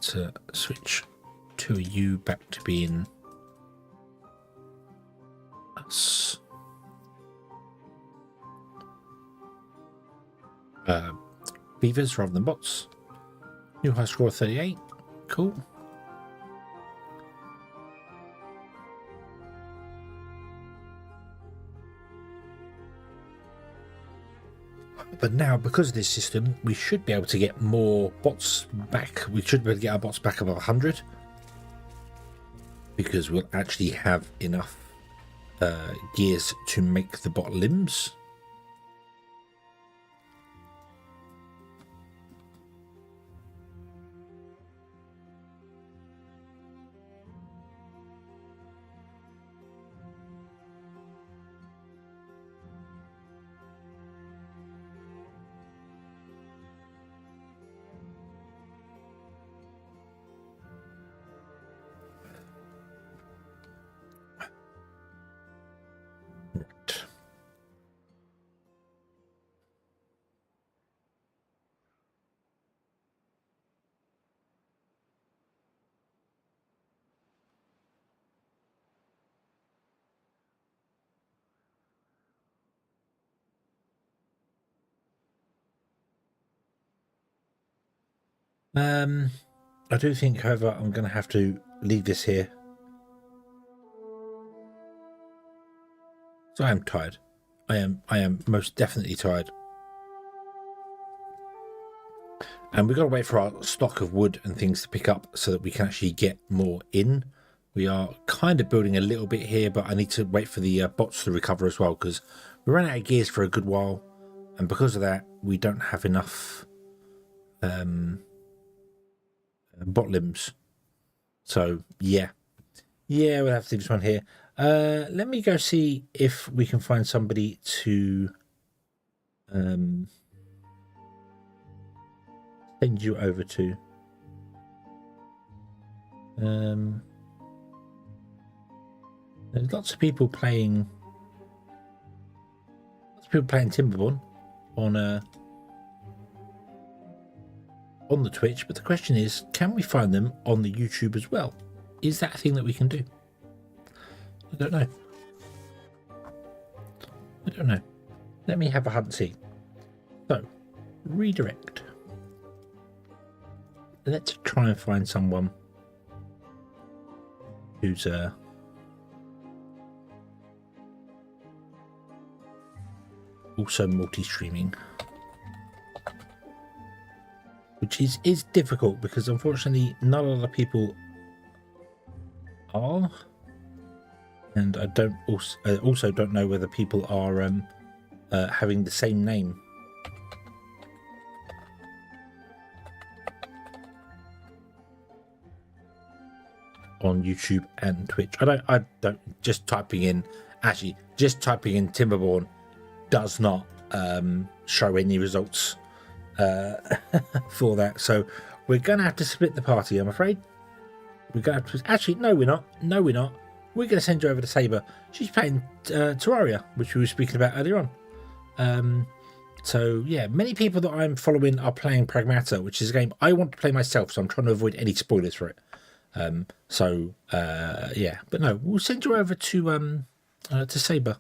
Speaker 1: To switch to a U back to being us. Beavers rather than bots. New high score 38. Cool. But now, because of this system, we should be able to get more bots back. We should be able to get our bots back above 100. Because we'll actually have enough gears to make the bot limbs. I do think, however, I'm going to have to leave this here. So I am tired. I am most definitely tired. And we've got to wait for our stock of wood and things to pick up so that we can actually get more in. We are kind of building a little bit here, but I need to wait for the bots to recover as well, because we ran out of gears for a good while. And because of that, we don't have enough bot limbs. So, yeah. Yeah, we'll have to do this one here. Let me go see if we can find somebody to send you over to. There's lots of people playing Timberborn on the Twitch, but the question is, can we find them on the YouTube as well? Is that a thing that we can do? I don't know. Let me have a hunt see. So, redirect. Let's try and find someone who's also multi-streaming, which is difficult because unfortunately not a lot of people are, and I don't also don't know whether people are having the same name. On YouTube and Twitch. I don't just typing in Timberborn does not show any results for that. So we're gonna have to split the party, I'm afraid. We're gonna have to actually no we're not. We're gonna send you over to Saber. She's playing Terraria, which we were speaking about earlier on. So yeah, many people that I'm following are playing Pragmata, which is a game I want to play myself, so I'm trying to avoid any spoilers for it. Yeah, but no, we'll send you over to Saber,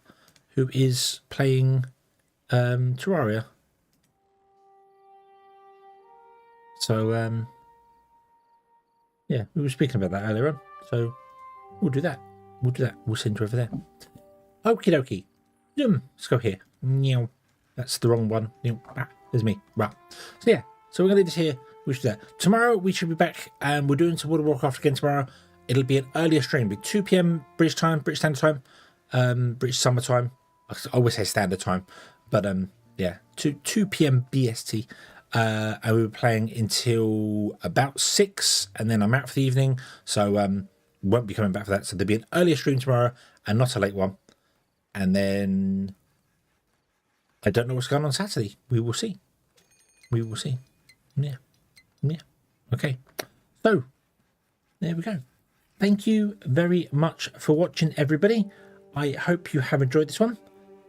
Speaker 1: who is playing Terraria. So yeah, we were speaking about that earlier on, so we'll do that. We'll send you over there. Okie dokie. Let's go here. Meow. That's the wrong one. There's me. Right. So yeah, so we're gonna leave this here. We should do that. Tomorrow we should be back, and we're doing some World of Warcraft again tomorrow. It'll be an earlier stream, it'll be 2 p.m. British time, British Standard Time, British Summer Time. I always say Standard Time, but yeah, 2 p.m. BST. And we were playing until about 6, and then I'm out for the evening, so won't be coming back for that. So there'll be an earlier stream tomorrow and not a late one. And then I don't know what's going on Saturday. We will see. Yeah. Okay. So there we go. Thank you very much for watching, everybody. I hope you have enjoyed this one,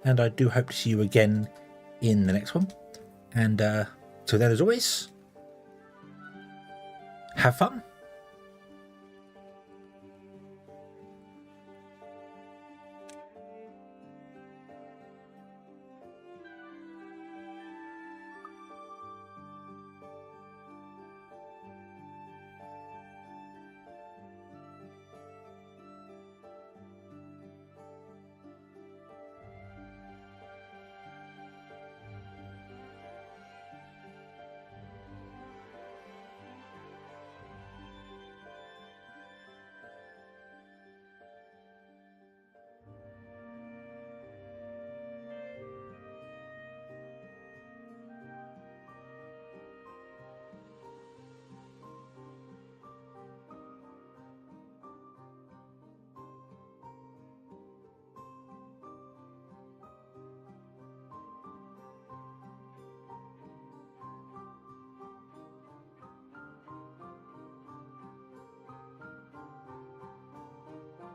Speaker 1: and I do hope to see you again in the next one. And till then, as always, have fun.